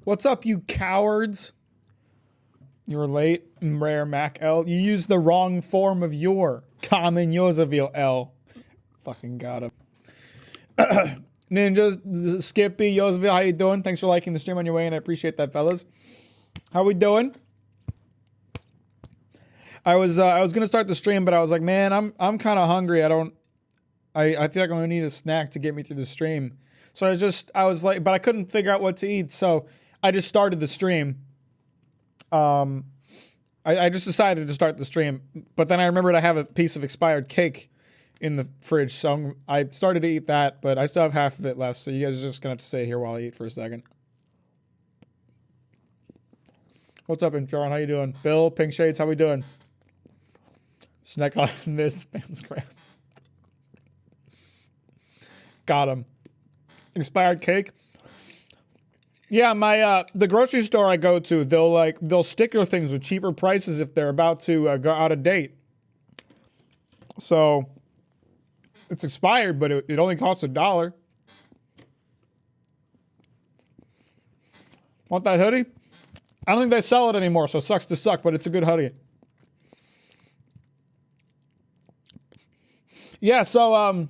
What's up, you cowards? You were late, rare Mac L. You used the wrong form of your common Yoseville L. Fucking got him. Ninjas, Skippy, Yoseville, how you doing? Thanks for liking the stream on your way, and I appreciate that, fellas. How we doing? I was gonna start the stream, but I was like, man, I'm kind of hungry. I feel like I'm gonna need a snack to get me through the stream. So I was like, but I couldn't figure out what to eat, so I just started the stream. I just decided to start the stream, but then I remembered I have a piece of expired cake in the fridge, so I started to eat that, but I still have half of it left, so you guys are just gonna have to stay here while I eat for a second. What's up, Inferon? How you doing? Bill, Pink Shades, how we doing? Snack on this man's crap. Got him. Expired cake. Yeah, my the grocery store I go to, they'll sticker things with cheaper prices if they're about to go out of date. So it's expired, but it only costs $1. Want that hoodie? I don't think they sell it anymore, so it sucks to suck, but it's a good hoodie. Yeah, so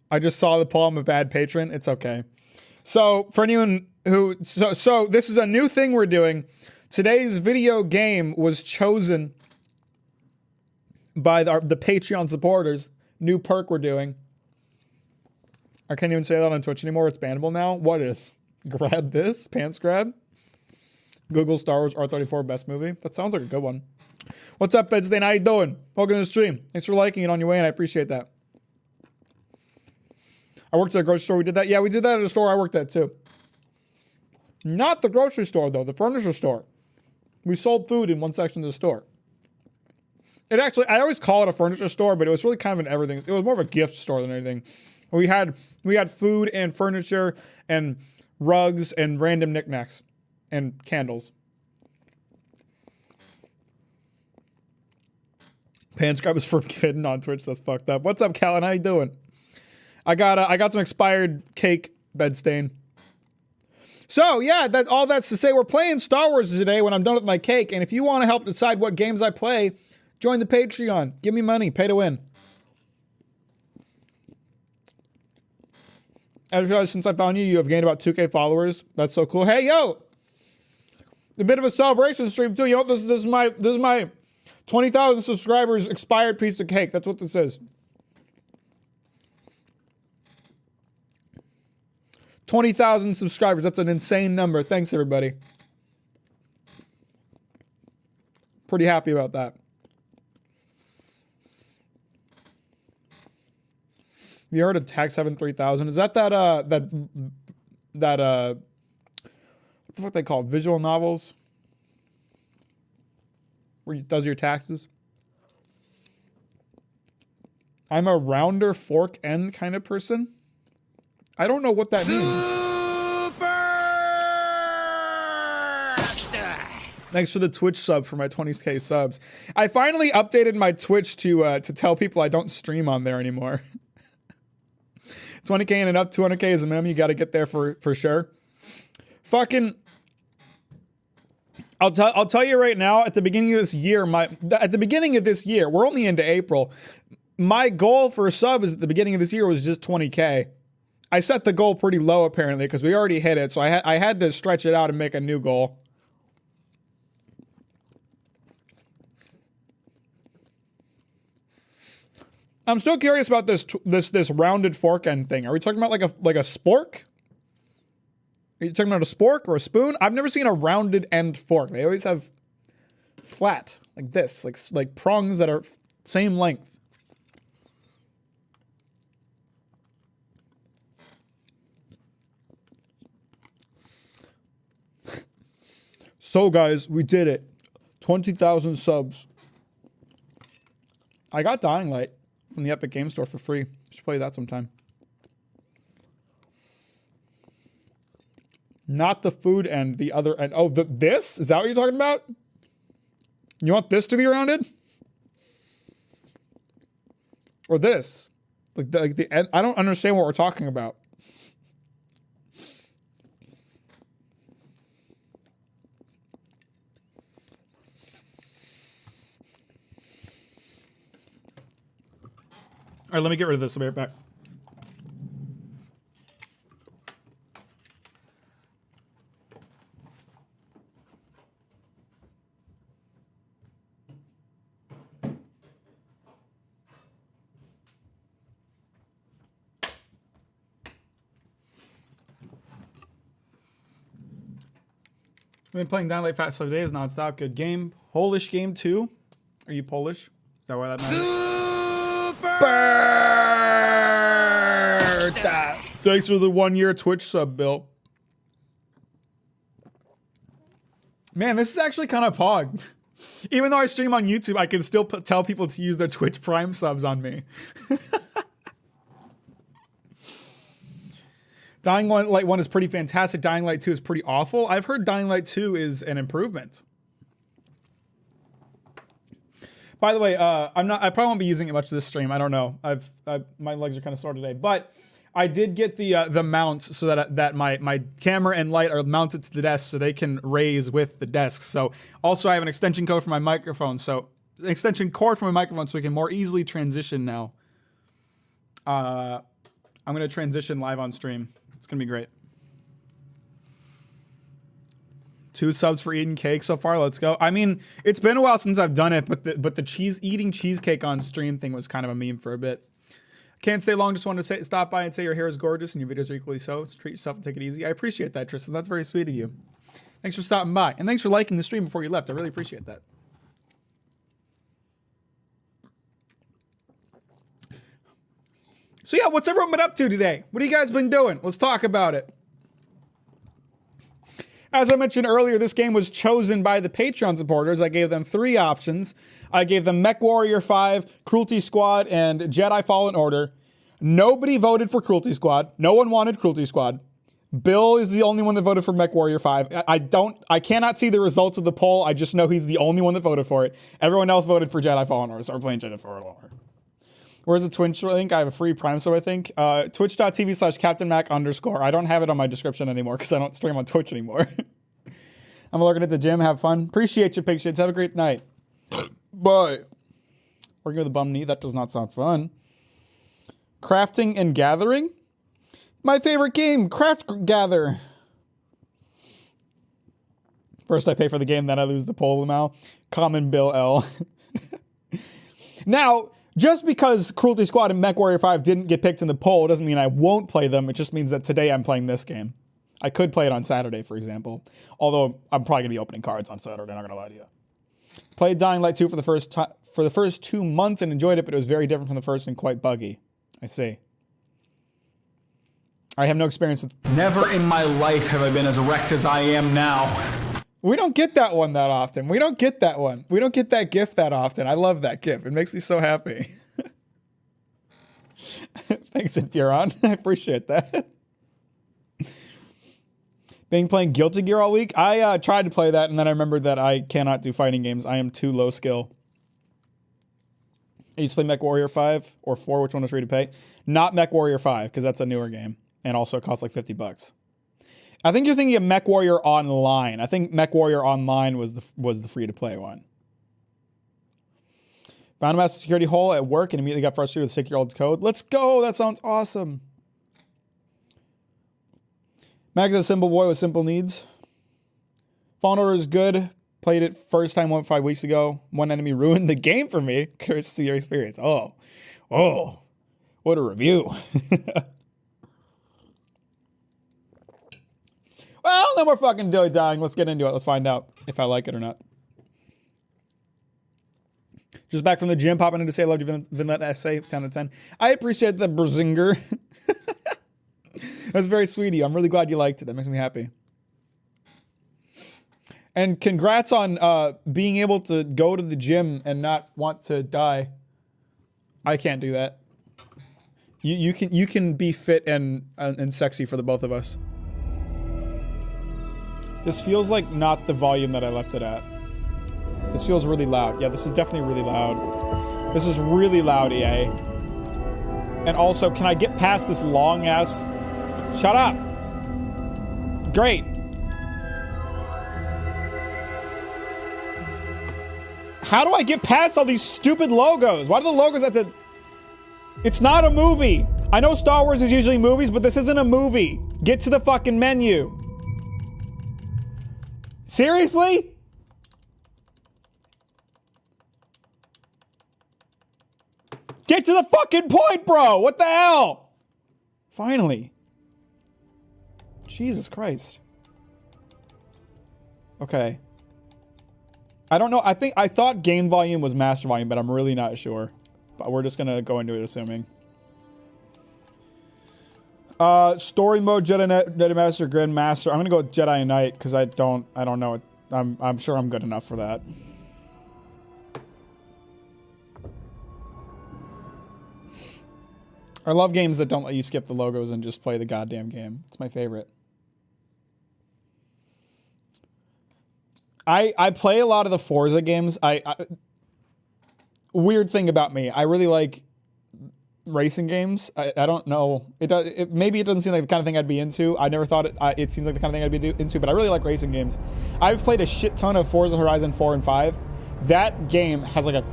I just saw the poll. I'm a bad patron. It's okay. So for anyone who so this is a new thing we're doing. Today's video game was chosen by the Patreon supporters. New perk we're doing. I can't even say that on Twitch anymore. It's bannable now. What is? Grab this? Pants grab? Google Star Wars R34 best movie. That sounds like a good one. What's up, Bedstain? How you doing? Welcome to the stream. Thanks for liking it on your way, and I appreciate that. I worked at a grocery store. We did that. Yeah, we did that at a store I worked at, too. Not the grocery store, though. The furniture store. We sold food in one section of the store. It actually, I always call it a furniture store, but it was really kind of an everything. It was more of a gift store than anything. We had food and furniture and rugs and random knickknacks and candles. Panscribe was forbidden on Twitch. That's fucked up. What's up, Callan? How you doing? I got some expired cake, Bedstain. So yeah, all that's to say, we're playing Star Wars today when I'm done with my cake. And if you want to help decide what games I play, join the Patreon. Give me money. Pay to win. I just realized since I found you, you have gained about 2K followers. That's so cool. Hey, yo! A bit of a celebration stream too. You know, this is my 20,000 subscribers expired piece of cake. That's what this is. 20,000 subscribers. That's an insane number. Thanks, everybody. Pretty happy about that. Have you heard of Tag 73000? Is that what the fuck they call it? Visual novels? Where he does your taxes? I'm a rounder fork end kind of person. I don't know what that means. Thanks for the Twitch sub for my 20k subs. I finally updated my Twitch to tell people I don't stream on there anymore. 20k and up, 200k is a minimum. You got to get there for sure. Fucking, I'll tell you right now. At the beginning of this year, we're only into April. My goal for subs at the beginning of this year was just 20k. I set the goal pretty low apparently because we already hit it, so I had to stretch it out and make a new goal. I'm still curious about this rounded fork end thing. Are we talking about like a spork? Are you talking about a spork or a spoon? I've never seen a rounded end fork. They always have flat like this, like prongs that are same length. So guys, we did it. 20,000 subs. I got Dying Light from the Epic Game Store for free. Should play that sometime. Not the food end, the other end. Oh, this? Is that what you're talking about? You want this to be rounded? Or this? Like the end? I don't understand what we're talking about. All right, let me get rid of this. I'll be right back. I've been playing Dying Light Fast 7 days nonstop. Good game. Polish game too. Are you Polish? Is that why that matters? Thanks for the 1 year Twitch sub, Bill. Man, this is actually kind of pog. Even though I stream on YouTube, I can still tell people to use their Twitch Prime subs on me. Dying Light 1 is pretty fantastic. Dying Light 2 is pretty awful. I've heard Dying Light 2 is an improvement. By the way, I probably won't be using it much this stream. I don't know. My legs are kind of sore today, but I did get the mounts so that my camera and light are mounted to the desk so they can raise with the desk. So also I have an extension code for my microphone. So extension cord for my microphone so we can more easily transition now. I'm going to transition live on stream. It's going to be great. 2 subs for eating cake so far. Let's go. I mean, it's been a while since I've done it, but the eating cheesecake on stream thing was kind of a meme for a bit. Can't stay long. Just wanted to stop by and say your hair is gorgeous and your videos are equally so. Treat yourself and take it easy. I appreciate that, Tristan. That's very sweet of you. Thanks for stopping by. And thanks for liking the stream before you left. I really appreciate that. So yeah, what's everyone been up to today? What have you guys been doing? Let's talk about it. As I mentioned earlier, this game was chosen by the Patreon supporters. I gave them 3 options. I gave them Mech Warrior 5, Cruelty Squad, and Jedi Fallen Order. Nobody voted for Cruelty Squad. No one wanted Cruelty Squad. Bill is the only one that voted for Mech Warrior 5. I cannot see the results of the poll. I just know he's the only one that voted for it. Everyone else voted for Jedi Fallen Order, so we're playing Jedi Fallen Order. Where's the Twitch link? I have a free Prime sub, I think. Twitch.tv/CaptainMac_. I don't have it on my description anymore because I don't stream on Twitch anymore. I'm looking at the gym. Have fun. Appreciate you, pig shits. Have a great night. Bye. Working with a bum knee. That does not sound fun. Crafting and gathering? My favorite game. Craft Gather. First I pay for the game, then I lose the poll now. Common Bill L. Now, just because Cruelty Squad and Mech Warrior 5 didn't get picked in the poll doesn't mean I won't play them. It just means that today I'm playing this game. I could play it on Saturday, for example. Although I'm probably going to be opening cards on Saturday, not going to lie to you. Played Dying Light 2 for the first 2 months and enjoyed it, but it was very different from the first and quite buggy. I see. I have no experience with... Never in my life have I been as wrecked as I am now. We don't get that one that often. We don't get that one. We don't get that GIF that often. I love that GIF. It makes me so happy. Thanks, Infuron. I appreciate that. Being playing Guilty Gear all week. I tried to play that, and then I remembered that I cannot do fighting games. I am too low skill. I used to play Mech Warrior 5 or 4. Which one was free to pay? Not Mech Warrior 5, because that's a newer game. And also it costs like $50. I think you're thinking of Mech Warrior Online. I think Mech Warrior Online was the free-to-play one. Found a massive security hole at work and immediately got frustrated with 6-year-old's code. Let's go! That sounds awesome. Mack is a simple boy with simple needs. Fallen Order is good. Played it first time 5 weeks ago. One enemy ruined the game for me. Curious to see your experience. Oh, what a review. Well, no more fucking dilly-dallying. Let's get into it. Let's find out if I like it or not. Just back from the gym, popping in to say I loved your Vinlet essay, 10 out of 10. I appreciate the Brzinger. That's very sweet of you. I'm really glad you liked it. That makes me happy. And congrats on being able to go to the gym and not want to die. I can't do that. You can be fit and sexy for the both of us. This feels like not the volume that I left it at. This feels really loud. Yeah, this is definitely really loud. This is really loud, EA. And also, can I get past this long ass... Shut up! Great. How do I get past all these stupid logos? Why do the logos have to... It's not a movie. I know Star Wars is usually movies, but this isn't a movie. Get to the fucking menu. Seriously? Get to the fucking point, bro. What the hell? Finally. Jesus Christ. Okay. I don't know. I thought game volume was master volume, but I'm really not sure. But we're just gonna go into it assuming. Story mode, Jedi Master, Grandmaster. I'm gonna go with Jedi Knight because I don't know. I'm sure I'm good enough for that. I love games that don't let you skip the logos and just play the goddamn game. It's my favorite. I play a lot of the Forza games. Weird thing about me, I really like racing games. I don't know. Maybe it doesn't seem like the kind of thing I'd be into. I never thought it seems like the kind of thing I'd be into, but I really like racing games. I've played a shit ton of Forza Horizon 4 and 5. That game has like a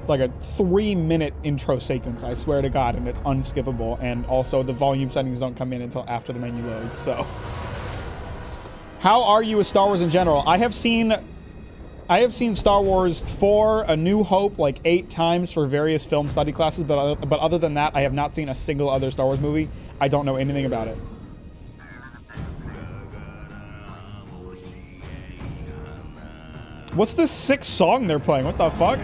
3-minute intro sequence, I swear to God, and it's unskippable. And also the volume settings don't come in until after the menu loads. So, how are you with Star Wars in general? I have seen Star Wars 4, A New Hope like 8 times for various film study classes, but other than that, I have not seen a single other Star Wars movie. I don't know anything about it. What's this 6th song they're playing? What the fuck?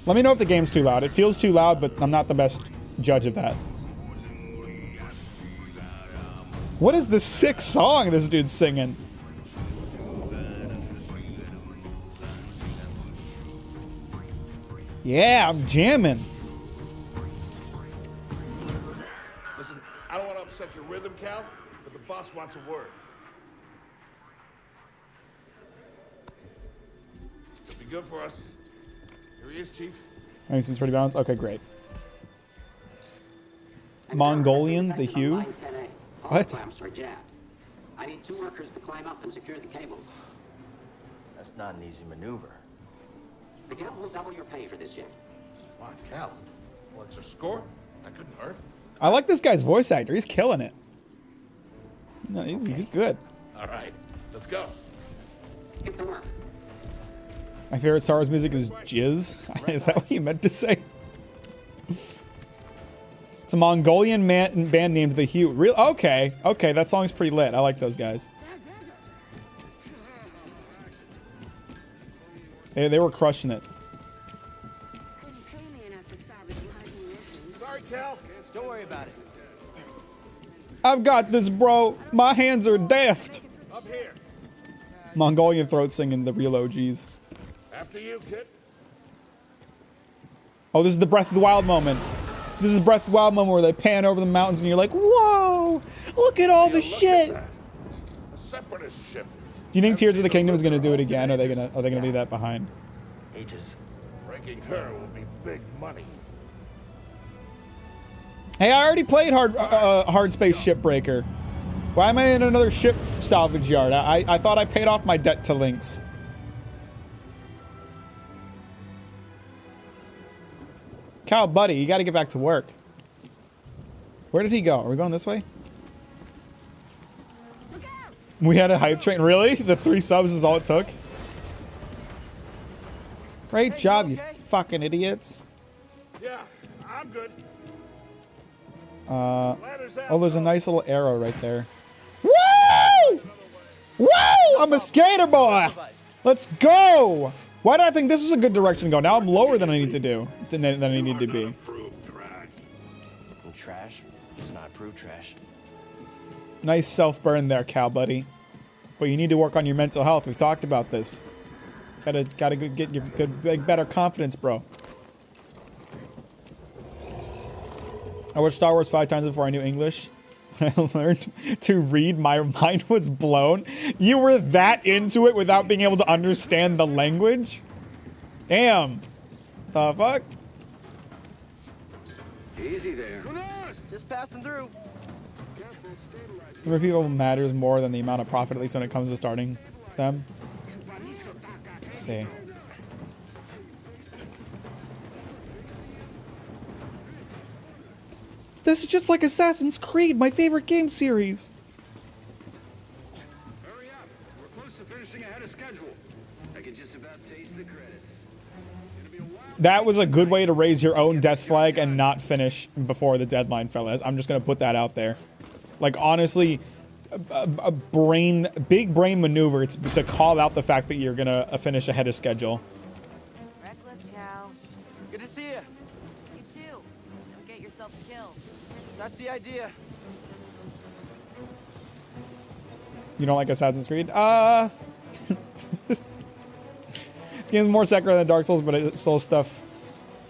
Let me know if the game's too loud. It feels too loud, but I'm not the best judge of that. What is the 6th song this dude's singing? Yeah, I'm jamming. Listen, I don't want to upset your rhythm, Cal, but the boss wants a word. It'll be good for us. Here he is, Chief. Everything's pretty balanced. Okay, great. Mongolian, the Hue. What? I need 2 workers to climb up and secure the cables. That's not an easy maneuver. The Gal will double your pay for this shift. Come on, Cal. What's your score? That couldn't hurt. I like this guy's voice actor. He's killing it. No, he's good. All right, let's go. Get to work. My favorite Star Wars music is Jizz. Is that what you meant to say? It's a Mongolian band named The Hue. Real? Okay. Okay, that song's pretty lit. I like those guys. They were crushing it. Sorry, Cal. Don't worry about it. I've got this, bro. My hands are deft. Up here. Mongolian throat singing, the real OGs. After you, kid. Oh, this is the Breath of the Wild moment. This is Breath of the Wild moment where they pan over the mountains and you're like, whoa, look at all the shit. A separatist ship. Do you think Tears of the Kingdom is gonna do it again? Or are they gonna leave that behind? Ages. Breaking her will be big money. Hey, I already played Hard Space Shipbreaker. Why am I in another ship salvage yard? I thought I paid off my debt to Lynx. Cal, buddy, you gotta get back to work. Where did he go? Are we going this way? We had a hype train. Really? The 3 subs is all it took? Great job, you fucking idiots. Yeah, I'm good. Oh, there's a nice little arrow right there. Woo! Woo! I'm a skater boy! Let's go! Why did I think this was a good direction to go? Now I'm lower than I need to do. Than I need to be. And trash is not approved trash. Nice self-burn there, Cal, buddy. But you need to work on your mental health. We've talked about this. Gotta get your better confidence, bro. I watched Star Wars 5 times before I knew English. When I learned to read, my mind was blown. You were that into it without being able to understand the language? Damn. The fuck? Easy there. Just passing through. The number of people matters more than the amount of profit, at least when it comes to starting them. Let's see. This is just like Assassin's Creed, my favorite game series. Hurry up. We're close to finishing ahead of schedule. I can just about taste the credits. It'll be a while. That was a good way to raise your own death flag and not finish before the deadline, fellas. I'm just gonna put that out there. Like, honestly, a big brain maneuver to call out the fact that you're gonna finish ahead of schedule. Reckless cow. Good to see you. You too. Don't get yourself killed. That's the idea. You don't like Assassin's Creed? This game's more Sekiro than Dark Souls, but it's still stuff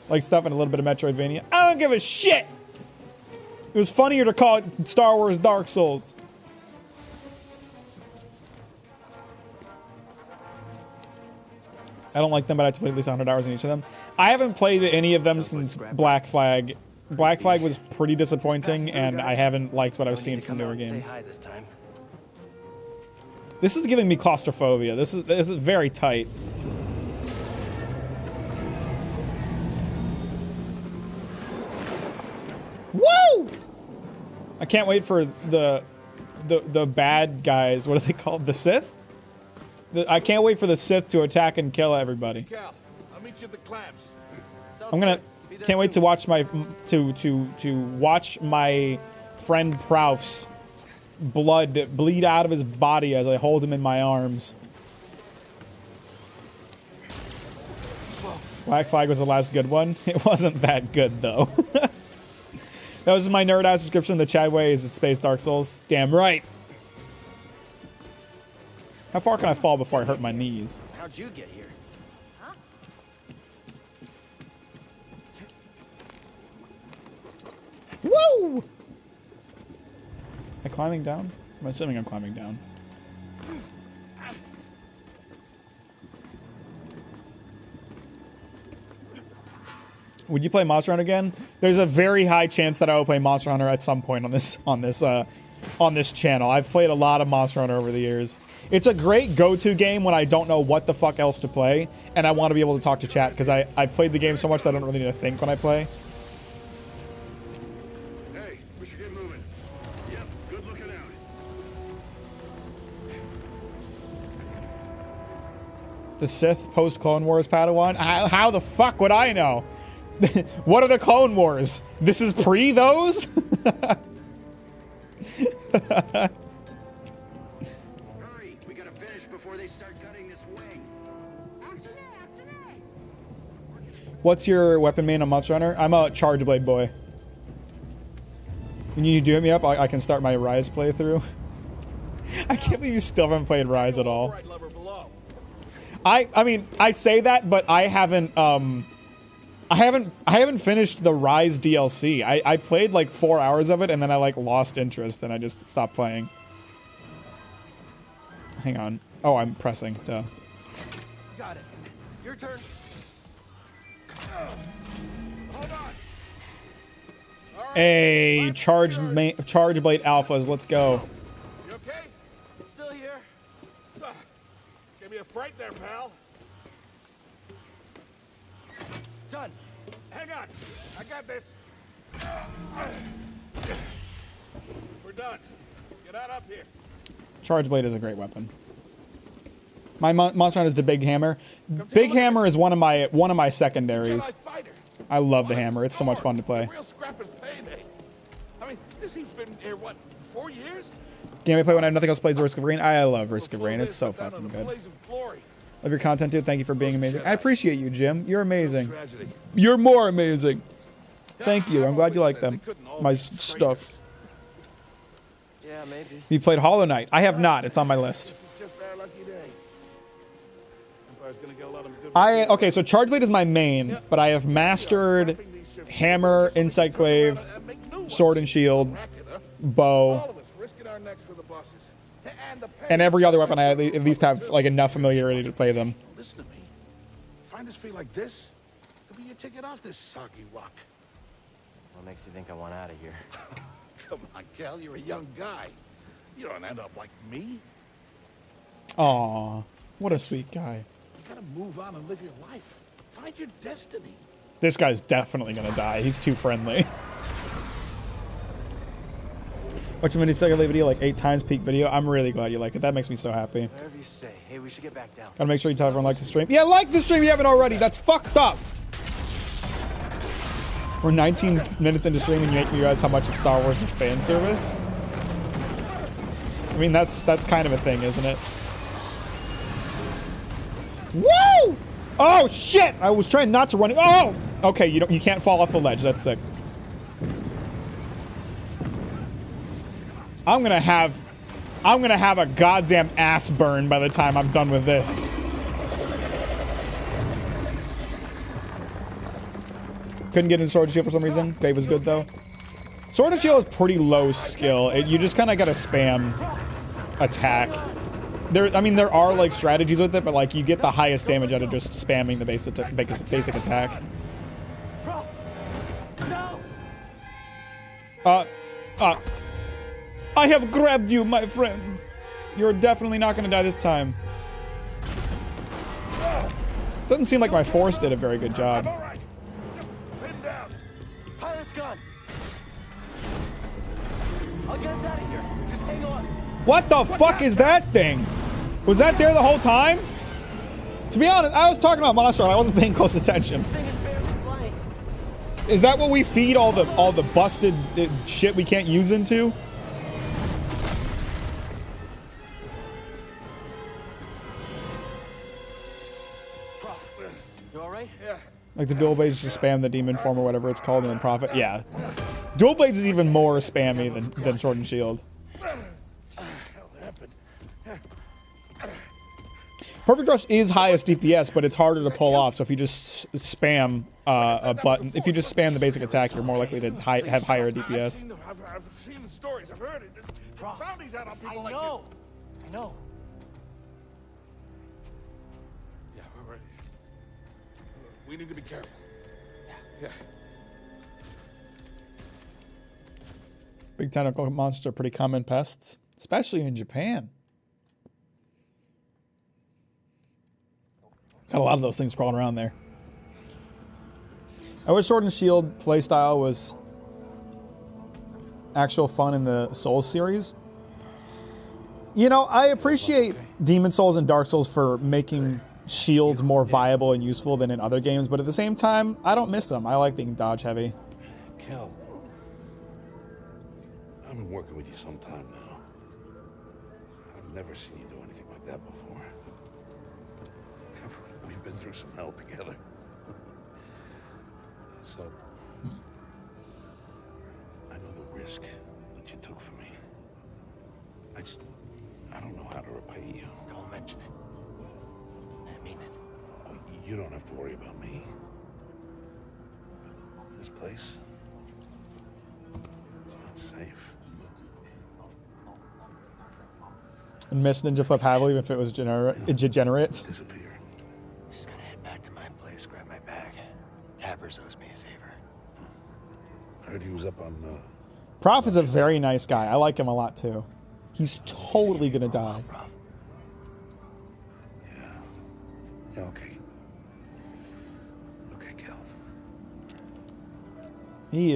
and a little bit of Metroidvania. I don't give a shit! It was funnier to call it Star Wars Dark Souls. I don't like them, but I have to play at least 100 hours in each of them. I haven't played any of them since Black Flag. Black Flag was pretty disappointing, and I haven't liked what I've seen from newer games. Say hi this time. This is giving me claustrophobia. This is very tight. Woo! I can't wait for the bad guys. What are they called? The Sith? I can't wait for the Sith to attack and kill everybody. Cal, I'll meet you at the clams. I'm gonna can't wait to watch my to watch my friend Prouf's blood bleed out of his body as I hold him in my arms. Black Flag was the last good one. It wasn't that good though. That was my nerd ass description. The Chad way is it Space Dark Souls. Damn right. How far can I fall before I hurt my knees? How'd you get here? Huh? Woo! Am I climbing down? I'm assuming I'm climbing down. Would you play Monster Hunter again? There's a very high chance that I will play Monster Hunter at some point on this channel. I've played a lot of Monster Hunter over the years. It's a great go-to game when I don't know what the fuck else to play, and I want to be able to talk to chat because I played the game so much that I don't really need to think when I play. Hey, we should get moving. Yep, good looking out. The Sith post-Clone Wars Padawan? How the fuck would I know? What are the Clone Wars? This is pre those? Hurry, we gotta finish before they start cutting this wing. What's your weapon main on Monster Hunter? I'm a Charge Blade boy. When you do hit me up, I can start my Rise playthrough. I can't believe you still haven't played Rise at all. Right lever below. I mean, I say that, but I haven't finished the Rise DLC. I played like 4 hours of it and then I like lost interest and I just stopped playing. Hang on. Oh, I'm pressing. Duh. Got it. Your turn. Hold on. Hey, Charge Blade Alphas, let's go. You okay? Still here. Give me a fright there, pal. Done. Hang on. I got this. We're done. Get out up here. Charge Blade is a great weapon. My Monster Hunter is the Big Hammer. Big Hammer is one of my secondaries. Jedi fighter. I love the hammer. It's so much fun to play. Real scrapper's payday. I mean, this he's been here, what, 4 years? Game I play when I have nothing else to play is Risk of Rain. I love Risk of Rain. It's so fucking good. Love your content, dude. Thank you for being amazing. I appreciate you, Jim. You're amazing. You're more amazing. Thank you. I'm glad you like them. My stuff. Yeah, maybe. You played Hollow Knight. I have not. It's on my list. This is just our lucky day. Empire's gonna get a lot of good Okay, so Charge Blade is my main, but I have mastered Hammer, Inside Clave, Sword and Shield, Bow, All of us risking our necks for the bosses. and every other weapon I at least have like enough familiarity to play them. Listen to me. Find us free like this, could be your ticket off this soggy rock. What makes you think I want out of here? Come on, Cal, you're a young guy. You don't end up like me. Aw, what a sweet guy. You gotta move on and live your life. Find your destiny. This guy's definitely gonna die. He's too friendly. Watch a mini second video like 8 times peak video. I'm really glad you like it. That makes me so happy. Whatever you say. Hey, we should get back down. Gotta make sure you tell everyone like the stream. Yeah, like the stream if you haven't already. That's fucked up. We're 19 minutes into stream and you make me realize how much of Star Wars is fan service. I mean, that's kind of a thing, isn't it? Woo! Oh shit! I was trying not to run it. Oh! Okay, you can't fall off the ledge. That's sick. I'm gonna have a goddamn ass burn by the time I'm done with this. Couldn't get in Sword and Shield for some reason. Dave was good though. Sword and Shield is pretty low skill. You just kind of gotta spam attack. There are like strategies with it, but like you get the highest damage out of just spamming the basic attack. I have grabbed you, my friend. You're definitely not gonna die this time. Doesn't seem like my force did a very good job. All right. Just pin down. Pilot's gone. I'll get us out of here. Just hang on. What the fuck is that thing? Was that there the whole time? To be honest, I was talking about Monster. I wasn't paying close attention. This thing is barely flying. Is that what we feed all the busted shit we can't use into? You all right? Yeah. Like the dual blades just spam the demon form or whatever it's called and then profit. Yeah. Dual blades is even more spammy than Sword and Shield. Perfect Rush is highest DPS, but it's harder to pull off. So if you just spam a button, if you just spam the basic attack, you're more likely to have higher DPS. I've seen the stories. I've heard it. Bounties out on people like you. I know. Yeah, we're ready. We need to be careful. Yeah. Big tentacle monsters are pretty common pests, especially in Japan. Got a lot of those things crawling around there. I wish Sword and Shield playstyle was actual fun in the Souls series. You know, I appreciate Demon Souls and Dark Souls for making shields more viable and useful than in other games, but at the same time, I don't miss them. I like being dodge heavy. Kel, I've been working with you some time now. I've never seen you do anything like that before. We've been through some hell together. So, I know the risk that you took for me. I don't know how to repay you. Don't mention it. I mean it. Oh, you don't have to worry about me. This place, it's not safe. And miss Ninja Flip heavily if it was degenerate. Disappear. Just gonna head back to my place, grab my bag. Tappers owes me a favor. I heard he was up on Prof is a very nice guy. I like him a lot too. He's totally gonna die. Yeah, okay. Okay, Kel. He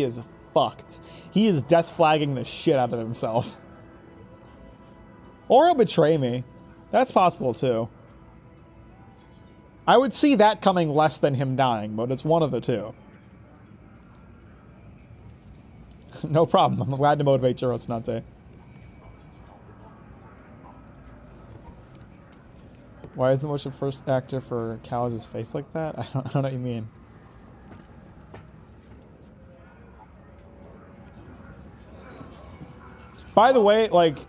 is fucked. He is death flagging the shit out of himself. Or he'll betray me. That's possible too. I would see that coming less than him dying, but it's one of the two. No problem. I'm glad to motivate Jirosnante. Why is the motion first actor for Cal's face like that? I don't know what you mean. By the way, like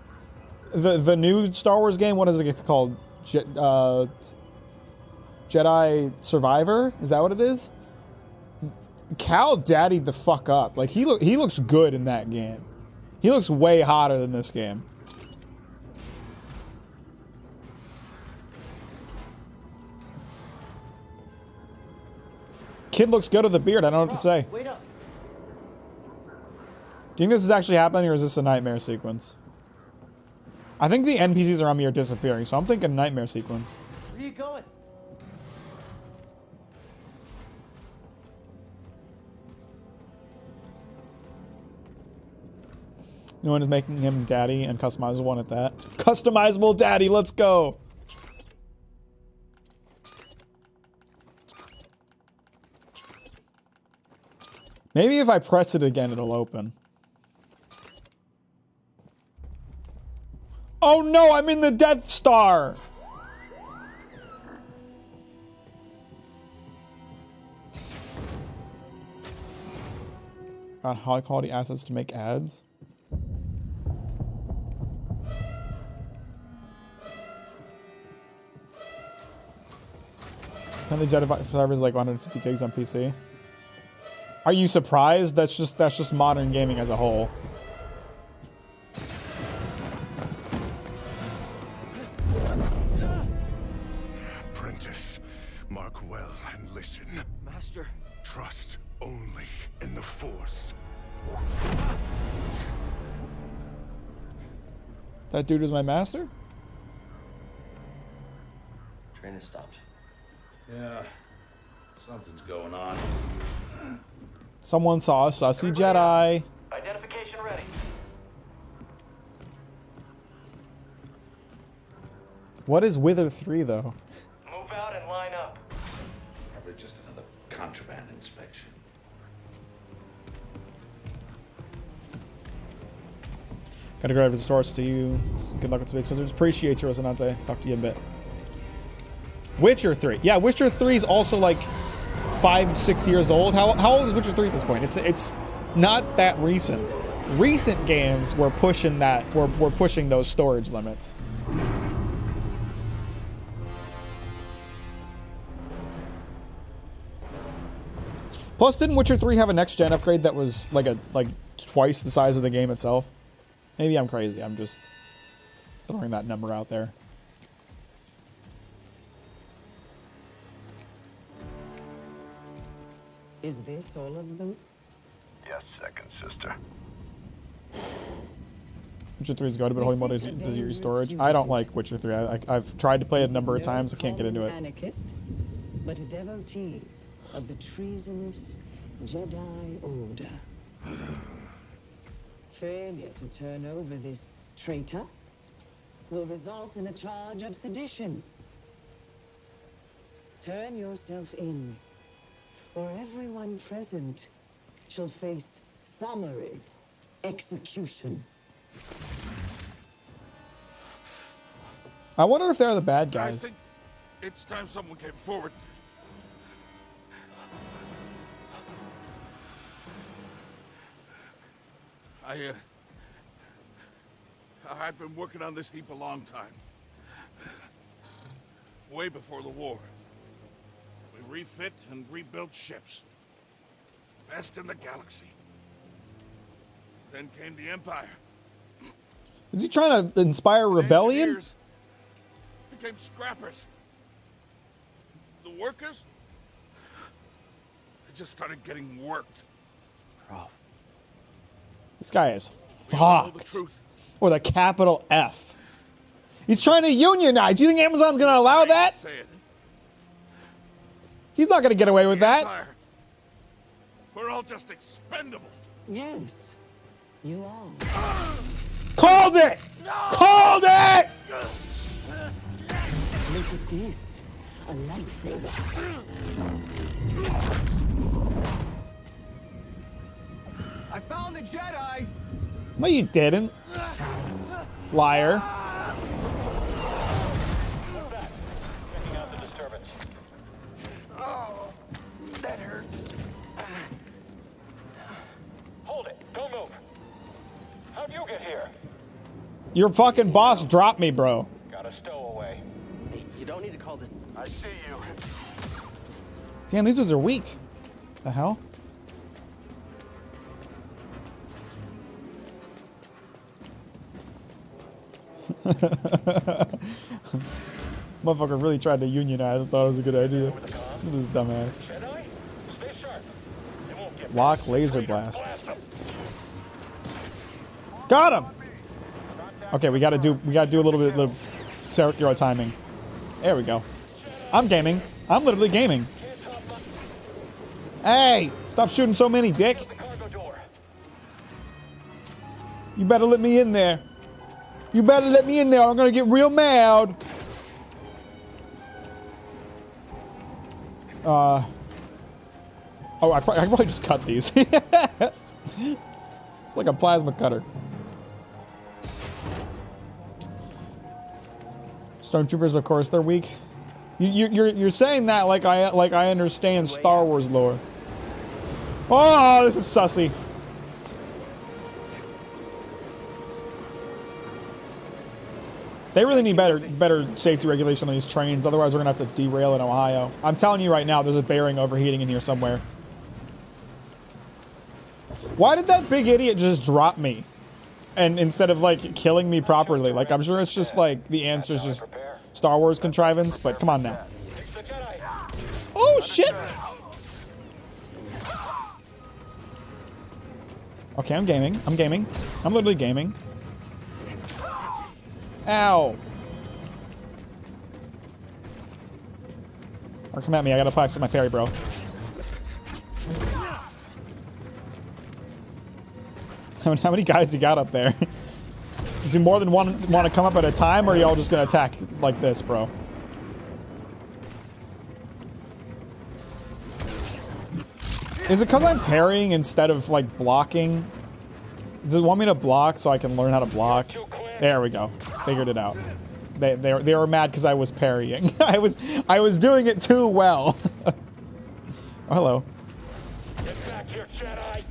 the new Star Wars game, what is it called? Jedi Survivor? Is that what it is? Cal daddied the fuck up. Like he looks good in that game. He looks way hotter than this game. Kid looks good with the beard. I don't know what to say. Wait up. Do you think this is actually happening or is this a nightmare sequence? I think the NPCs around me are disappearing, so I'm thinking nightmare sequence. Where are you going? No one is making him daddy and customizable one at that. Customizable daddy, let's go. Maybe if I press it again, it'll open. Oh no, I'm in the Death Star. Got high quality assets to make ads. And the Jedi server is like 150 gigs on PC. Are you surprised? That's just modern gaming as a whole. Apprentice, mark well and listen. Master. Trust only in the Force. That dude was my master? Train stopped. Yeah, something's going on. Someone saw a sussy Jedi. Identification ready. What is Wither 3 though? Move out and line up. Probably just another contraband inspection. Gotta go over to the store. See you. Good luck with Space Wizards. Appreciate you, Rosanante. Talk to you in a bit. Witcher 3. Yeah, Witcher 3 is also like 5-6 years old. How old is Witcher 3 at this point? It's not that recent. Recent games were pushing that. Were pushing those storage limits. Plus, didn't Witcher 3 have a next gen upgrade that was like twice the size of the game itself? Maybe I'm crazy. I'm just throwing that number out there. Is this all of them? Yes, second sister. Witcher 3 is good, but holy moly is your storage. I don't like Witcher 3. I've tried to play it a number of times. I can't get into it. Anarchist, but a devotee of the treasonous Jedi Order. Failure to turn over this traitor will result in a charge of sedition. Turn yourself in, or everyone present shall face summary execution. I wonder if they're the bad I guys. think it's time someone came forward. I've been working on this heap a long time. Way before the war. We refit and rebuilt ships. Best in the galaxy. Then came the Empire. Is he trying to inspire rebellion? Engineers became scrappers. The workers, they just started getting worked. Prof. This guy is We all know the fucked. truth. With a capital F. He's trying to unionize. Do you think Amazon's going to allow that? Say it. He's not going to get away with that. Empire. We're all just expendable. Yes, you are. Called it! Called it! Look at this, a lightsaber. I found the Jedi! No, you didn't. Liar. Checking out the disturbance. Oh, that hurts. Hold it. Don't move. How'd you get here? Your fucking boss dropped me, bro. Got a stowaway. Hey, you don't need to call this. I see you. Damn, these dudes are weak. The hell? Motherfucker really tried to unionize. I thought it was a good idea. Look at this dumbass. Jedi? Stay sharp. They won't get Lock laser blasts. Got him. Okay, we gotta do a little bit of circular timing. There we go. I'm gaming. I'm literally gaming. Hey, stop shooting so many, dick. the cargo door. You better let me in there. You better let me in there or I'm gonna get real mad. Oh, I can probably just cut these. It's like a plasma cutter. Stormtroopers, of course, they're weak. You're saying that like I understand Star Wars lore. Oh, this is sussy. They really need better safety regulation on these trains. Otherwise, we're gonna have to derail in Ohio. I'm telling you right now, there's a bearing overheating in here somewhere. Why did that big idiot just drop me? And instead of like killing me properly, like I'm sure it's just like the answer is just Star Wars contrivance. But come on now. Oh shit! Okay, I'm gaming. I'm gaming. I'm literally gaming. Ow! Or come at me. I gotta practice my parry, bro. How many guys you got up there? Do more than one want to come up at a time, or are y'all just gonna attack like this, bro? Is it because I'm parrying instead of like blocking? Does it want me to block so I can learn how to block? There we go. Figured it out. They were mad because I was parrying. I was doing it too well. Oh, hello. Get back here, Jedi.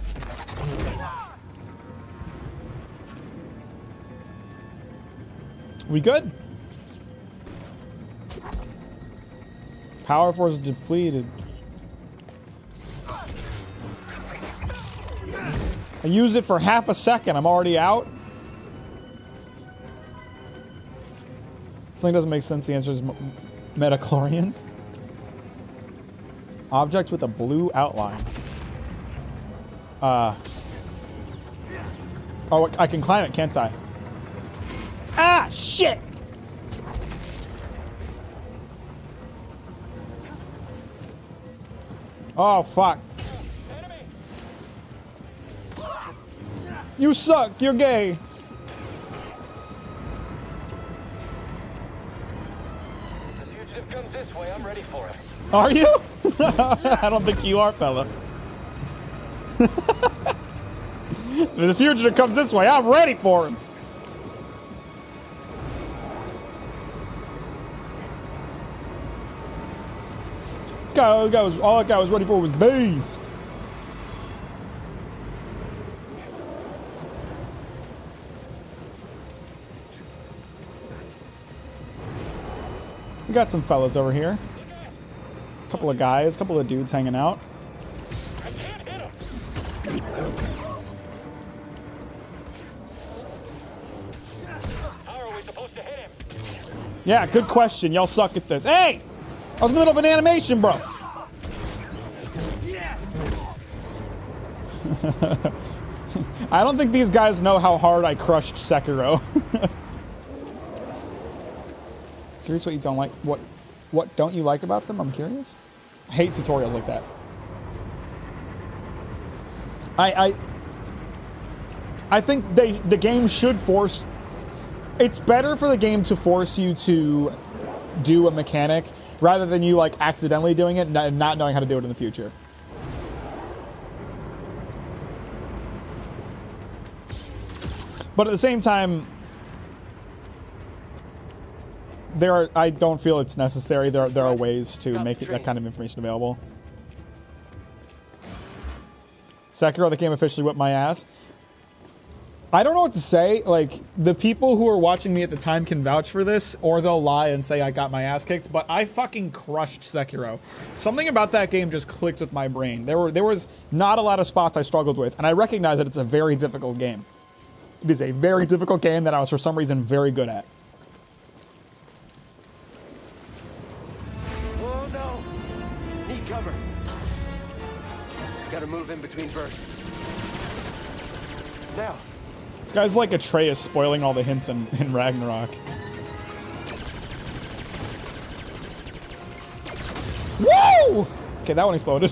We good? Power force depleted. I used it for half a second. I'm already out. Something doesn't make sense. The answer is metachlorians. Object with a blue outline. Oh, I can climb it, can't I? Ah, shit! Oh, fuck. You suck. You're gay. The fugitive comes this way. I'm ready for it. Are you? I don't think you are, fella. The fugitive comes this way. I'm ready for him. This guy, all that guy was ready for was these. We got some fellas over here. A couple of guys, a couple of dudes hanging out. I can't hit him. How are we supposed to hit him? Yeah, good question. Y'all suck at this. Hey! I was in the middle of an animation, bro. I don't think these guys know how hard I crushed Sekiro. Curious what you don't like. What don't you like about them? I'm curious. I hate tutorials like that. I think the game should force. It's better for the game to force you to do a mechanic rather than you like accidentally doing it and not knowing how to do it in the future. But at the same time, I don't feel it's necessary. There are ways to make that kind of information available. Sekiro, the game officially whipped my ass. I don't know what to say. Like, the people who were watching me at the time can vouch for this, or they'll lie and say I got my ass kicked, but I fucking crushed Sekiro. Something about that game just clicked with my brain. There was not a lot of spots I struggled with, and I recognize that it's a very difficult game. It is a very difficult game that I was, for some reason, very good at. Oh no! Need cover. Gotta move in between bursts. Now. This guy's like Atreus spoiling all the hints in Ragnarok. Woo! Okay, that one exploded.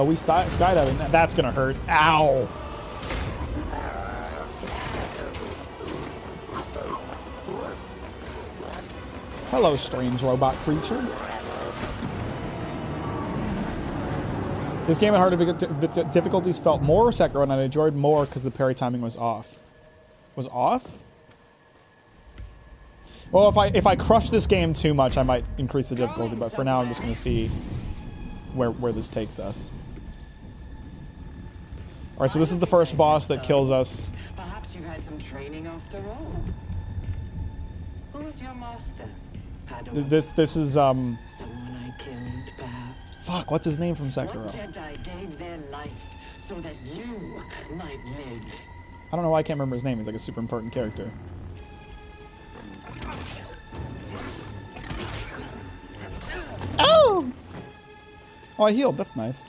Oh, we skydiving. That's gonna hurt. Ow. Hello, strange robot creature. This game at hard difficulties felt more Sekiro, and I enjoyed more because the parry timing was off. Was off? Well, if I crush this game too much, I might increase the difficulty. But for now, I'm just gonna see where this takes us. All right, so this is the first boss that kills us. Perhaps you've had some training after all. Who's your master? This is Someone I killed, perhaps. Fuck, what's his name from Sekiro? What Jedi gave their life so that you might live? I don't know why I can't remember his name. He's like a super important character. Oh! Oh, I healed. That's nice.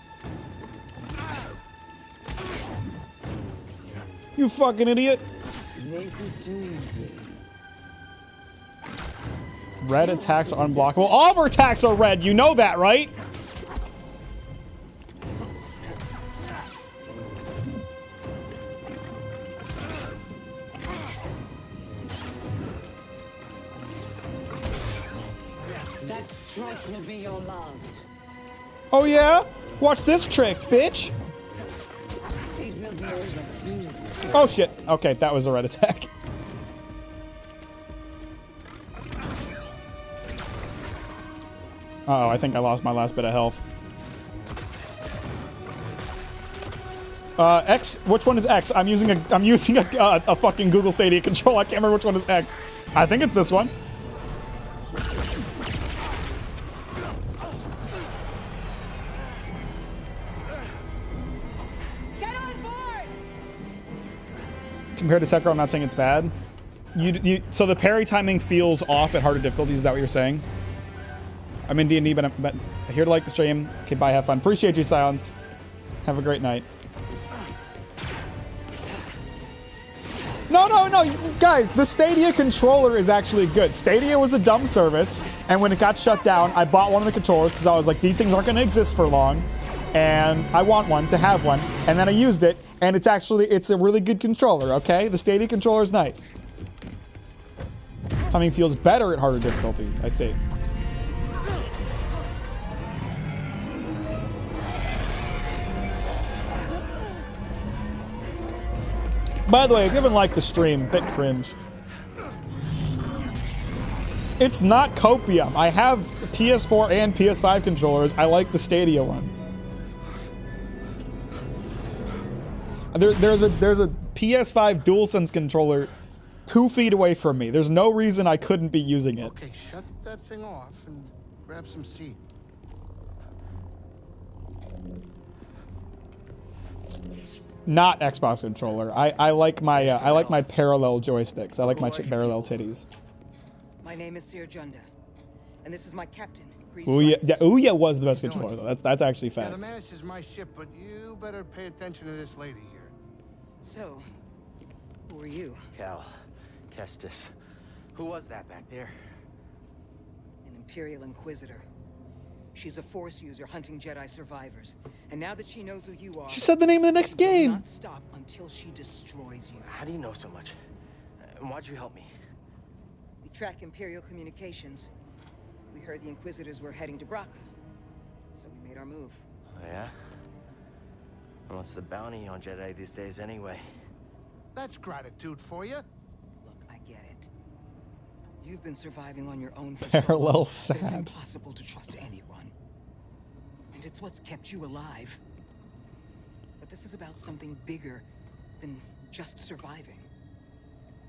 You fucking idiot. This is too easy. Red attacks are unblockable. All of our attacks are red. You know that, right? That strike will be your last. Oh, yeah? Watch this trick, bitch. These will be over soon. Oh, shit. Okay, that was a red attack. Uh-oh, I think I lost my last bit of health. X. Which one is X? I'm using a fucking Google Stadia control. I can't remember which one is X. I think it's this one. Get on board! Compared to Sekiro, I'm not saying it's bad. So the parry timing feels off at harder difficulties. Is that what you're saying? I'm in D&D, but I'm here to like the stream. Okay, bye, have fun. Appreciate you, Silence. Have a great night. No, guys, the Stadia controller is actually good. Stadia was a dumb service, and when it got shut down, I bought one of the controllers because I was like, these things aren't going to exist for long, and I want one to have one, and then I used it, and it's a really good controller, okay? The Stadia controller is nice. Timing feels better at harder difficulties, I see. By the way, if you haven't liked the stream, bit cringe. It's not copium. I have PS4 and PS5 controllers. I like the Stadia one. There's a PS5 DualSense controller 2 feet away from me. There's no reason I couldn't be using it. Okay, shut that thing off and grab some seed. Not Xbox controller. I like my parallel joysticks. I like my parallel titties. My name is Sir Junda, and this is my captain. Ouya was the best controller though. That's actually Yeah, the facts. Menace is my ship, but you better pay attention to this lady here. So, who are you? Cal, Kestis. Who was that back there? An Imperial Inquisitor. She's a Force user hunting Jedi survivors. And now that she knows who you are, She said the name of the next she will game. not stop until she destroys you. How do you know so much? And why'd you help me? We track Imperial communications. We heard the Inquisitors were heading to Bracca, so we made our move. Oh, yeah? And what's the bounty on Jedi these days anyway? That's gratitude for you. Look, I get it. You've been surviving on your own for Parallel so long that it's sad. impossible to trust anyone. And it's what's kept you alive. But this is about something bigger than just surviving.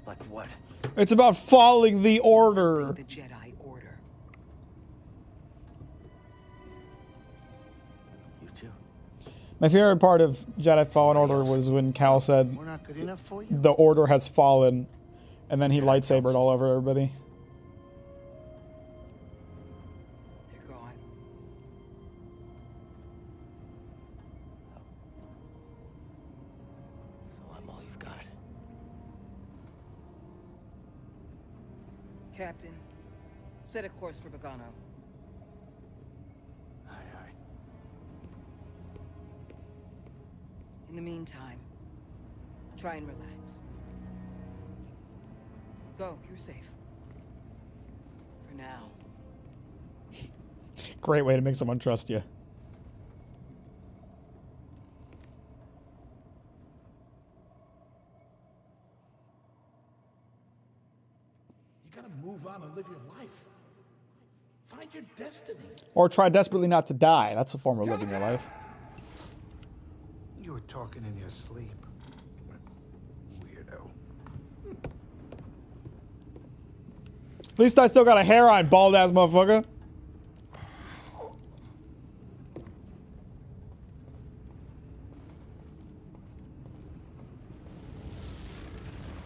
Like what? It's about following the order. The Jedi Order. You too. My favorite part of Jedi Fallen Order was when Cal said, We're not good enough for you? the order has fallen, and then he lightsabered all over everybody. They're gone. So I'm all you've got. Captain, set a course for Bogano. Aye, aye. the meantime, try and relax. Go, you're safe. For now. Great way to make someone trust you. You gotta move on and live your life. Find your destiny. Or try desperately not to die. That's a form of living your life. You were talking in your sleep. Weirdo. At least I still got a hair on, bald ass motherfucker.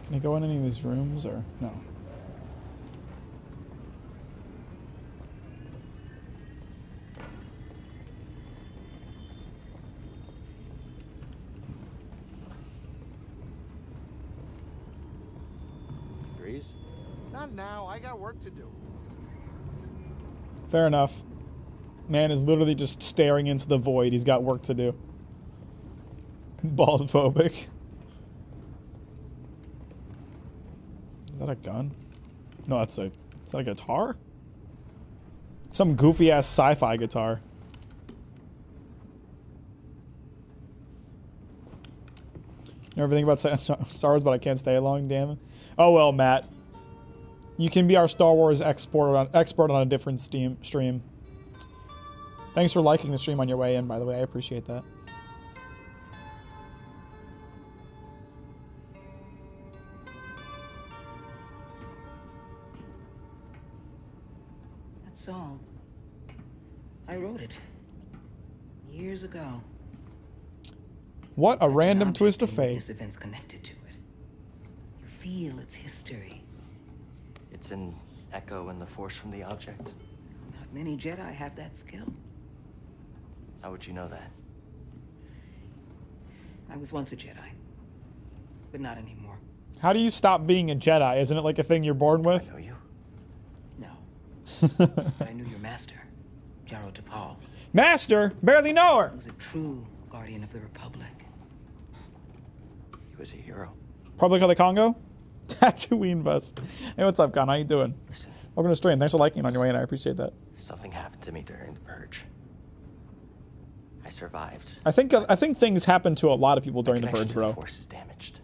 Can I go in any of these rooms or no? Breeze? Not now. I got work to do. Fair enough. Man is literally just staring into the void. He's got work to do. Bald phobic. Is that a gun? No, that's a... Is that a guitar? Some goofy ass sci-fi guitar. You ever think about Star Wars, but I can't stay long, damn it. Oh well, Matt. You can be our Star Wars expert on a different stream. Thanks for liking the stream on your way in, by the way. I appreciate that. That's all. I wrote it. Years ago. What a Touch an random object twist of and fate. witness events connected to it. You feel its history. It's an echo in the force from the object. Not many Jedi have that skill. How would you know that? I was once a Jedi, but not anymore. How do you stop being a Jedi? Isn't it like a thing you're born with? I know you. No. But I knew your master, Jaro Tapal. Master? Barely know her. He was a true guardian of the Republic. He was a hero. Republic of the Congo? Tatooine bus. Hey, what's up, Con? How you doing? Listen, Welcome to stream. Thanks for liking it on your way in. I appreciate that. something happened to me during the purge. I survived. I think things happen to a lot of people during the connection purge, to the bro. force is damaged.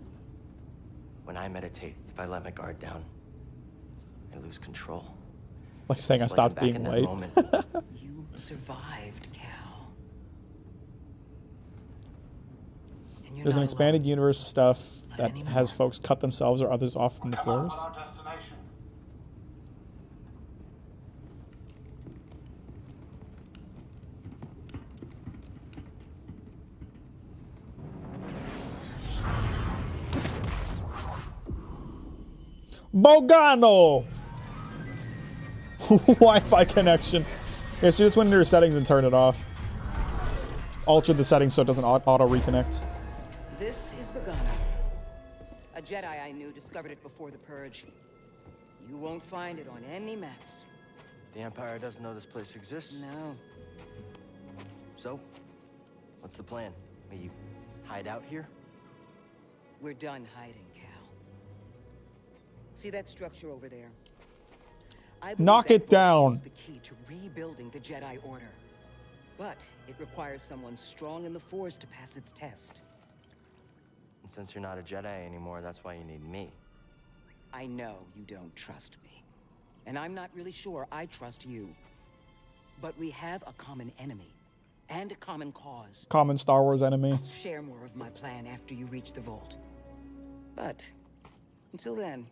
When I meditate, if I let my guard down, I lose control. It's like saying It's I stopped like I'm being back in that late. moment. You survived, Cal. And you're There's an not expanded alone. universe stuff Not that anymore. has folks cut themselves or others off from the force. Bogano! Wi-Fi connection. Yeah, so you just went into your settings and turn it off. Alter the settings so it doesn't auto reconnect. This is Bogano. A Jedi I knew discovered it before the purge. You won't find it on any maps. The Empire doesn't know this place exists. No. So, what's the plan? We hide out here? We're done hiding, Cal. See that structure over there? I believe Knock that it down. holds the key to rebuilding the Jedi Order. But it requires someone strong in the Force to pass its test. And since you're not a Jedi anymore, that's why you need me. I know you don't trust me. And I'm not really sure I trust you. But we have a common enemy. And a common cause. Common Star Wars enemy. I'll share more of my plan after you reach the vault. But until then,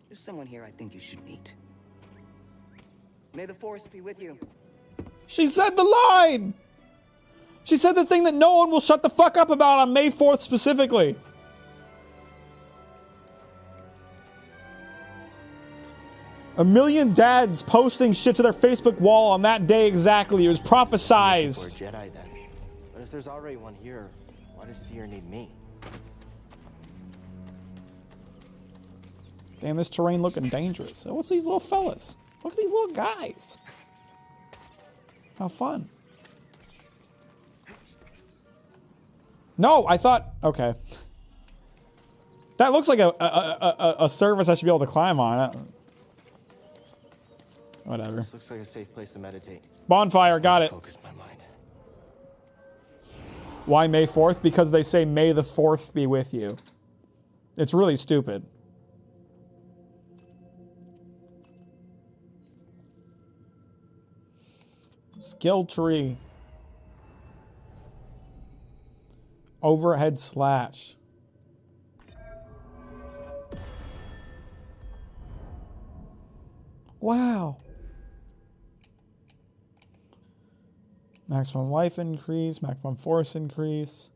there's someone here I think you should meet. May the Force be with you. She said the line! She said the thing that no one will shut the fuck up about on May 4th specifically. A million dads posting shit to their Facebook wall on that day exactly. It was We're a prophesized. Jedi then. But if there's already one here, why does Seer need me? Damn, this terrain looking dangerous. Oh, what's these little fellas? Look at these little guys. How fun. No, I thought... Okay. That looks like a surface I should be able to climb on. Whatever. This looks like a safe place to meditate. Bonfire, got it. Focus my mind. Why May 4th? Because they say May the 4th be with you. It's really stupid. Skill tree. Overhead slash. Wow. Maximum life increase, maximum force increase.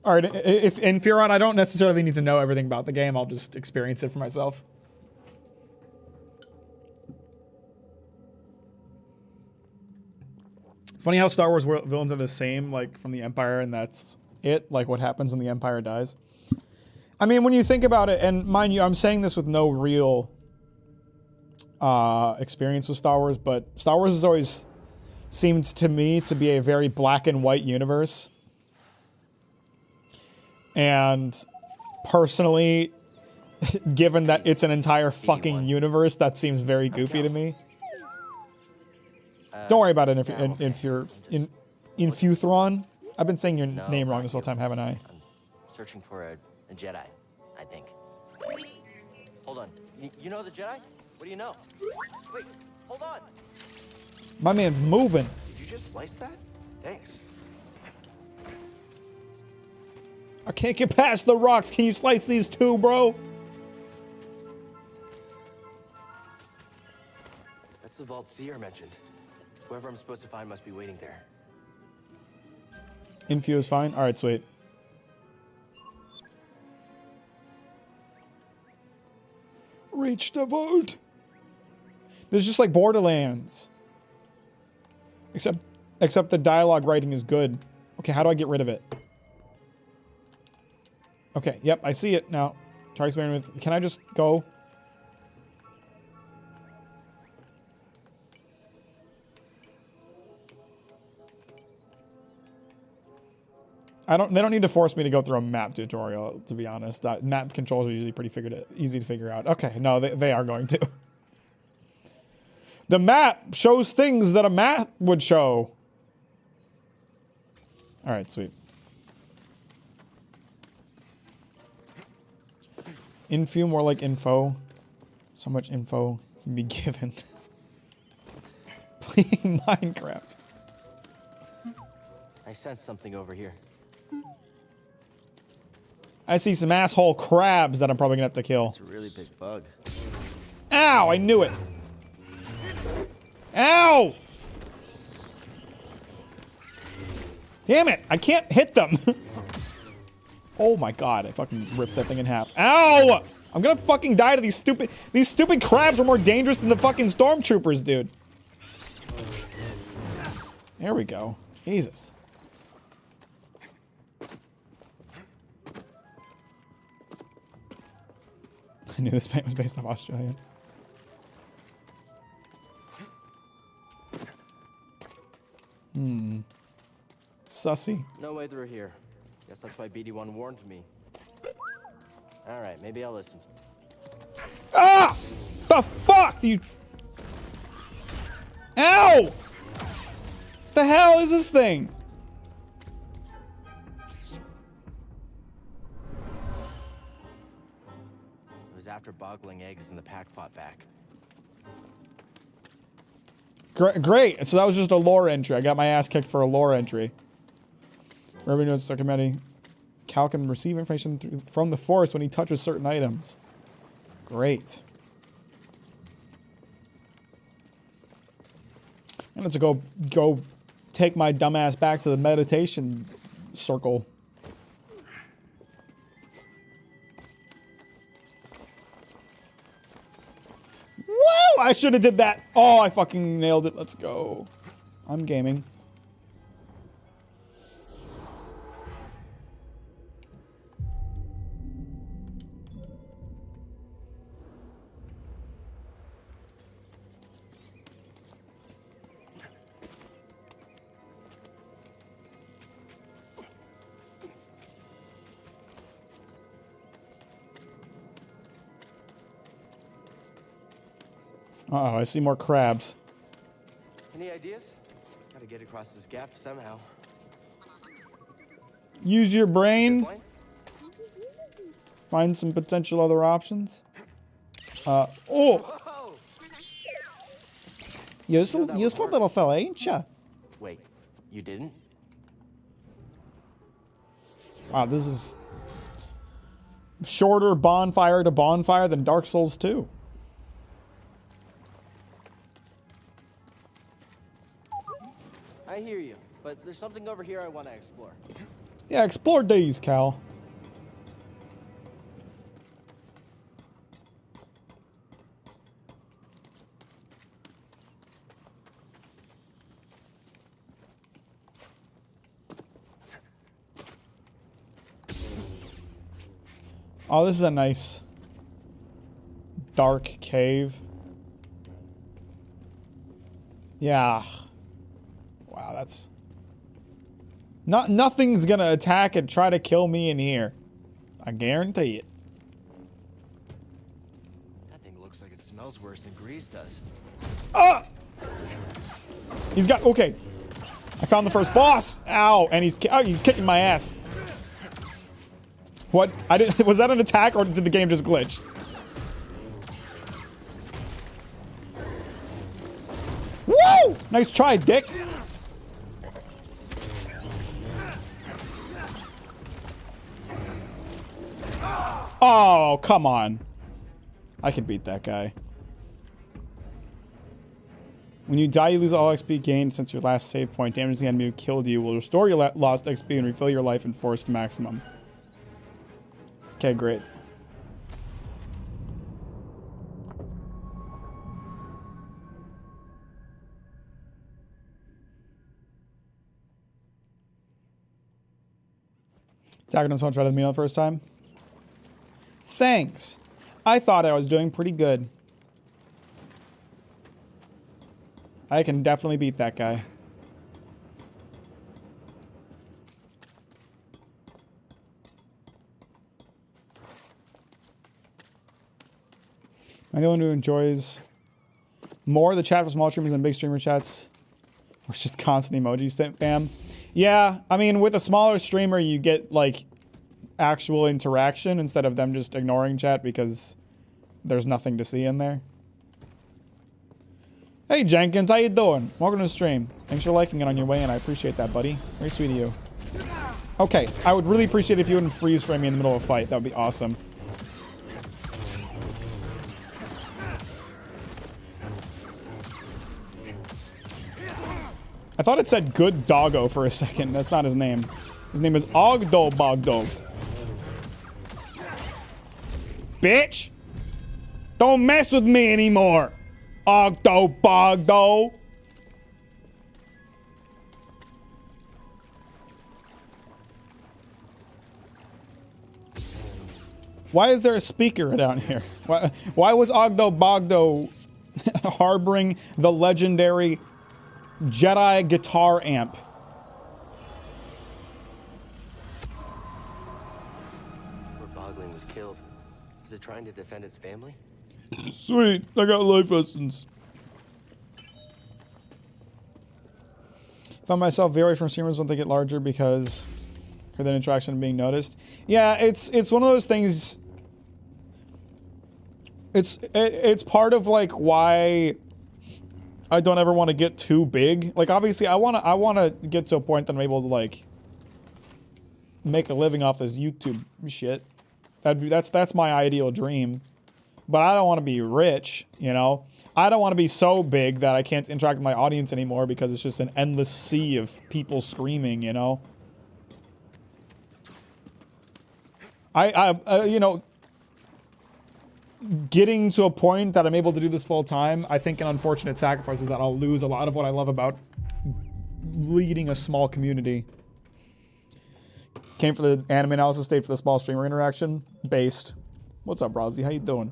All right, if in Furon, I don't necessarily need to know everything about the game. I'll just experience it for myself. Funny how Star Wars villains are the same, like, from the Empire, and that's it. Like, what happens when the Empire dies. I mean, when you think about it, and mind you, I'm saying this with no real experience with Star Wars, but Star Wars has always seemed to me to be a very black and white universe. And personally, given that it's an entire fucking universe, that seems very goofy to me. Don't worry about it if you're in Futhron. I've been saying your name wrong this whole time, haven't I? I'm searching for a Jedi, I think. Hold on. You know the Jedi? What do you know? Wait, hold on. My man's moving. Did you just slice that? Thanks. I can't get past the rocks. Can you slice these two, bro? That's the vault Seer mentioned. Whoever I'm supposed to find must be waiting there. Infu is fine? Alright, sweet. Reach the vault. This is just like Borderlands. Except the dialogue writing is good. Okay, how do I get rid of it? Okay, yep, I see it now. Try experimenting with... Can I just go? They don't need to force me to go through a map tutorial, to be honest. Map controls are usually pretty easy to figure out. Okay, no, they are going to. The map shows things that a map would show. Alright, sweet. Infu, more like info. So much info can be given. Playing Minecraft. I sense something over here. I see some asshole crabs that I'm probably gonna have to kill. It's a really big bug. Ow! I knew it. Ow! Damn it! I can't hit them. Oh my god! I fucking ripped that thing in half. Ow! I'm gonna fucking die to these stupid crabs are more dangerous than the fucking stormtroopers, dude. There we go. Jesus. I knew this paint was based off Australian. Sussy. No way through here. Guess that's why BD1 warned me. Alright, maybe I'll listen. Ah! The fuck do you... Ow! The hell is this thing? It was after boggling eggs and the pack fought back. Great. So that was just a lore entry. I got my ass kicked for a lore entry. Everybody knows documenting. Cal can receive information from the Force when he touches certain items. Great. And let's go take my dumbass back to the meditation circle. Whoa! I should have did that. Oh, I fucking nailed it. Let's go. I'm gaming. Uh-oh, I see more crabs. Any ideas? Gotta get across this gap somehow. Use your brain. Point? Find some potential other options. Oh! Whoa! Useful little fella, ain't ya? Wait, you didn't? Wow, this is shorter bonfire to bonfire than Dark Souls 2. I hear you, but there's something over here I want to explore. Yeah, explore these, Cal. Oh, this is a nice dark cave. Yeah. Wow, that's... Nothing's gonna attack and try to kill me in here. I guarantee it. That thing looks like it smells worse than grease does. Ah! He's got... Okay. I found the first boss. Ow. And he's kicking my ass. What? I didn't... Was that an attack or did the game just glitch? Woo! Nice try, dick. Oh, come on. I can beat that guy. When you die, you lose all XP gained since your last save point. Damage the enemy who killed you will restore your lost XP and refill your life and force to maximum. Okay, great. Attacking him so much better than me on the first time. Thanks. I thought I was doing pretty good. I can definitely beat that guy. Am I the one who enjoys more the chat for small streamers than big streamer chats? Or it's just constant emoji spam? Yeah, I mean, with a smaller streamer, you get, like, actual interaction instead of them just ignoring chat because there's nothing to see in there. Hey, Jenkins, how you doing? Welcome to the stream. Thanks for liking it on your way in. I appreciate that, buddy. Very sweet of you. Okay, I would really appreciate it if you wouldn't freeze frame me in the middle of a fight. That would be awesome. I thought it said Good Doggo for a second. That's not his name. His name is Ogdo Bogdo. Bitch! Don't mess with me anymore! Ogdo Bogdo! Why is there a speaker down here? Why was Ogdo Bogdo harboring the legendary Jedi guitar amp? Where Bogling was killed. Is it trying to defend its family? Sweet, I got life lessons. Found myself very away from streamers when they get larger because for that interaction being noticed. Yeah, it's one of those things. It's part of like why I don't ever want to get too big. Like obviously I wanna get to a point that I'm able to like make a living off this YouTube shit. That's my ideal dream. But I don't want to be rich, you know? I don't want to be so big that I can't interact with my audience anymore because it's just an endless sea of people screaming, you know? You know, getting to a point that I'm able to do this full time, I think an unfortunate sacrifice is that I'll lose a lot of what I love about leading a small community. Came for the anime analysis, stayed for the small streamer interaction. Based. What's up, Rozzy? How you doing?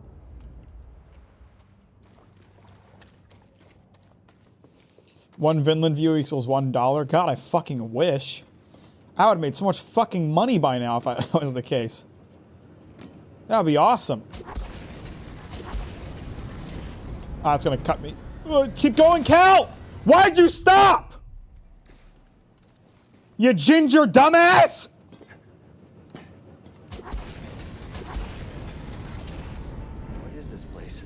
One Vinland view equals $1. God, I fucking wish. I would have made so much fucking money by now if that was the case. That would be awesome. Ah, it's gonna cut me. Keep going, Cal! Why'd you stop? You ginger dumbass! What is this place?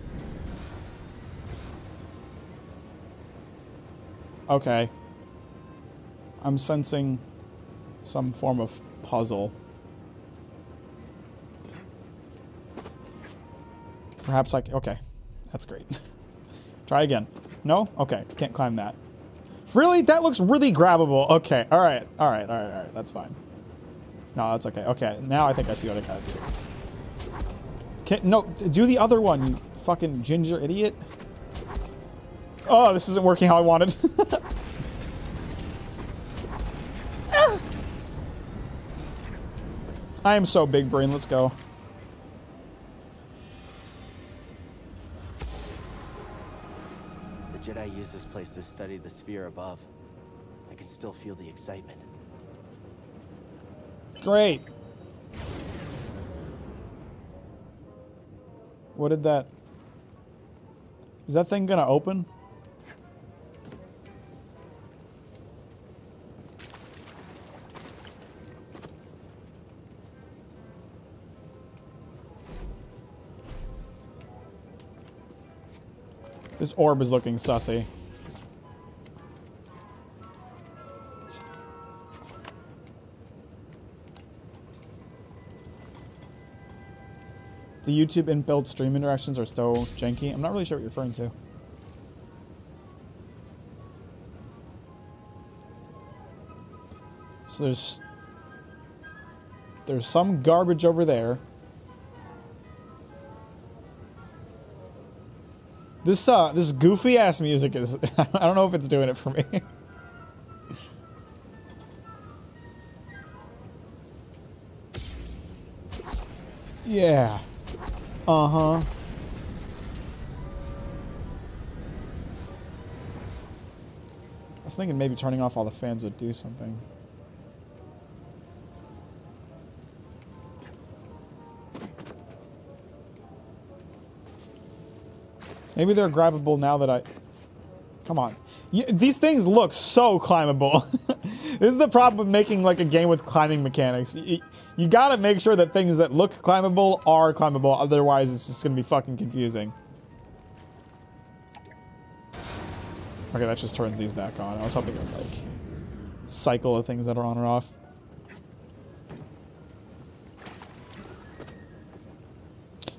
Okay. I'm sensing some form of puzzle. Perhaps like, okay. That's great. Try again. No? Okay. Can't climb that. Really? That looks really grabbable. Okay. Alright. Alright. Alright. Alright. That's fine. No, that's okay. Okay. Now I think I see what I gotta do. No, do the other one, you fucking ginger idiot. Oh, this isn't working how I wanted. I am so big brain. Let's go. The Jedi used this place to study the sphere above. I can still feel the excitement. Great. What did that... Is that thing gonna open? This orb is looking sussy. The YouTube inbuilt stream interactions are so janky. I'm not really sure what you're referring to. So there's some garbage over there. This goofy ass music is I don't know if it's doing it for me. Yeah. Uh-huh. I was thinking maybe turning off all the fans would do something. Maybe they're grabbable now that I... Come on. These things look so climbable. This is the problem with making like a game with climbing mechanics. You gotta make sure that things that look climbable are climbable, otherwise it's just gonna be fucking confusing. Okay, that just turns these back on. I was hoping it would like cycle the things that are on or off.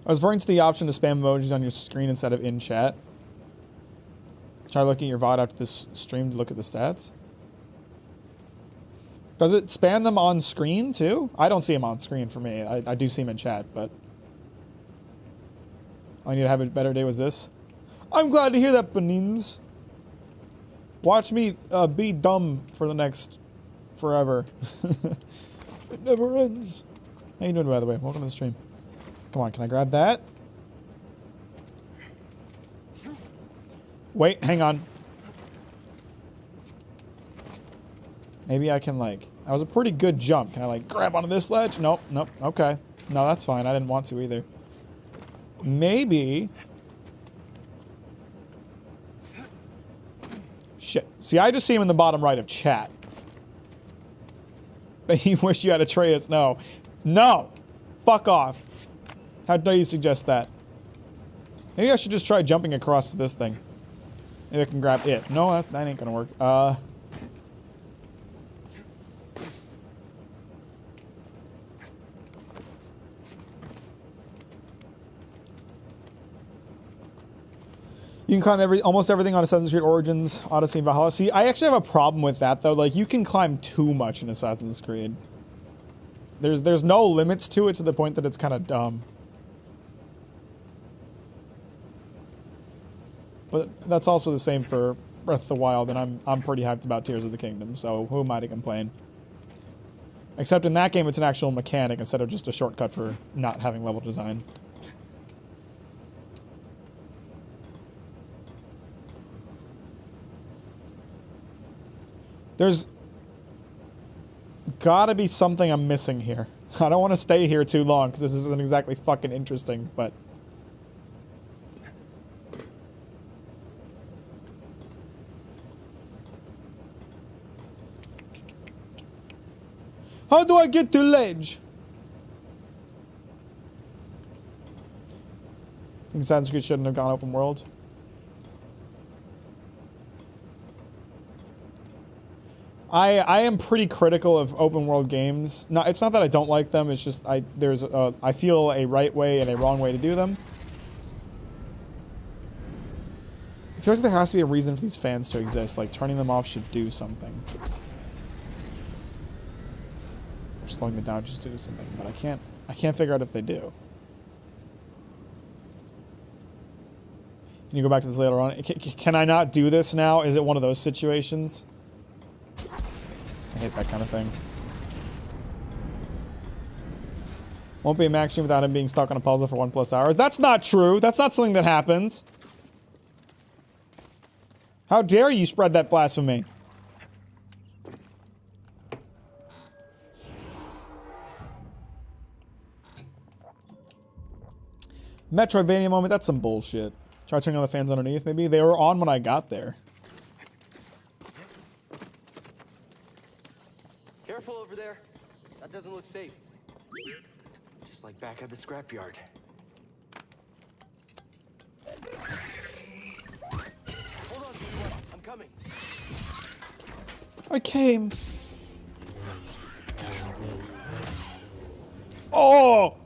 I was referring to the option to spam emojis on your screen instead of in chat. Try looking at your VOD after this stream to look at the stats. Does it spam them on screen too? I don't see them on screen for me. I do see them in chat, but... All I need to have a better day was this. I'm glad to hear that, Benins. Watch me be dumb for the next... forever. It never ends. How you doing, by the way? Welcome to the stream. Come on, can I grab that? Wait, hang on. Maybe I can like... That was a pretty good jump. Can I like grab onto this ledge? Nope, nope, okay. No, that's fine. I didn't want to either. Maybe... Shit. See, I just see him in the bottom right of chat. You wish you had Atreus. No. No! Fuck off. How dare you suggest that? Maybe I should just try jumping across this thing. Maybe I can grab it. No, that ain't gonna work. You can climb almost everything on Assassin's Creed Origins, Odyssey, and Valhalla. See, I actually have a problem with that, though. Like, you can climb too much in Assassin's Creed. There's no limits to it to the point that it's kind of dumb. But that's also the same for Breath of the Wild, and I'm pretty hyped about Tears of the Kingdom, so who am I to complain? Except in that game, it's an actual mechanic instead of just a shortcut for not having level design. There's gotta be something I'm missing here. I don't want to stay here too long, because this isn't exactly fucking interesting, but... How do I get to ledge? I think Assassin's Creed shouldn't have gone open world. I am pretty critical of open world games. No, it's not that I don't like them. It's just I feel a right way and a wrong way to do them. It feels like there has to be a reason for these fans to exist. Like turning them off should do something. Or slowing them down just to do something, but I can't figure out if they do. Can you go back to this later on? Can I not do this now? Is it one of those situations? I hate that kind of thing. Won't be a Mack stream without him being stuck on a puzzle for 1+ hours. That's not true. That's not something that happens. How dare you spread that blasphemy? Metroidvania moment, that's some bullshit. Try turning on the fans underneath, maybe? They were on when I got there. Careful over there. That doesn't look safe. Just like back at the scrapyard. Hold on, everyone. I'm coming. I came. Oh!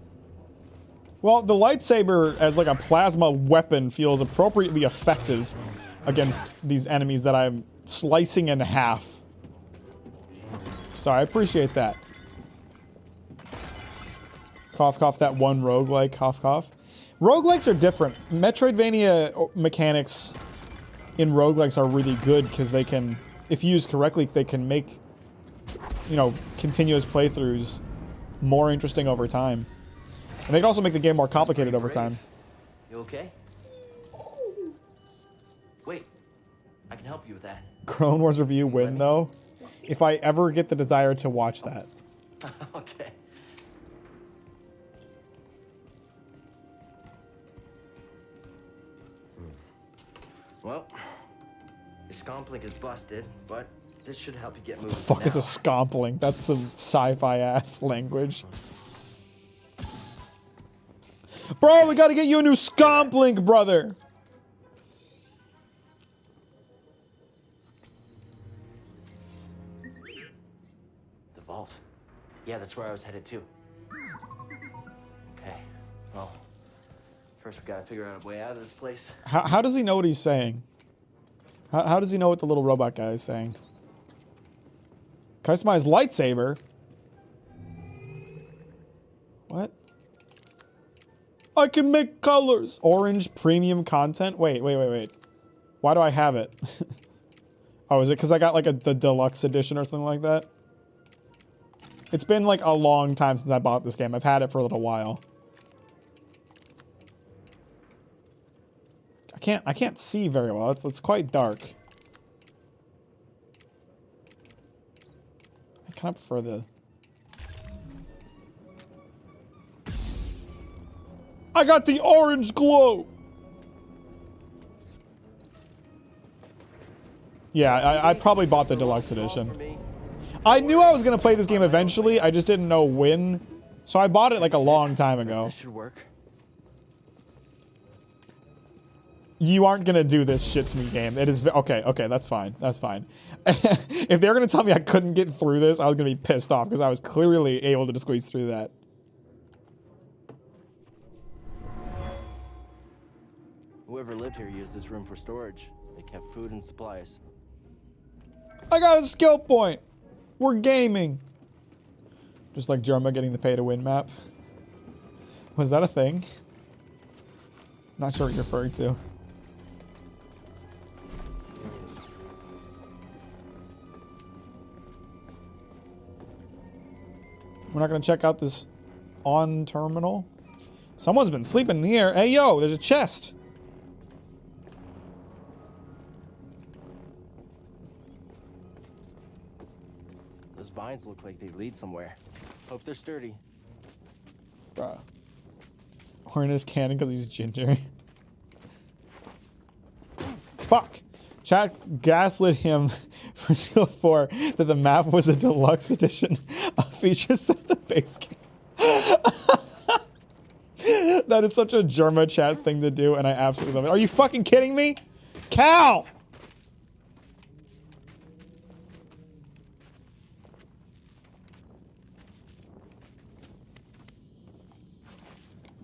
Well, the lightsaber as like a plasma weapon feels appropriately effective against these enemies that I'm slicing in half. So I appreciate that. Cough, cough, that one roguelike, cough, cough. Roguelikes are different. Metroidvania mechanics in roguelikes are really good because they can, if used correctly, they can make, you know, continuous playthroughs more interesting over time. And they can also make the game more complicated over time. You okay? Wait, I can help you with that. Clone Wars review win, though. If I ever get the desire to watch that. Okay. Well, your scomp is busted, but this should help you get moving. The fuck is a scompling? That's some sci-fi ass language. Bro, we gotta get you a new scomplink, brother. The vault. Yeah, that's where I was headed to. Okay. Well, first we gotta figure out a way out of this place. How does he know what he's saying? How does he know what the little robot guy is saying? Customize lightsaber? What? I can make colors. Orange premium content? Wait. Why do I have it? Oh, is it because I got like the deluxe edition or something like that? It's been like a long time since I bought this game. I've had it for a little while. I can't see very well. It's quite dark. I kind of prefer the... I got the orange glow! Yeah, I probably bought the deluxe edition. I knew I was gonna play this game eventually, I just didn't know when. So I bought it like a long time ago. This should work. You aren't gonna do this shit to me game. It is okay, that's fine. That's fine. If they're gonna tell me I couldn't get through this, I was gonna be pissed off because I was clearly able to squeeze through that. Whoever lived here used this room for storage. They kept food and supplies. I got a skill point. We're gaming. Just like Jerma getting the pay to win map. Was that a thing? Not sure what you're referring to. We're not gonna check out this on terminal. Someone's been sleeping in here. Hey yo, there's a chest. Those vines look like they lead somewhere. Hope they're sturdy. Bruh. Horn is canon because he's ginger. Fuck. Chat gaslit him for Seal 4 that the map was a deluxe edition of features of the base game. That is such a Germa chat thing to do, and I absolutely love it. Are you fucking kidding me? Cal!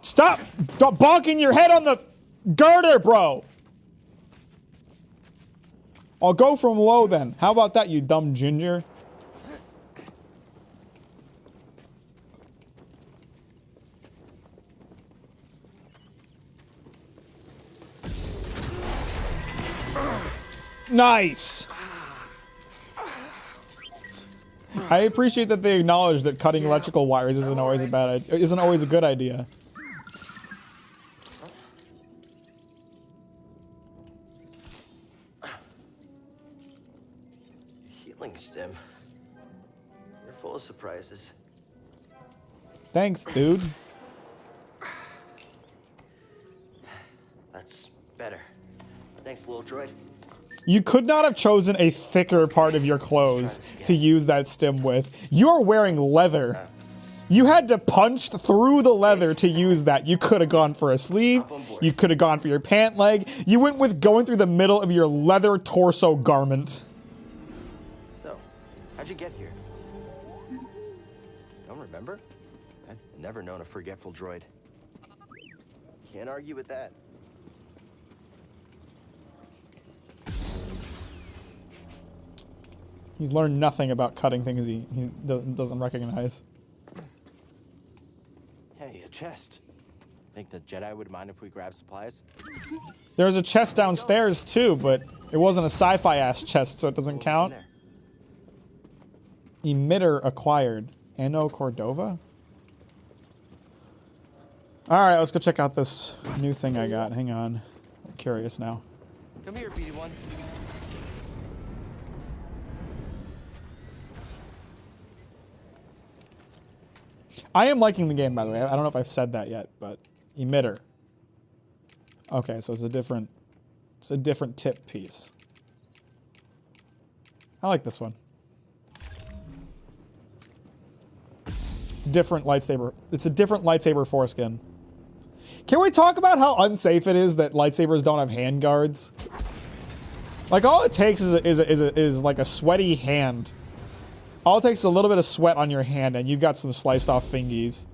Stop bonking your head on the girder, bro. I'll go from low then. How about that, you dumb ginger? Nice. I appreciate that they acknowledge that cutting electrical wires isn't always a good idea. Healing stem. You're full of surprises. Thanks, dude. That's better. Thanks, little droid. You could not have chosen a thicker part of your clothes to use that stim with. You are wearing leather. You had to punch through the leather to use that. You could have gone for a sleeve. You could have gone for your pant leg. You went with going through the middle of your leather torso garment. So, how'd you get here? Don't remember? I've never known a forgetful droid. Can't argue with that. He's learned nothing about cutting things he doesn't recognize. Hey, a chest. Think the Jedi would mind if we grab supplies? There's a chest downstairs too, but it wasn't a sci-fi ass chest, so it doesn't count. Emitter acquired. Anno Cordova? Alright, let's go check out this new thing I got. Hang on. I'm curious now. Come here, BD1. I am liking the game, by the way. I don't know if I've said that yet, but emitter. Okay, so it's a different tip piece. I like this one. It's a different lightsaber. It's a different lightsaber foreskin. Can we talk about how unsafe it is that lightsabers don't have hand guards? Like, all it takes is like a sweaty hand. All it takes is a little bit of sweat on your hand and you've got some sliced off fingies.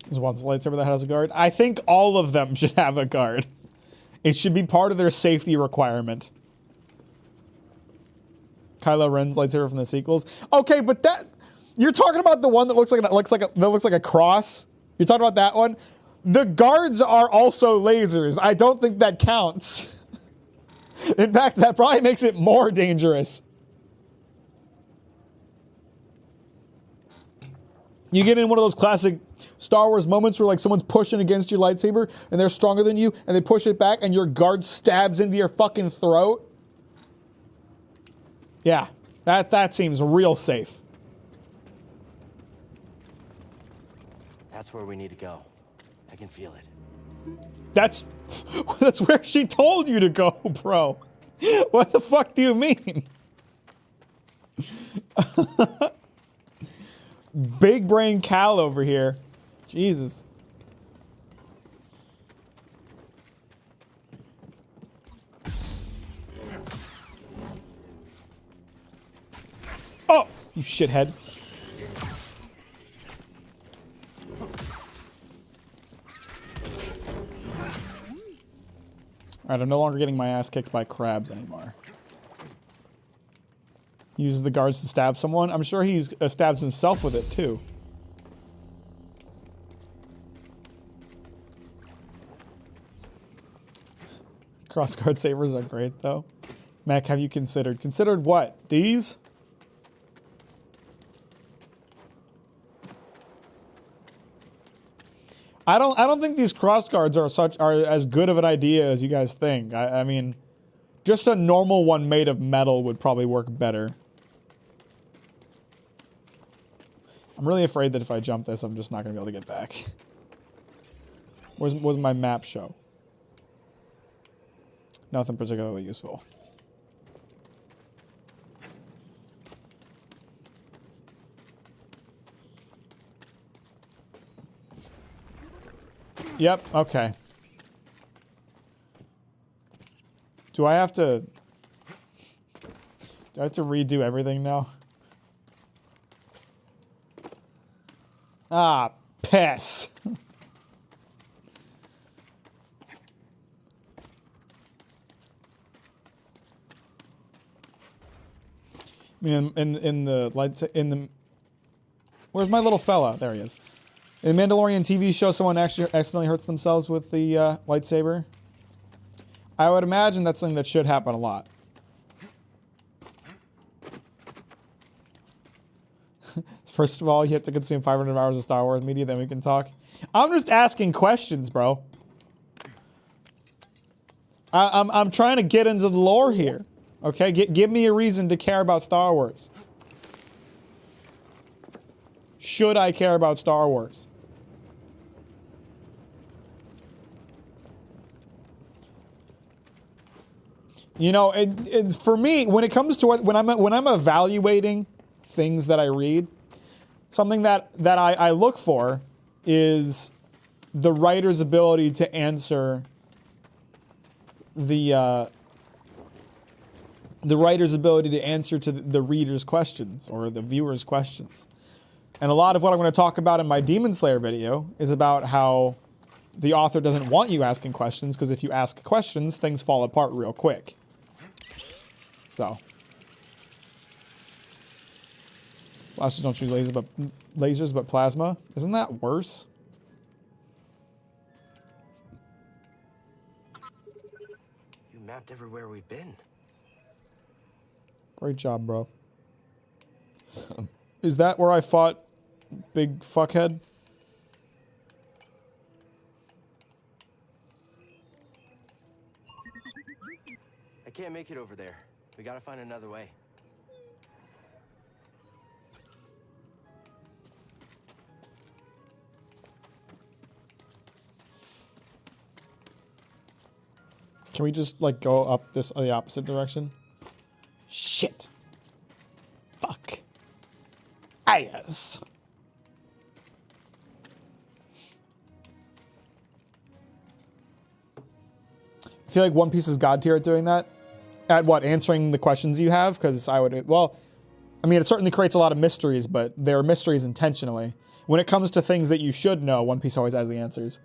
There's one lightsaber that has a guard. I think all of them should have a guard. It should be part of their safety requirement. Kylo Ren's lightsaber from the sequels. Okay, but that you're talking about the one that looks like a cross. You're talking about that one. The guards are also lasers. I don't think that counts. In fact, that probably makes it more dangerous. You get in one of those classic Star Wars moments where like someone's pushing against your lightsaber and they're stronger than you and they push it back and your guard stabs into your fucking throat. Yeah, that seems real safe. That's where we need to go. I can feel it. That's where she told you to go, bro. What the fuck do you mean? Big brain Cal over here. Jesus. Oh, you shithead. Alright, I'm no longer getting my ass kicked by crabs anymore. Uses the guards to stab someone. I'm sure he stabs himself with it too. Crossguard sabers are great though. Mac, have you considered? Considered what? These? I don't think these crossguards are as good of an idea as you guys think. I mean, just a normal one made of metal would probably work better. I'm really afraid that if I jump this, I'm just not going to be able to get back. What does my map show? Nothing particularly useful. Yep, okay. Do I have to redo everything now? Ah, piss. I mean, in the lights in the. Where's my little fella? There he is. In the Mandalorian TV show, someone actually accidentally hurts themselves with the lightsaber. I would imagine that's something that should happen a lot. First of all, you have to consume 500 hours of Star Wars media, then we can talk. I'm just asking questions, bro. I'm trying to get into the lore here. Okay, give me a reason to care about Star Wars. Should I care about Star Wars? You know, for me, when it comes to when I'm evaluating things that I read, something that I look for is the writer's ability to answer the writer's ability to answer to the reader's questions or the viewer's questions. And a lot of what I'm going to talk about in my Demon Slayer video is about how the author doesn't want you asking questions, because if you ask questions, things fall apart real quick. So. Blasters don't shoot lasers, but plasma. Isn't that worse? You mapped everywhere we've been. Great job, bro. Is that where I fought Big Fuckhead? I can't make it over there. We gotta find another way. Can we just, like, go up the opposite direction? Shit. Fuck. Ass. I feel like One Piece is god tier at doing that. At what? Answering the questions you have? Because I would, well, I mean, it certainly creates a lot of mysteries, but they're mysteries intentionally. When it comes to things that you should know, One Piece always has the answers.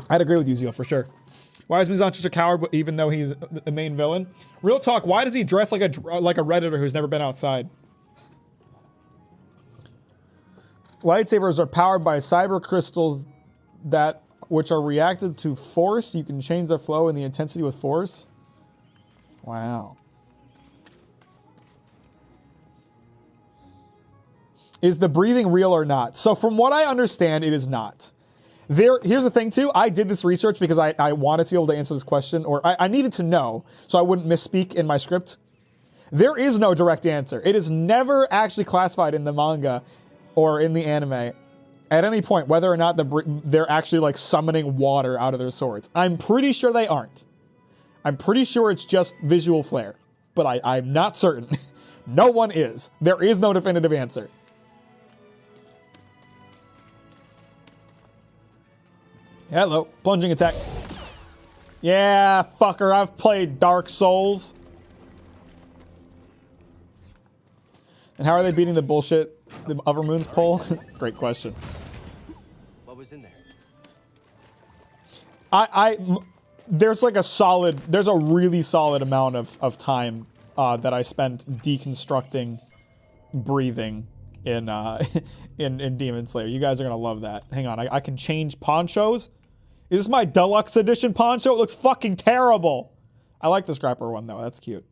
I'd agree with you, Zeal, for sure. Why is Mizan such a coward, even though he's the main villain? Real talk, why does he dress like a Redditor who's never been outside? Lightsabers are powered by cyber crystals which are reactive to force. You can change the flow and the intensity with force. Wow. Is the breathing real or not? So from what I understand, it is not. Here's the thing too, I did this research because I wanted to be able to answer this question, or I needed to know so I wouldn't misspeak in my script. There is no direct answer. It is never actually classified in the manga or in the anime at any point whether or not they're actually like summoning water out of their swords. I'm pretty sure they aren't. I'm pretty sure it's just visual flair, but I'm not certain. No one is. There is no definitive answer. Hello, plunging attack. Yeah, fucker, I've played Dark Souls. And how are they beating the bullshit the Upper Moon's pull? Great question. What was in there? There's like there's a really solid amount of time that I spent deconstructing breathing in in Demon Slayer. You guys are gonna love that. Hang on, I can change ponchos. Is this my deluxe edition poncho? It looks fucking terrible. I like the scrapper one though. That's cute.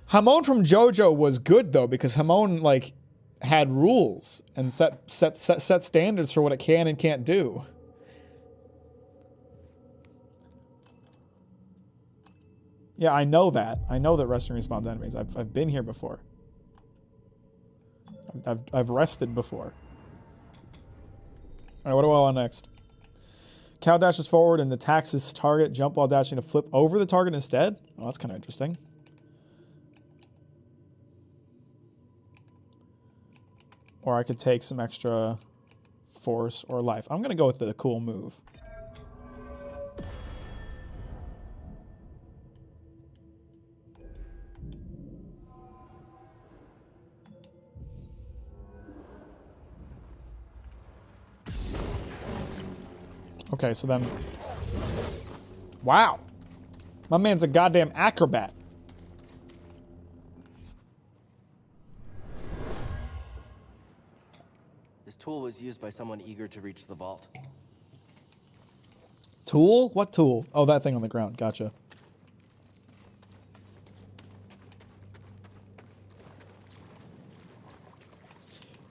Hamon from JoJo was good though, because Hamon like had rules and set standards for what it can and can't do. Yeah, I know that. I know that resting respawns enemies. I've been here before. I've rested before. All right, what do I want next? Cow dashes forward and attacks his target. Jump while dashing to flip over the target instead. Oh, that's kind of interesting. Or I could take some extra force or life. I'm going to go with the cool move. Okay, so then... Wow. My man's a goddamn acrobat. This tool was used by someone eager to reach the vault. Tool? What tool? Oh, that thing on the ground. Gotcha.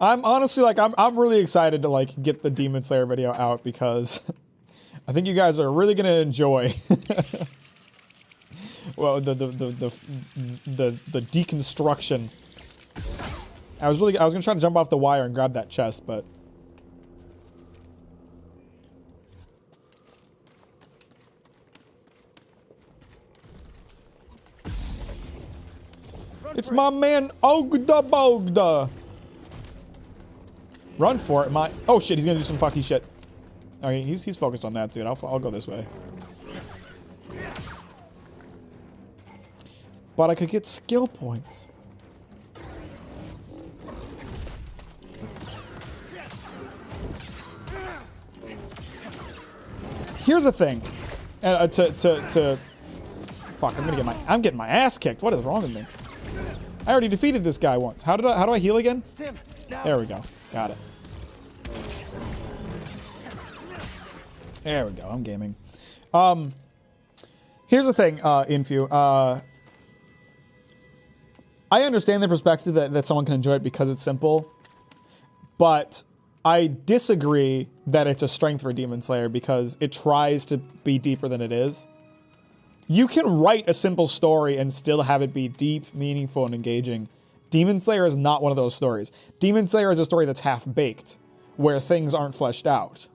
I'm honestly like I'm really excited to like get the Demon Slayer video out because I think you guys are really gonna enjoy well the deconstruction. I was gonna try to jump off the wire and grab that chest, but it's my man Ogda Bogda. Run for it, my... Oh shit, he's gonna do some fucky shit. Okay, he's focused on that, dude. I'll go this way. But I could get skill points. Here's the thing. Fuck, I'm getting my ass kicked. What is wrong with me? I already defeated this guy once. How do I heal again? There we go. Got it. There we go. I'm gaming. Here's the thing, Infu. I understand the perspective that someone can enjoy it because it's simple, but I disagree that it's a strength for Demon Slayer because it tries to be deeper than it is. You can write a simple story and still have it be deep, meaningful, and engaging. Demon Slayer is not one of those stories. Demon Slayer is a story that's half-baked, where things aren't fleshed out.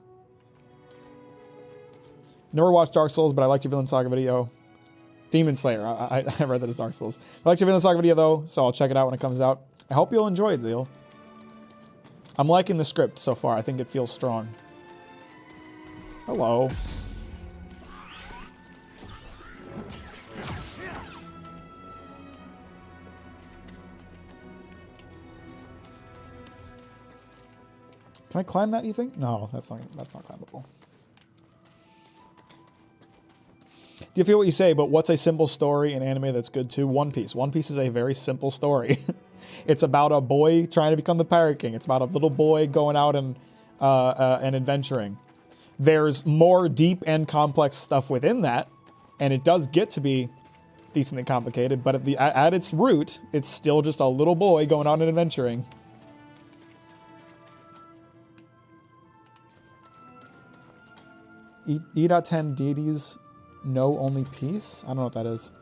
Never watched Dark Souls, but I liked your Villain Saga video. Demon Slayer, I read that as Dark Souls. I liked your Villain Saga video, though, so I'll check it out when it comes out. I hope you'll enjoy it, Zeal. I'm liking the script so far. I think it feels strong. Hello. Can I climb that, you think? No, that's not climbable. Do you feel what you say, but what's a simple story in anime that's good too? One Piece. One Piece is a very simple story. It's about a boy trying to become the Pirate King. It's about a little boy going out and adventuring. There's more deep and complex stuff within that, and it does get to be decently complicated, but at its root, it's still just a little boy going out and adventuring. E.10 deities know only peace? I don't know what that is.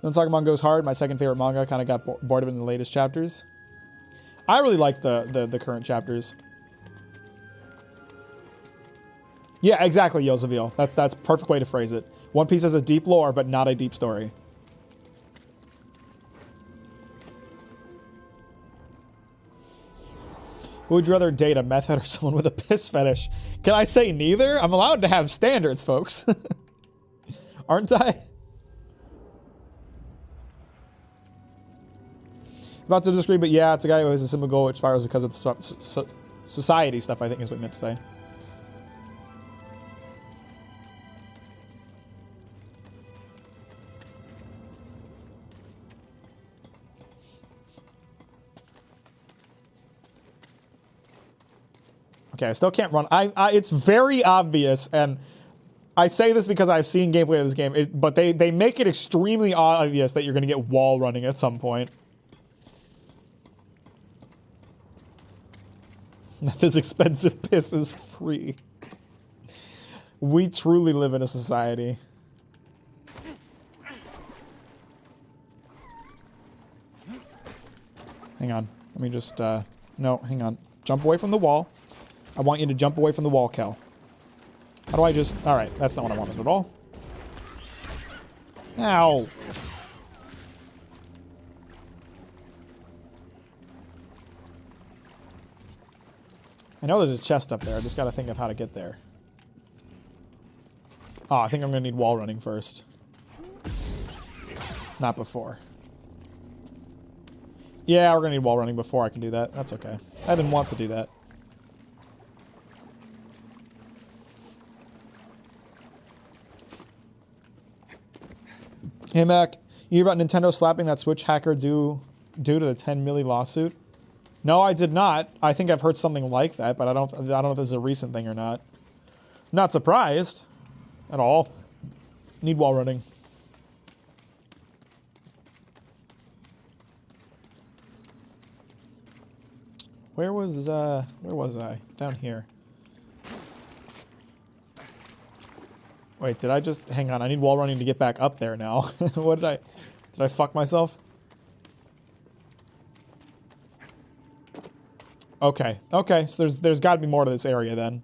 Then Sagamon goes hard. My second favorite manga. Kind of got bored of it in the latest chapters. I really like the current chapters. Yeah, exactly, Yosaville. That's perfect way to phrase it. One Piece has a deep lore, but not a deep story. Who would you rather date, a meth head or someone with a piss fetish? Can I say neither? I'm allowed to have standards, folks. Aren't I? About to disagree, but yeah, it's a guy who has a simple goal which spirals because of the society stuff, I think is what you meant to say. Okay, I still can't run. It's very obvious, and I say this because I've seen gameplay of this game, but they make it extremely obvious that you're going to get wall running at some point. This expensive piss is free. We truly live in a society. Hang on. Let me just, no, hang on. Jump away from the wall. I want you to jump away from the wall, Kel. How do I just... Alright, that's not what I wanted at all. Ow. I know there's a chest up there. I just gotta think of how to get there. Oh, I think I'm gonna need wall running first. Not before. Yeah, we're gonna need wall running before I can do that. That's okay. I didn't want to do that. Hey Mac, you hear about Nintendo slapping that Switch hacker due to the 10 milli lawsuit? No, I did not. I think I've heard something like that, but I don't know if this is a recent thing or not. Not surprised at all. Need wall running. Where was I? Down here. Wait, did I just... Hang on, I need wall running to get back up there now. What did I fuck myself? Okay, okay, so there's got to be more to this area then.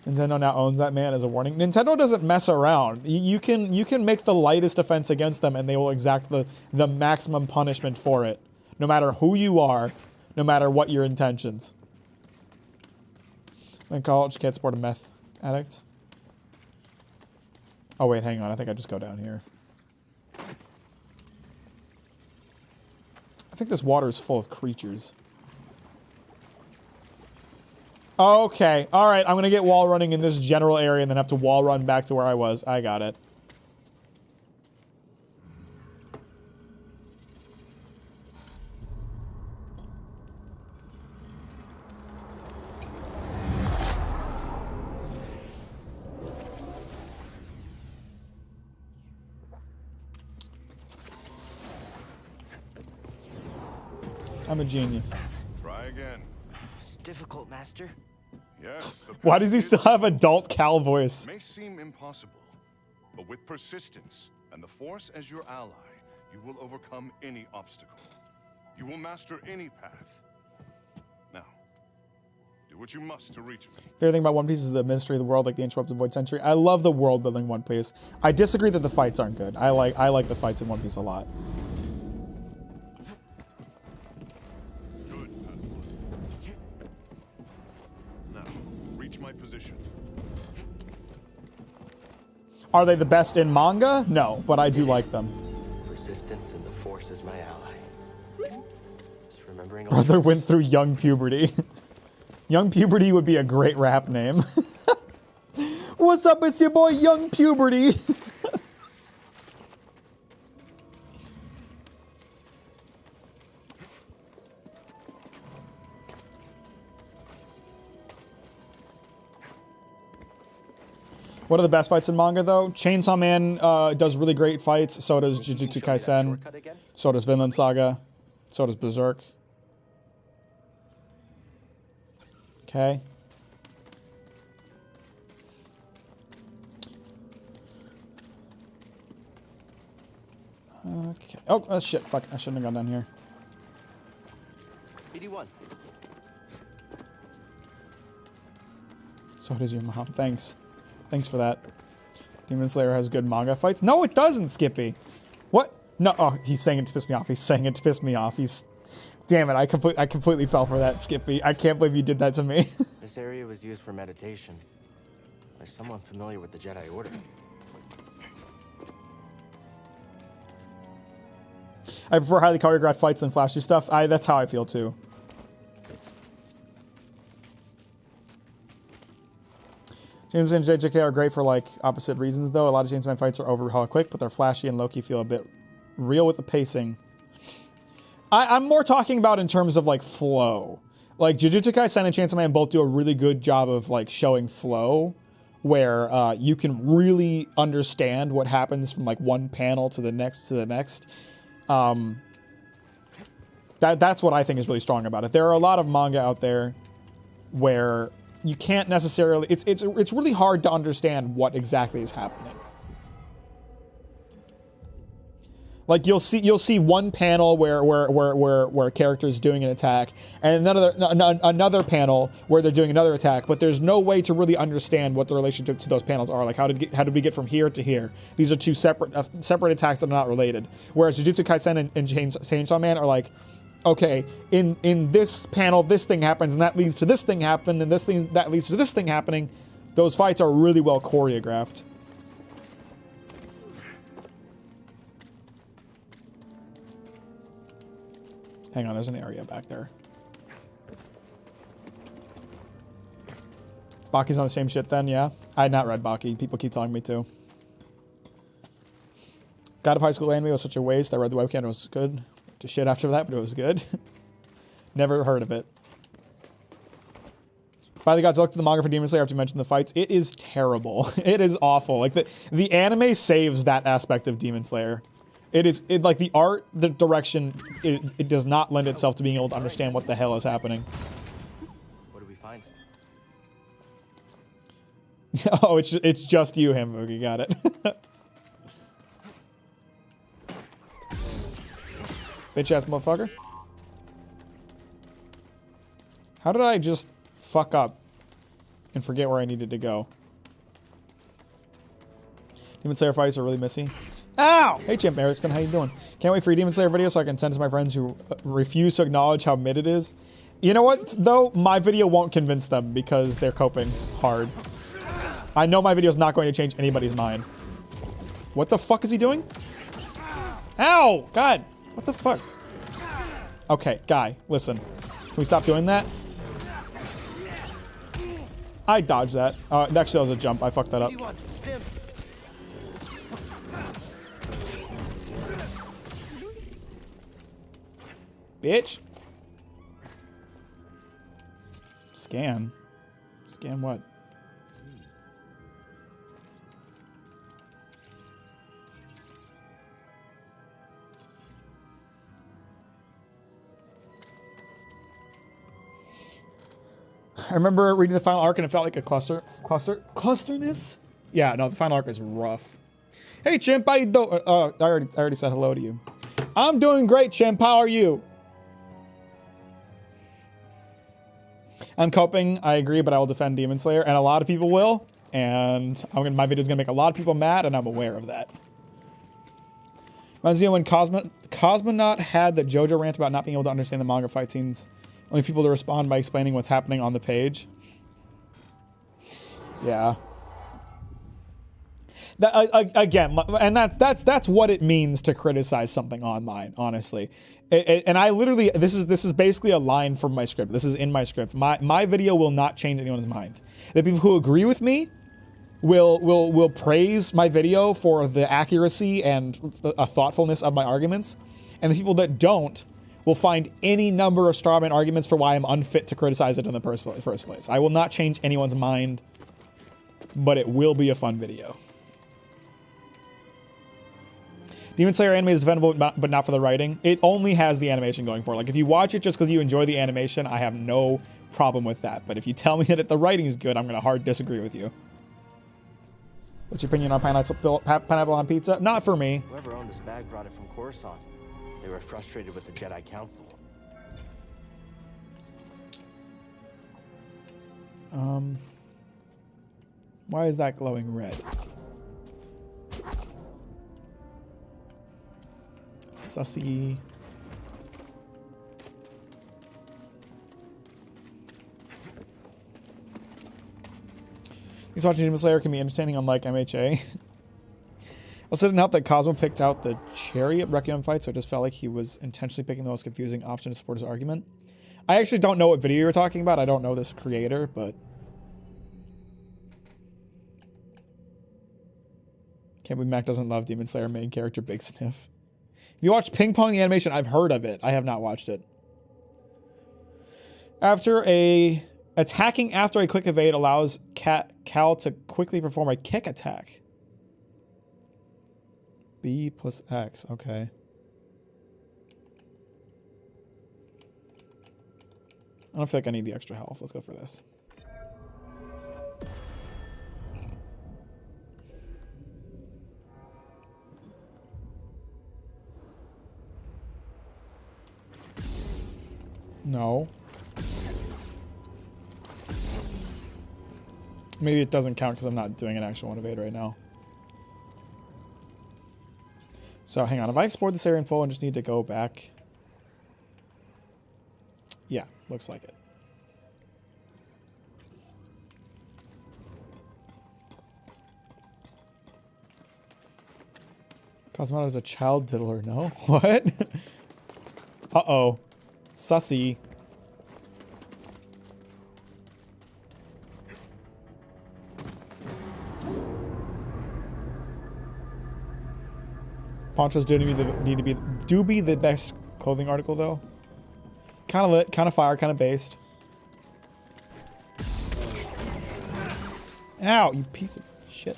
Nintendo now owns that man as a warning. Nintendo doesn't mess around. You can make the lightest offense against them and they will exact the maximum punishment for it. No matter who you are, no matter what your intentions. In college, can't support a meth addict. Oh wait, hang on. I think I just go down here. I think this water is full of creatures. Okay. All right. I'm going to get wall running in this general area and then have to wall run back to where I was. I got it. I'm a genius. Try again. It's difficult, Master. Yes. Why does he still have adult Cal voice? May seem impossible, but with persistence and the Force as your ally, you will overcome any obstacle. You will master any path. Now, do what you must to reach me. Favorite thing about One Piece is the mystery of the world, like the interrupted void century. I love the world building One Piece. I disagree that the fights aren't good. I like the fights in One Piece a lot. My position. Are they the best in manga? No, but I do like them. Persistence and the Force is my ally. Just remembering. Brother went through young puberty. Young puberty would be a great rap name. What's up? It's your boy Young Puberty. What are the best fights in manga, though? Chainsaw Man does really great fights. So does Jujutsu Kaisen. So does Vinland Saga. So does Berserk. Okay. Okay. Oh, shit. Fuck. I shouldn't have gone down here. BD1. So does your mom. Thanks. Thanks for that. Demon Slayer has good manga fights. No, it doesn't, Skippy. What? No. Oh, he's saying it to piss me off. He's saying it to piss me off. He's... Damn it. I completely fell for that, Skippy. I can't believe you did that to me. This area was used for meditation by someone familiar with the Jedi Order. I prefer highly choreographed fights than flashy stuff. That's how I feel, too. James and JJK are great for, like, opposite reasons, though. A lot of James Man fights are over hella quick, but they're flashy and low-key feel a bit real with the pacing. I'm more talking about in terms of, like, flow. Like, Jujutsu Kaisen and Chainsaw Man both do a really good job of, like, showing flow, where you can really understand what happens from, like, one panel to the next to the next. That's what I think is really strong about it. There are a lot of manga out there where... you can't necessarily... It's really hard to understand what exactly is happening. Like you'll see one panel where a character is doing an attack, and another panel where they're doing another attack. But there's no way to really understand what the relationship to those panels are. Like how did we get from here to here? These are two separate attacks that are not related. Whereas Jujutsu Kaisen and Chainsaw Man are like, okay, in this panel this thing happens, and that leads to this thing happening, and this thing that leads to this thing happening. Those fights are really well choreographed. Hang on, there's an area back there. Baki's on the same shit then, yeah? I had not read Baki. People keep telling me to. God of High School anime was such a waste. I read the webcam, it was good. To shit after that, but it was good. Never heard of it. Finally got to look at the manga for Demon Slayer after you mentioned the fights. It is terrible. It is awful. Like the anime saves that aspect of Demon Slayer. It like the art, the direction, it does not lend itself to being able to understand what the hell is happening. What do we find? Oh, it's just you, Hamburger. Got it. Bitch ass motherfucker. How did I just fuck up and forget where I needed to go? Demon Slayer fights are really messy. Ow! Hey Champ Erickson, how you doing? Can't wait for your Demon Slayer video so I can send it to my friends who refuse to acknowledge how mid it is. You know what, though? My video won't convince them because they're coping hard. I know my video is not going to change anybody's mind. What the fuck is he doing? Ow! God! What the fuck? Okay, guy, listen. Can we stop doing that? I dodged that. Actually, that was a jump. I fucked that up. Bitch. Scan. Scan what? I remember reading the final arc and it felt like a clusterness? Yeah, no, the final arc is rough. Hey, Chimp, how you doing? I already said hello to you. I'm doing great, Chimp. How are you? I'm coping, I agree, but I will defend Demon Slayer, and a lot of people will, and my video is gonna make a lot of people mad, and I'm aware of that. Reminds me of when Cosmonaut had the JoJo rant about not being able to understand the manga fight scenes. Only people to respond by explaining what's happening on the page. Yeah. Again, and that's what it means to criticize something online, honestly. And I literally, this is basically a line from my script. This is in my script. My video will not change anyone's mind. The people who agree with me will praise my video for the accuracy and thoughtfulness of my arguments, and the people that don't will find any number of strawman arguments for why I'm unfit to criticize it in the first place. I will not change anyone's mind, but it will be a fun video. Demon Slayer anime is defendable, but not for the writing. It only has the animation going for it. Like, if you watch it just because you enjoy the animation, I have no problem with that. But if you tell me that the writing is good, I'm going to hard disagree with you. What's your opinion on pineapple on pizza? Not for me. Whoever owned this bag brought it from Coruscant. They were frustrated with the Jedi Council. Why is that glowing red? Sussy. These watching Demon Slayer can be entertaining, unlike MHA. Also, didn't help that Cosmo picked out the Chariot Requiem fight, so it just felt like he was intentionally picking the most confusing option to support his argument. I actually don't know what video you're talking about. I don't know this creator, but... Can't believe Mac doesn't love Demon Slayer main character Big Sniff. If you watch Ping Pong the animation, I've heard of it. I have not watched it. Attacking after a quick evade allows Cal to quickly perform a kick attack. B plus X, okay. I don't feel like I need the extra health. Let's go for this. No. Maybe it doesn't count because I'm not doing an actual one evade right now. So hang on. Have I explored this area in full and just need to go back? Yeah, looks like it. Cosmonaut is a child diddler, no? What? Uh-oh. Sussy. Ponchos do be the best clothing article though. Kind of lit, kind of fire, kind of based. Ow, you piece of shit.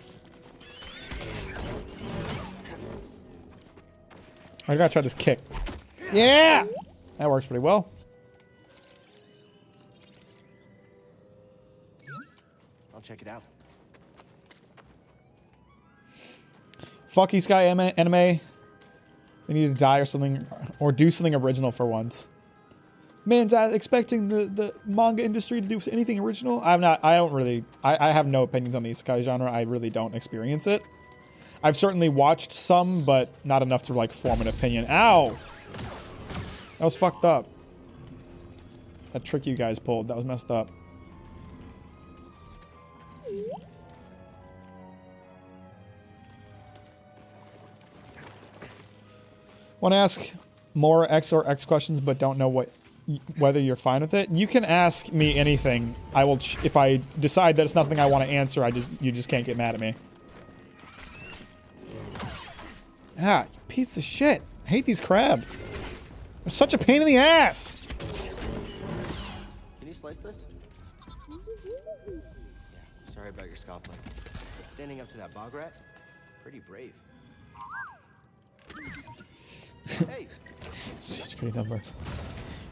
I gotta try this kick. Yeah! That works pretty well. I'll check it out. Fuck these guy anime. They need to die or something, or do something original for once. Man's expecting the manga industry to do anything original. I have no opinions on the isekai genre. I really don't experience it. I've certainly watched some, but not enough to like form an opinion. Ow! That was fucked up. That trick you guys pulled, that was messed up. Want to ask more X or X questions, but don't know whether you're fine with it? You can ask me anything. I will, if I decide that it's nothing I want to answer, you just can't get mad at me. Ah, you piece of shit. I hate these crabs. They're such a pain in the ass. Can you slice this? Yeah, sorry about your scalp leg. Standing up to that bog rat? Pretty brave. Hey! Such a great number.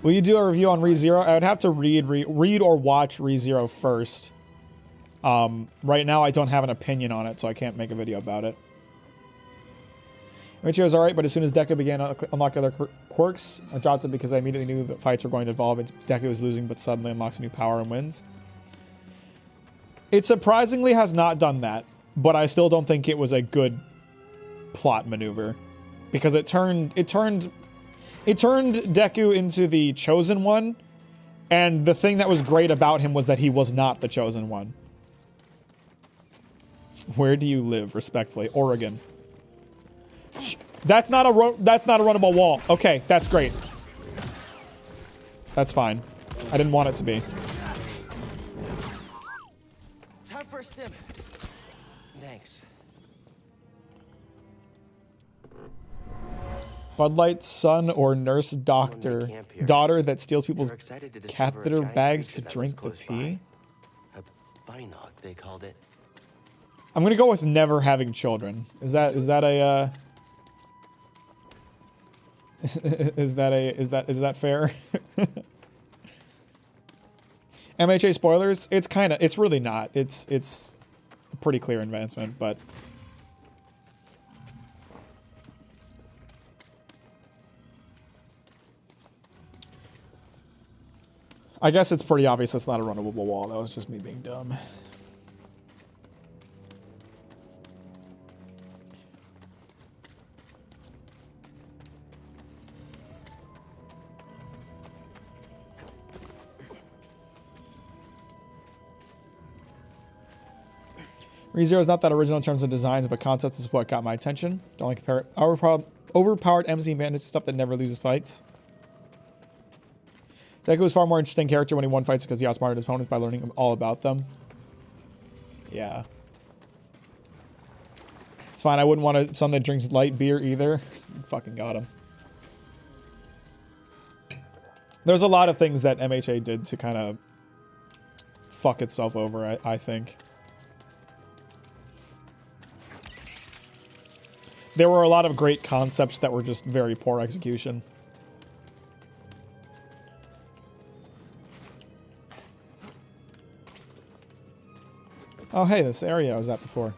Will you do a review on ReZero? I would have to read or watch ReZero first. Right now I don't have an opinion on it, so I can't make a video about it. Michio was alright, but as soon as Deku began to unlock other quirks, I dropped it because I immediately knew that fights were going to evolve and Deku was losing, but suddenly unlocks a new power and wins. It surprisingly has not done that, but I still don't think it was a good plot maneuver. Because it turned Deku into the chosen one, and the thing that was great about him was that he was not the chosen one. Where do you live, respectfully? Oregon. That's not a runnable wall. Okay, that's great. That's fine. I didn't want it to be. Time for a stim. Thanks. Bud Light's son or nurse doctor daughter that steals people's catheter bags to drink the pee? A binog, they called it. I'm gonna go with never having children. Is that fair? MHA spoilers? It's really not. It's a pretty clear advancement, but I guess it's pretty obvious that's not a runnable wall. That was just me being dumb. ReZero is not that original in terms of designs, but concepts is what got my attention. Don't like compare overpowered MC bandits stuff that never loses fights. Deku was far more interesting character when he won fights because he outsmarted his opponents by learning all about them. Yeah. It's fine. I wouldn't want someone that drinks light beer either. Fucking got him. There's a lot of things that MHA did to kind of fuck itself over, I think. There were a lot of great concepts that were just very poor execution. Oh, hey, this area I was at before.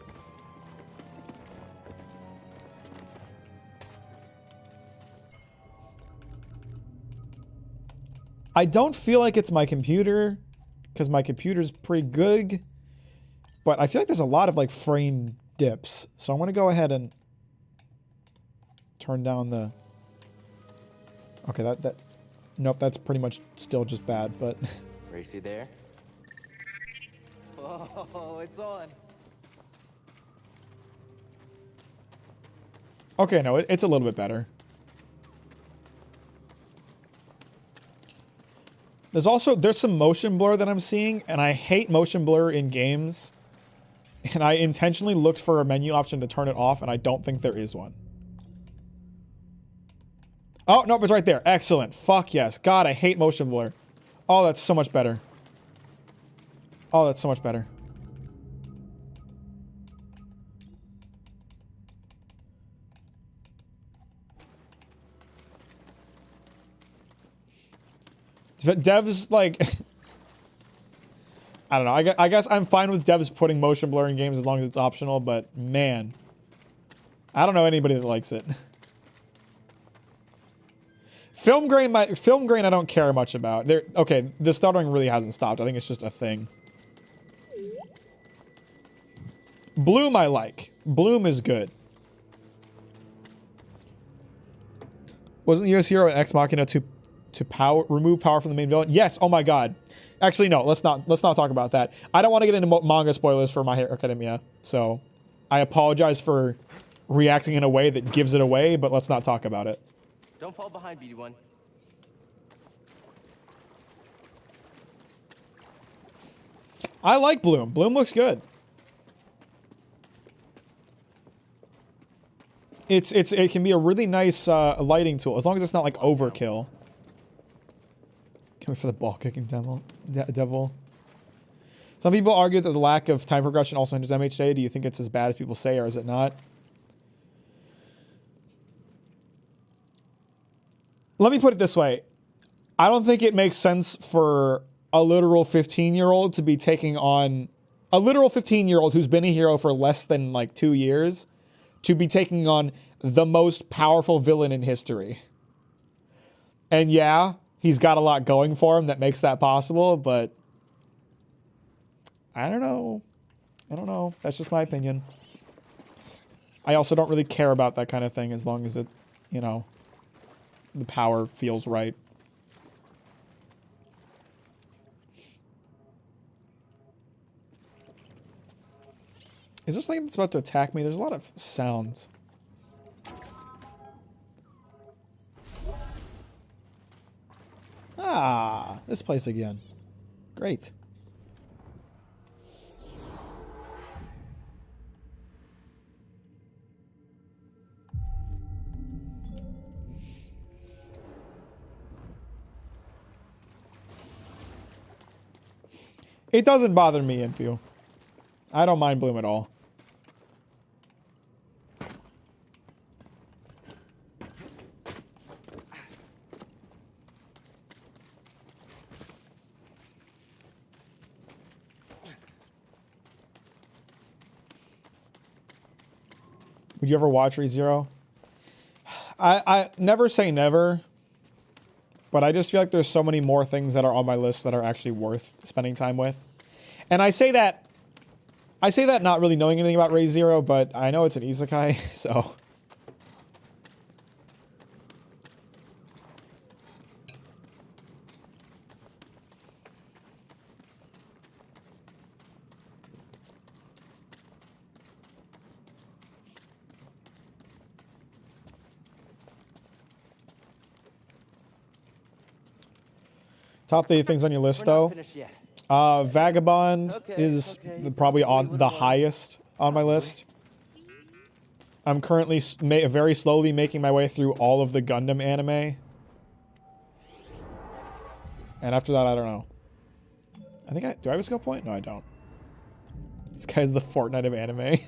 I don't feel like it's my computer, because my computer's pretty good. But I feel like there's a lot of like frame dips. So I'm going to go ahead and turn down the... Okay, that... Nope, that's pretty much still just bad, but... Racy there? Oh, it's on. Okay, no, it's a little bit better. There's some motion blur that I'm seeing, and I hate motion blur in games. And I intentionally looked for a menu option to turn it off, and I don't think there is one. Oh, nope, it's right there. Excellent. Fuck yes. God, I hate motion blur. Oh, that's so much better. Oh, that's so much better. Devs, like... I don't know. I guess I'm fine with devs putting motion blur in games as long as it's optional, but man. I don't know anybody that likes it. Film grain I don't care much about. Okay, the stuttering really hasn't stopped. I think it's just a thing. Bloom I like. Bloom is good. Wasn't the US hero an Ex Machina to remove power from the main villain? Yes. Oh my god. Actually, no. Let's not talk about that. I don't want to get into manga spoilers for My Hero Academia, so I apologize for reacting in a way that gives it away, but let's not talk about it. Don't fall behind, BD1. I like Bloom. Bloom looks good. It can be a really nice lighting tool as long as it's not like overkill. Can we for the ball kicking devil? Some people argue that the lack of time progression also hinders MHA. Do you think it's as bad as people say, or is it not? Let me put it this way. I don't think it makes sense for a literal 15-year-old to be taking on... A literal 15-year-old who's been a hero for less than, like, 2 years to be taking on the most powerful villain in history. And yeah, he's got a lot going for him that makes that possible, but... I don't know. I don't know. That's just my opinion. I also don't really care about that kind of thing as long as it, you know... the power feels right. Is there something that's about to attack me? There's a lot of sounds. Ah, this place again. Great. It doesn't bother me, Infu. I don't mind Bloom at all. Would you ever watch ReZero? I never say never. But I just feel like there's so many more things that are on my list that are actually worth spending time with. And I say that not really knowing anything about ReZero, but I know it's an isekai, so. Top 3 things on your list, though. Vagabond is probably on the highest on my list. I'm currently very slowly making my way through all of the Gundam anime. And after that, I don't know. Do I have a skill point? No, I don't. This guy's the Fortnite of anime.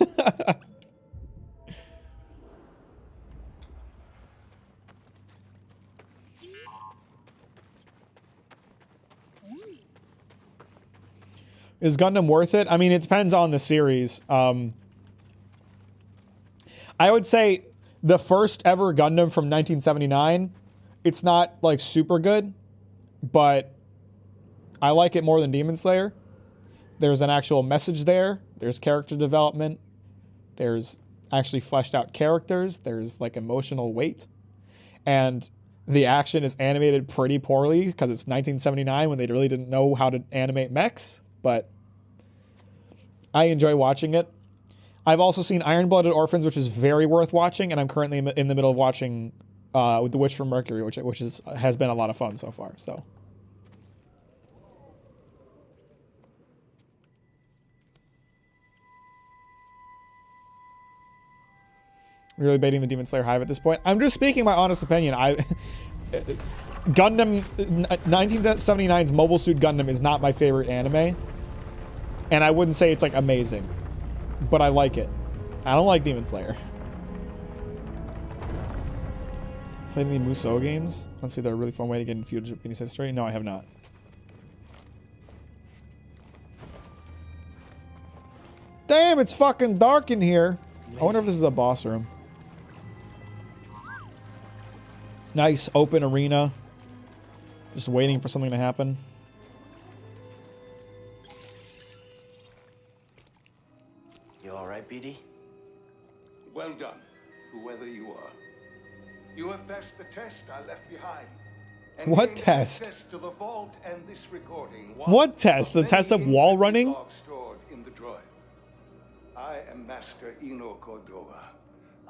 Is Gundam worth it? I mean, it depends on the series. I would say the first ever Gundam from 1979, it's not, like, super good. but I like it more than Demon Slayer. There's an actual message there. There's character development. There's actually fleshed out characters. There's like emotional weight. And the action is animated pretty poorly because it's 1979 when they really didn't know how to animate mechs, but I enjoy watching it. I've also seen Iron-Blooded Orphans, which is very worth watching, and I'm currently in the middle of watching The Witch from Mercury, which has been a lot of fun so far. So. Really baiting the Demon Slayer hive at this point. I'm just speaking my honest opinion. Gundam 1979's Mobile Suit Gundam is not my favorite anime, and I wouldn't say it's like amazing, but I like it. I don't like Demon Slayer. Played any Musou games? Let's see, they're a really fun way to get into feudal Japanese history. No, I have not. Damn, it's fucking dark in here. I wonder if this is a boss room. Nice open arena. Just waiting for something to happen. You all right, BD? Well done, whoever you are. You have passed the test I left behind. And What gained test? access to the vault and this recording. What test? The test of wall running? Stored in the droid. I am Master Eno Cordova.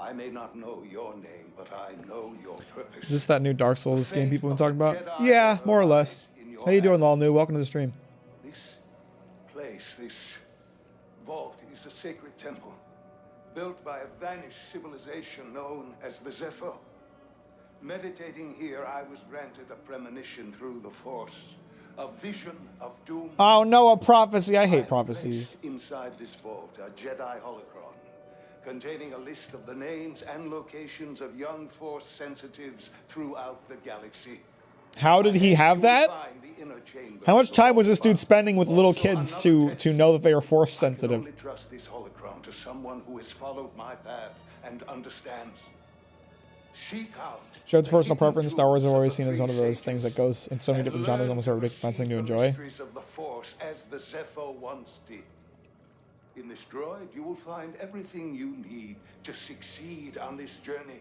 I may not know your name, but I know your purpose. Is this that new Dark Souls game people been talking about? Yeah, more or less. How you doing, all new? Welcome to the stream. This place, this vault, is a sacred temple built by a vanished civilization known as the Zepho. Meditating here, I was granted a premonition through the Force, a vision of doom. Oh no, a prophecy. I hate prophecies. Inside this vault, a Jedi holocron containing a list of the names and locations of young Force sensitives throughout the galaxy. How did he have that? How much time was this dude spending with little kids to know that they are Force sensitive? I can only trust this holocron to someone who has followed my path and understands. Seek out. Show's personal preference. Star Wars I've always seen as one of those things that goes in so many different genres, almost every ridiculous thing to enjoy. Of the Force as the Zepho once did. In this droid, you will find everything you need to succeed on this journey.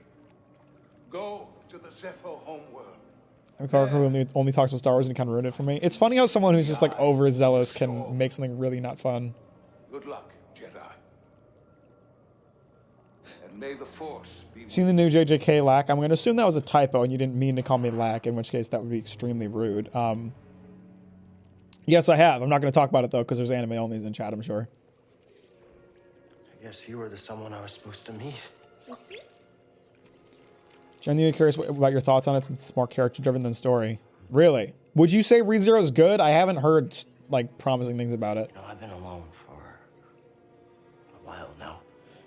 Go to the Zepho homeworld. I'm a character who only talks about Star Wars and kind of ruined it for me. It's funny how someone who's just like overzealous can make something really not fun. Good luck, Jedi. And may the Force be. Seen the new JJK Lack? I'm going to assume that was a typo and you didn't mean to call me Lack, in which case that would be extremely rude. Yes, I have. I'm not going to talk about it though because there's anime onlys in chat, I'm sure. I guess you were the someone I was supposed to meet. Genuinely curious about your thoughts on it since it's more character driven than story. Really? Would you say ReZero is good? I haven't heard like promising things about it. You know, I've been alone for a while now.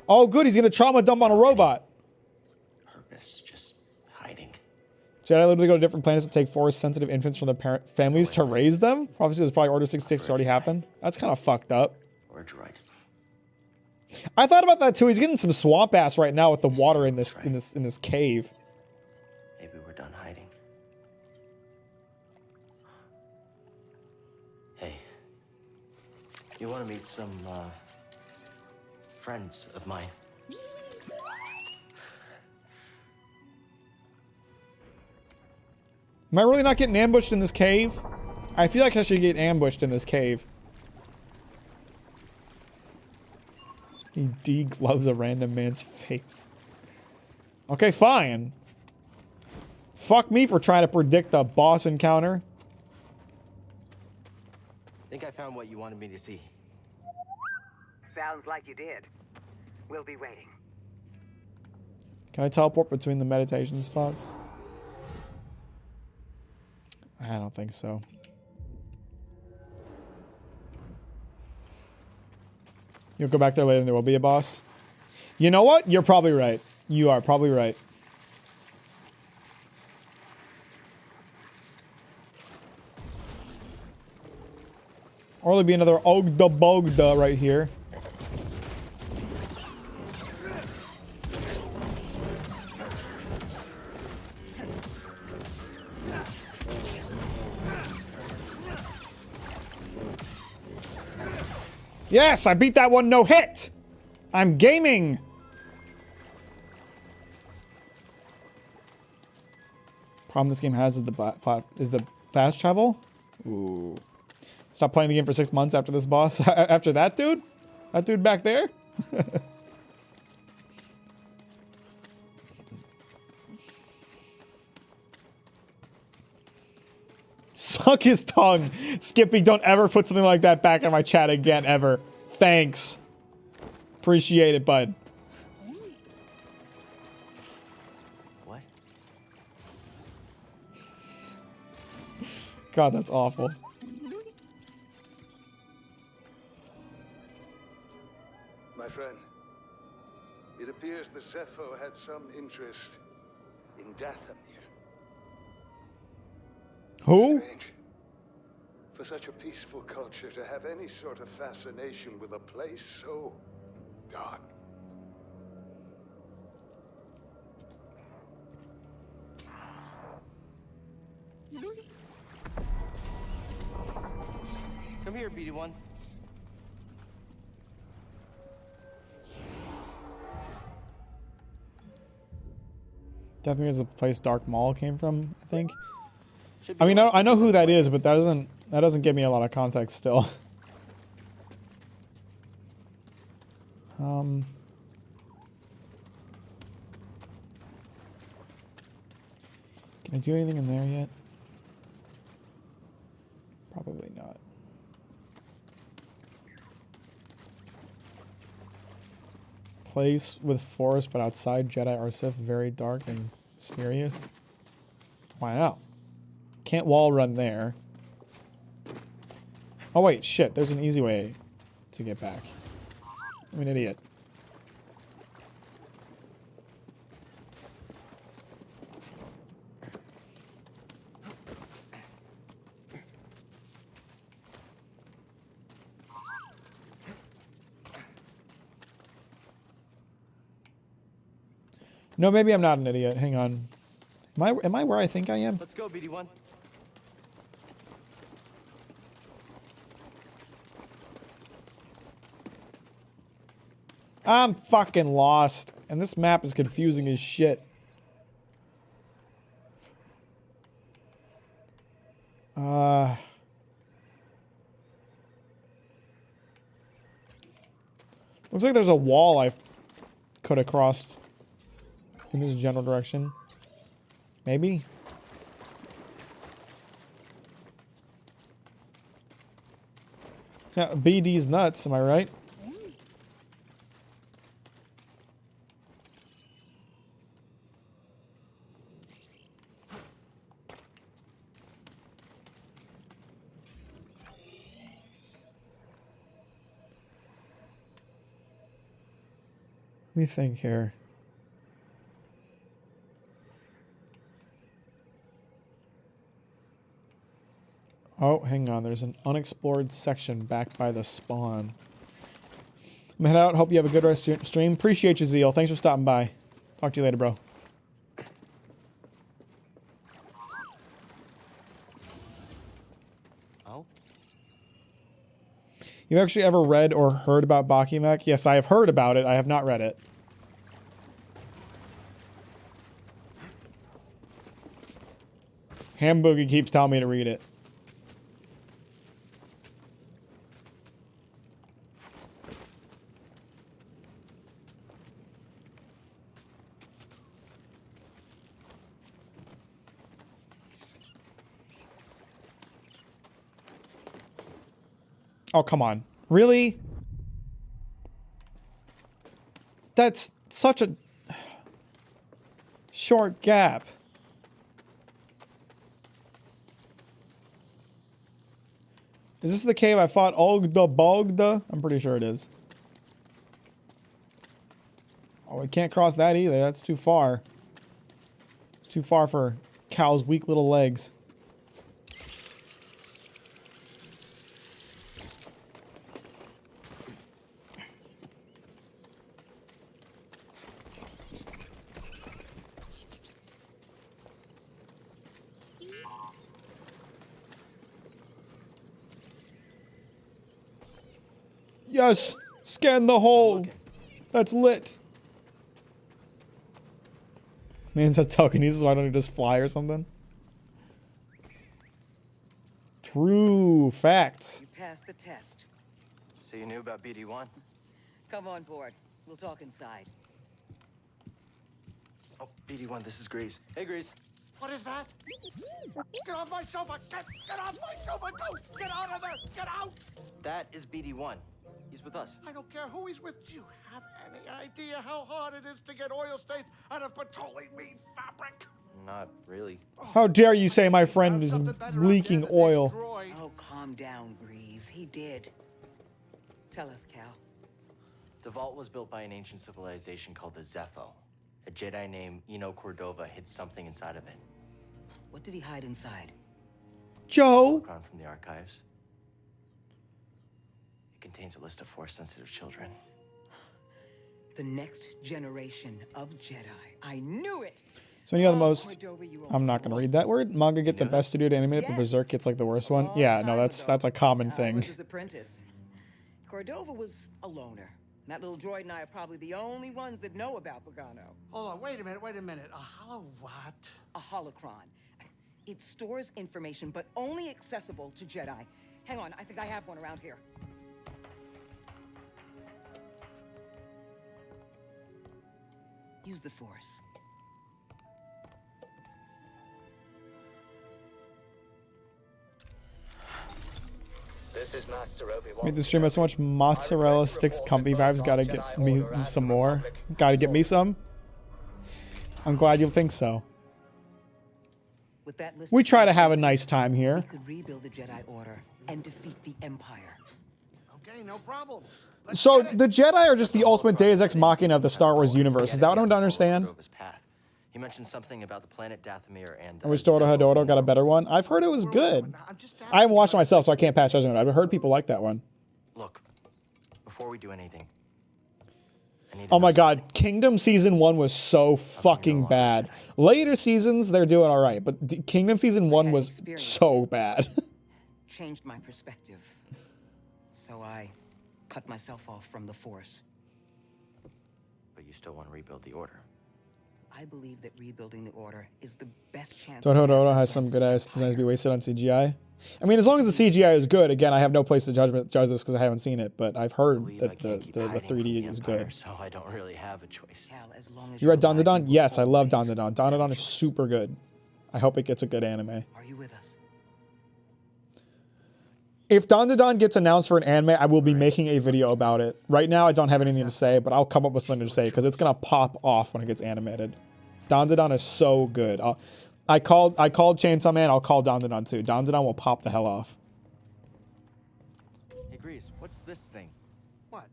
Oh, good. He's gonna trauma dump on a robot. Purpose, just hiding. Jedi literally go to different planets to take Force-sensitive infants from their parent families to raise them. Obviously, there's probably Order 66 already happened. That's kind of fucked up. Or a droid. I thought about that too. He's getting some swamp ass right now with the water in this cave. Maybe we're done hiding. Hey, you want to meet some friends of mine? Am I really not getting ambushed in this cave? I feel like I should get ambushed in this cave. He degloves a random man's face. Okay, fine. Fuck me for trying to predict a boss encounter. Think I found what you wanted me to see. Sounds like you did. We'll be waiting. Can I teleport between the meditation spots? I don't think so. You'll go back there later and there will be a boss. You know what? You're probably right. You are probably right. Or there'll be another Ogda Bogda right here. Yes, I beat that one no hit. I'm gaming. Problem this game has is the fast travel. Ooh. Stop playing the game for 6 months after this boss. After that dude? That dude back there? Suck his tongue. Skippy, don't ever put something like that back in my chat again, ever. Thanks. Appreciate it, bud. What? God, that's awful. My friend, it appears the Zepho had some interest in Dathomir. Who? Strange. For such a peaceful culture to have any sort of fascination with a place so dark. Come here, BD1. Definitely is the place Dark Maul came from, I think. I mean, I know who that is, but that doesn't give me a lot of context still. Can I do anything in there yet? Probably not. Place with forest, but outside Jedi or Sith, very dark and mysterious. Why not? Can't wall run there. Oh wait, shit, there's an easy way to get back. I'm an idiot. No, maybe I'm not an idiot. Hang on. Am I where I think I am? Let's go, BD1. I'm fucking lost. And this map is confusing as shit. Looks like there's a wall I could have crossed in this general direction. Maybe? Yeah, BD's nuts, am I right? Let me think here. Oh, hang on. There's an unexplored section back by the spawn. I'm head out. Hope you have a good rest of your stream. Appreciate you, Zeal. Thanks for stopping by. Talk to you later, bro. Oh? You actually ever read or heard about Mack? Yes, I have heard about it. I have not read it. Hamboogie keeps telling me to read it. Oh, come on. Really? That's such a short gap. Is this the cave I fought Ogda Bogda? I'm pretty sure it is. Oh, we can't cross that either. That's too far. It's too far for Cal's weak little legs. Yes! Scan the hole! That's lit. Man said telekinesis, why don't you just fly or something? True facts. You passed the test. So you knew about BD1? Come on board. We'll talk inside. Oh, BD1, this is Grease. Hey, Grease. What is that? Get off my sofa! Get off my sofa! Go! Get out of there! Get out! That is BD1. He's with us. I don't care who he's with. Do you have any idea how hard it is to get oil stains out of petroleum fabric? Not really. How dare you say my friend is leaking oil? Oh, calm down, Breeze. He did. Tell us, Cal. The vault was built by an ancient civilization called the Zepho. A Jedi named Eno Cordova hid something inside of it. What did he hide inside? Joe? Holocron from the archives. It contains a list of Force-sensitive children. The next generation of Jedi. I knew it! So you know the most, I'm not gonna read that word. Manga get the best studio to animate it, but Berserk gets like the worst one. Yeah, no, that's a common I thing. was his apprentice. Cordova was a loner. That little droid and I are probably the only ones that know about Pagano. Hold on, wait a minute. A hollow what? A holocron. It stores information, but only accessible to Jedi. Hang on, I think I have one around here. Use the Force. This is Master Obi-Wan. Made the stream have so much mozzarella sticks comfy vibes. Gotta get me some more. Gotta get me some. I'm glad you think so. With that list We of try to have a missions, nice time here. we could rebuild the Jedi Order and defeat the Empire. Okay, no problem. So the Jedi are just the ultimate Deus Ex Machina of the Star Wars universe. Is that what I don't understand? Cordova's path. He mentioned something about the planet Dathomir and Or Restored Hadoro got a better one. I've heard it was good. I haven't watched it myself, so I can't pass judgment. I've heard people like that one. Look, before we do anything, I need to Oh my know god, Kingdom Season 1 was so fucking bad. Later seasons, they're doing alright, but Kingdom Season 1 was so bad. Changed my perspective. So I cut myself off from the Force. But you still want to rebuild the Order. I believe that rebuilding the Order is the best chance. Dodo has some good ass designs to be wasted on CGI. I mean, as long as the CGI is good, again, I have no place to judge this because I haven't seen it, but I've heard that the 3D is good. So I don't really have a choice. Cal, as long as You read Dandadan? Yes, I love Dandadan. Dandadan is super good. I hope it gets a good anime. Are you with us? If Dandadan gets announced for an anime, I will be making a video about it. Right now, I don't have anything to say, but I'll come up with something to say because it's gonna pop off when it gets animated. Dandadan is so good. I called Chainsaw Man. I'll call Dandadan too. Dandadan will pop the hell off. Hey, Grease, what's this thing? What?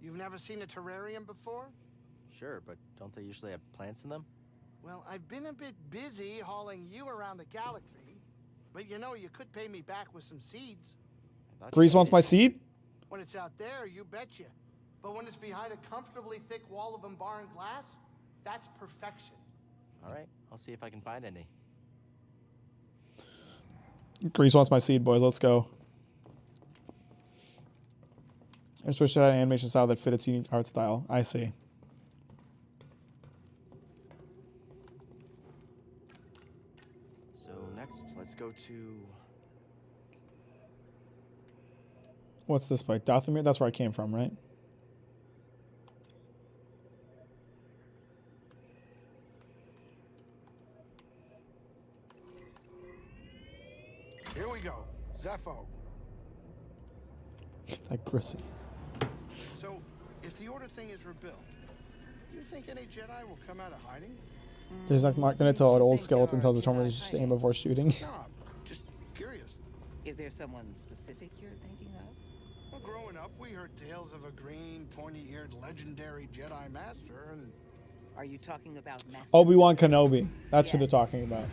You've never seen a terrarium before? Sure, but don't they usually have plants in them? Well, I've been a bit busy hauling you around the galaxy. But you know, you could pay me back with some seeds. Grease wants my seed? When it's out there, you betcha. But when it's behind a comfortably thick wall of embarring glass, that's perfection. All right, I'll see if I can find any. Grease wants my seed, boys. Let's go. I just wish I had an animation style that fit its unique art style. I see. So next, let's go to... What's this place? Dathomir? That's where I came from, right? Here we go. Zepho. That Grissy. So, if the Order thing is rebuilt, do you think any Jedi will come out of hiding? There's not gonna tell an old skeleton tells the Stormtroopers just to aim before shooting. No, just curious. Is there someone specific you're thinking of? Well, growing up, we heard tales of a green, pointy-eared, legendary Jedi Master, and... Are you talking about Master? Obi-Wan Kenobi. That's who they're talking about.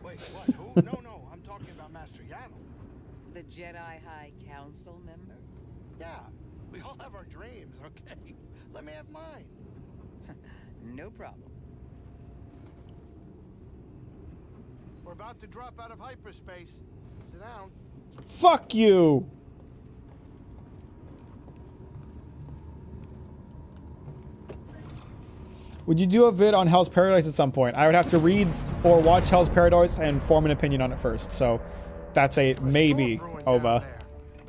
Wait, what? Who? No, I'm talking about Master Yaddle. The Jedi High Council member? Yeah, we all have our dreams, okay? Let me have mine. No problem. We're about to drop out of hyperspace. Sit down. Fuck you! Would you do a vid on Hell's Paradise at some point? I would have to read or watch Hell's Paradise and form an opinion on it first. So that's a maybe, Ova.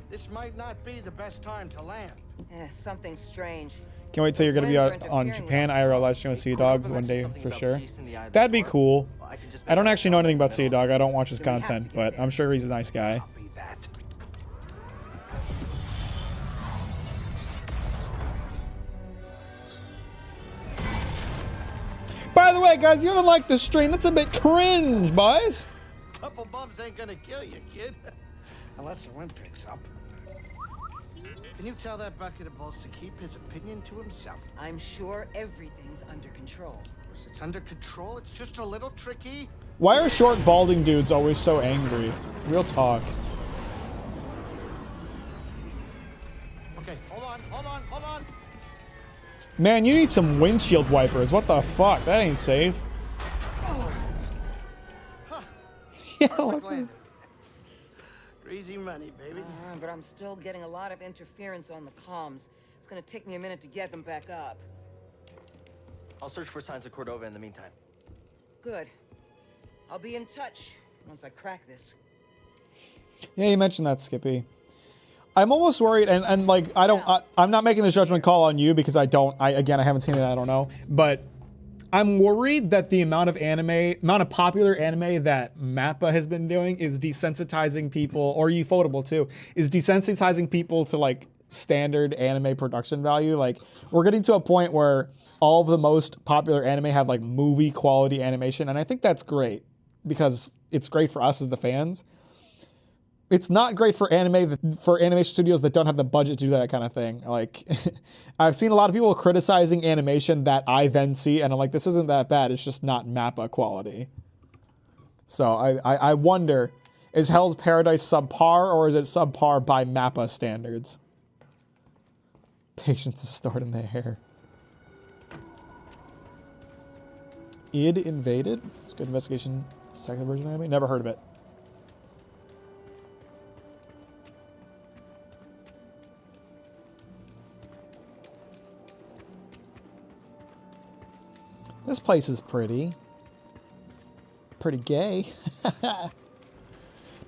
This might not be the best time to land. Something strange. Can't wait till you're gonna be out on Japan IRL live stream with Sea Dog one day for sure. That'd be cool. I don't actually know anything about Sea Dog. I don't watch his content, but I'm sure he's a nice guy. By the way, guys, you haven't liked the stream. That's a bit cringe, boys. Couple bumps ain't gonna kill you, kid. Unless the wind picks up. Can you tell that bucket of balls to keep his opinion to himself? I'm sure everything's under control. If it's under control, it's just a little tricky. Why are short balding dudes always so angry? Real talk. Okay, hold on. Man, you need some windshield wipers. What the fuck? That ain't safe. Yeah, what the... Easy money, baby. But I'm still getting a lot of interference on the comms. It's gonna take me a minute to get them back up. I'll search for signs of Cordova in the meantime. Good. I'll be in touch once I crack this. Yeah, you mentioned that, Skippy. I'm almost worried, and like, I'm not making this judgment call on you because I haven't seen it, I don't know. But I'm worried that the amount of popular anime that Mappa has been doing is desensitizing people, or Ufotable too, is desensitizing people to like standard anime production value. Like, we're getting to a point where all of the most popular anime have like movie quality animation, and I think that's great because it's great for us as the fans. It's not great for animation studios that don't have the budget to do that kind of thing. Like, I've seen a lot of people criticizing animation that I then see, and I'm like, this isn't that bad. It's just not Mappa quality. So I wonder, is Hell's Paradise subpar, or is it subpar by Mappa standards? Patience is stored in the hair. id Invaded? It's a good investigation. Second version anime? Never heard of it. This place is pretty. Pretty gay.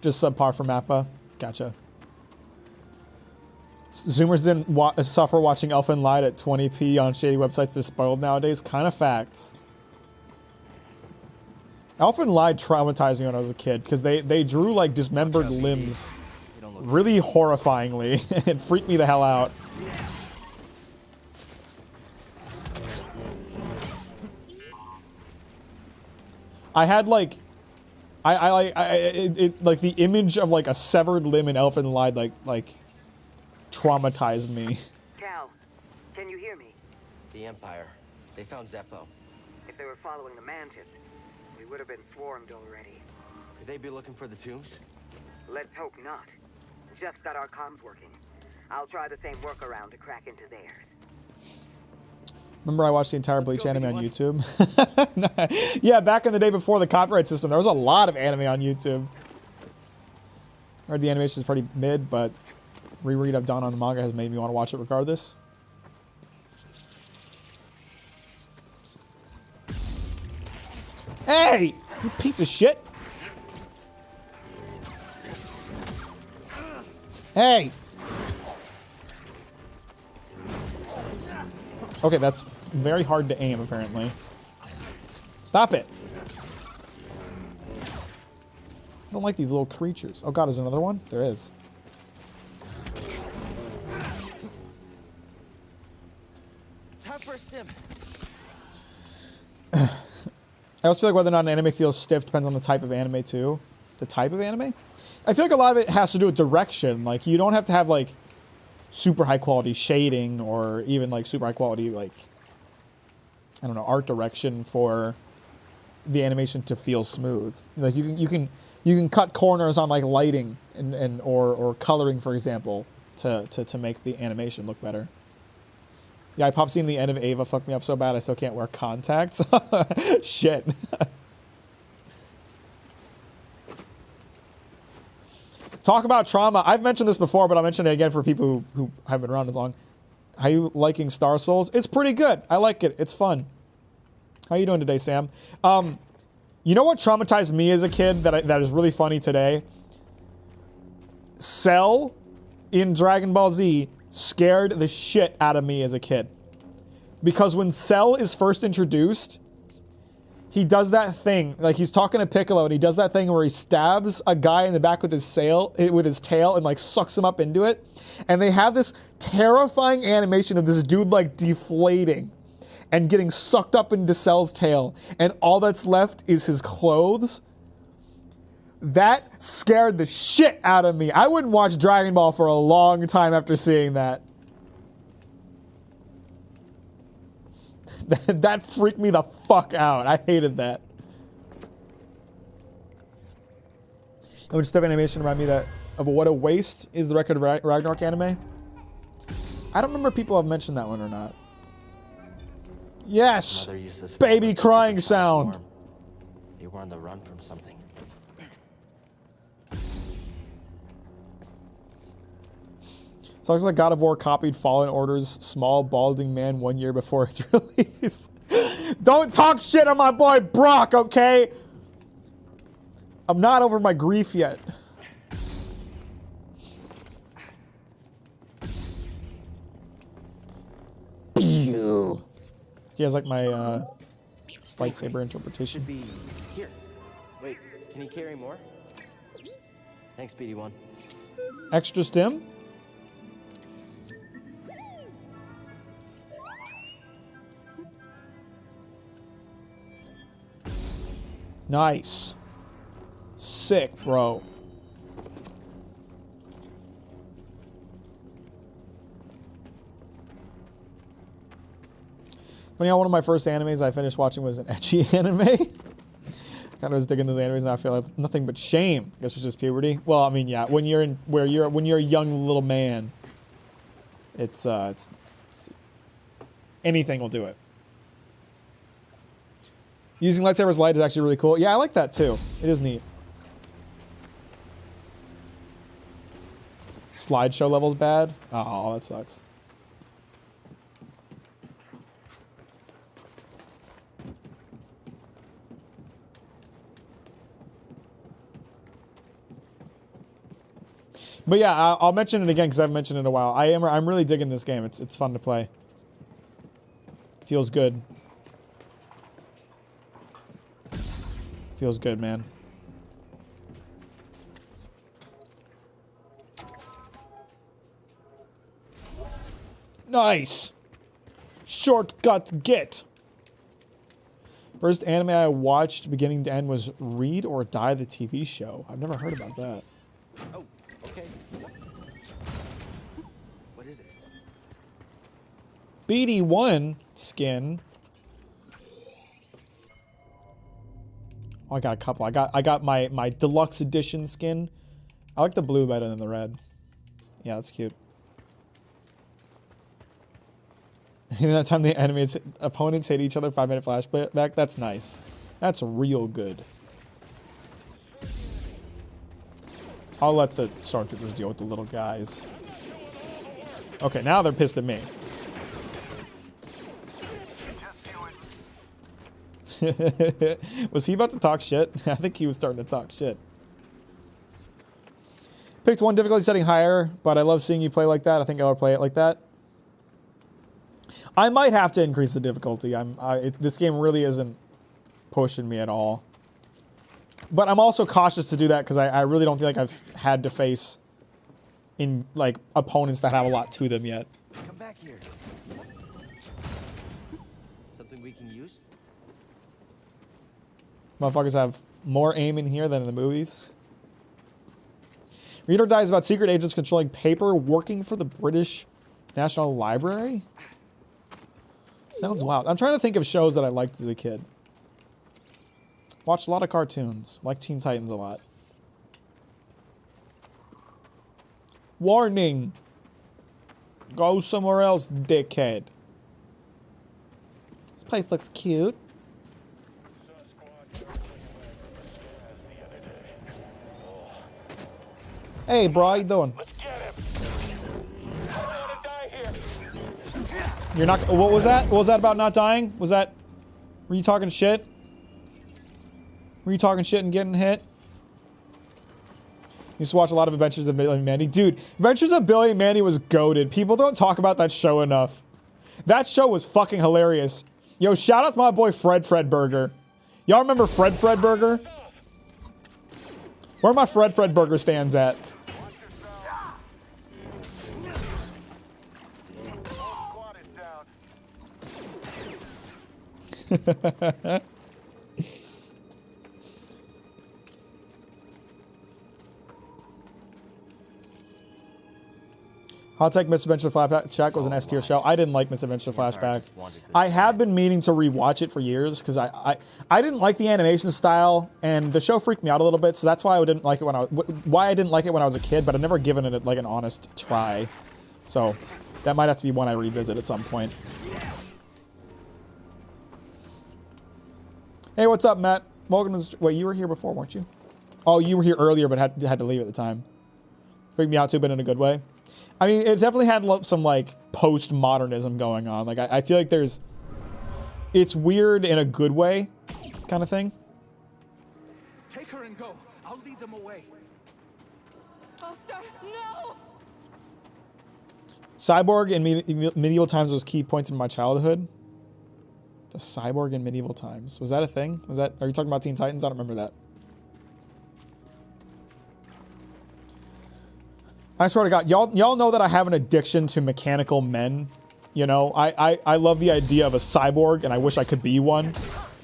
Just subpar for Mappa. Gotcha. Zoomers didn't suffer watching Elfin Lied at 20p on shady websites. They're spoiled nowadays. Kind of facts. Elfin Lied traumatized me when I was a kid because they drew like dismembered limbs really horrifyingly. It freaked me the hell out. I had like, like the image of like a severed limb in Elfin Lied like traumatized me. Cal, can you hear me? The Empire. They found Zepho. If they were following the Mantis, we would have been swarmed already. Could they be looking for the tombs? Let's hope not. Just got our comms working. I'll try the same workaround to crack into theirs. Remember I watched the entire Bleach anime on YouTube? Yeah, back in the day before the copyright system, there was a lot of anime on YouTube. I heard the animation is pretty mid, but reread I've done on the manga has made me want to watch it regardless. Hey! You piece of shit! Hey! Okay, that's very hard to aim, apparently. Stop it! I don't like these little creatures. Oh god, there's another one? There is. Time for a stim. I also feel like whether or not an anime feels stiff depends on the type of anime, too. The type of anime? I feel like a lot of it has to do with direction. Like, you don't have to have, like, super high quality shading or even, like, super high quality, like, I don't know, art direction for the animation to feel smooth. Like, you can cut corners on, like, lighting and or coloring, for example, to make the animation look better. Yeah, I pop scene at the end of Ava fucked me up so bad I still can't wear contacts. Shit. Talk about trauma. I've mentioned this before, but I'll mention it again for people who haven't been around as long. How you liking Star Souls? It's pretty good. I like it. It's fun. How you doing today, Sam? You know what traumatized me as a kid that is really funny today? Cell in Dragon Ball Z scared the shit out of me as a kid. Because when Cell is first introduced, he does that thing, like he's talking to Piccolo and he does that thing where he stabs a guy in the back with his tail and like sucks him up into it. And they have this terrifying animation of this dude like deflating and getting sucked up into Cell's tail. And all that's left is his clothes. That scared the shit out of me. I wouldn't watch Dragon Ball for a long time after seeing that. That freaked me the fuck out. I hated that. And when stuff animation reminded me of what a waste is the Record of Ragnarok anime. I don't remember people have mentioned that one or not. Yes! Baby crying sound. You were on the run from something. Songs like God of War copied Fallen Order's Small Balding Man 1 year before its release. Don't talk shit on my boy Brock, okay? I'm not over my grief yet. Pew. He has like my lightsaber interpretation. Should be here. Wait, can you carry more? Thanks, BD1. Extra stim? Nice. Sick, bro. Funny how one of my first animes I finished watching was an ecchi anime. Kind of was digging those animes and I feel like nothing but shame. I guess it's just puberty. Well, I mean, yeah, when you're a young little man, it's anything will do it. Using lightsabers light is actually really cool. Yeah, I like that too. It is neat. Slideshow level's bad. Oh, that sucks. But yeah, I'll mention it again because I haven't mentioned it in a while. I'm really digging this game. It's fun to play. Feels good. Feels good, man. Nice. Shortcut get. First anime I watched beginning to end was Read or Die the TV show. I've never heard about that. Oh, okay. What is it? BD1 skin. Oh, I got a couple. I got my deluxe edition skin. I like the blue better than the red. Yeah, that's cute. And that time the opponents hit each other, 5-minute flashback. That's nice. That's real good. I'll let the stormtroopers deal with the little guys. Okay, now they're pissed at me. Was he about to talk shit? I think he was starting to talk shit. Picked one difficulty setting higher, but I love seeing you play like that. I think I would play it like that. I might have to increase the difficulty. This game really isn't pushing me at all. But I'm also cautious to do that because I really don't feel like I've had to face in like opponents that have a lot to them yet. Come back here. Something we can use? Motherfuckers have more aim in here than in the movies. Read or Die is about secret agents controlling paper working for the British National Library? Sounds wild. I'm trying to think of shows that I liked as a kid. Watched a lot of cartoons. Like Teen Titans a lot. Warning! Go somewhere else, dickhead. This place looks cute. Hey, bro, how you doing? You're not. What was that? What was that about not dying? Was that? Were you talking shit? Were you talking shit and getting hit? Used to watch a lot of Adventures of Billy and Mandy. Dude, Adventures of Billy and Mandy was goated. People don't talk about that show enough. That show was fucking hilarious. Yo, shout out to my boy Fred Burger. Y'all remember Fred Burger? Where my Fred Burger stands at? Hot Take Misadventure Flashback was an S tier show. I didn't like Misadventure Flashback. I have been meaning to rewatch it for years because I didn't like the animation style and the show freaked me out a little bit. So that's why I didn't like it when I was a kid. But I've never given it like an honest try. So that might have to be one I revisit at some point. Hey, what's up, Matt? Welcome to wait, you were here before, weren't you? Oh, you were here earlier, but had to leave at the time. Freaked me out too, but in a good way. I mean, it definitely had some, like, post-modernism going on. Like, I feel like it's weird in a good way kind of thing. Take her and go. I'll lead them away. Buster, no! Cyborg in medieval times was key points in my childhood. The cyborg in medieval times. Was that a thing? Are you talking about Teen Titans? I don't remember that. I swear to God, y'all know that I have an addiction to mechanical men. You know, I love the idea of a cyborg, and I wish I could be one.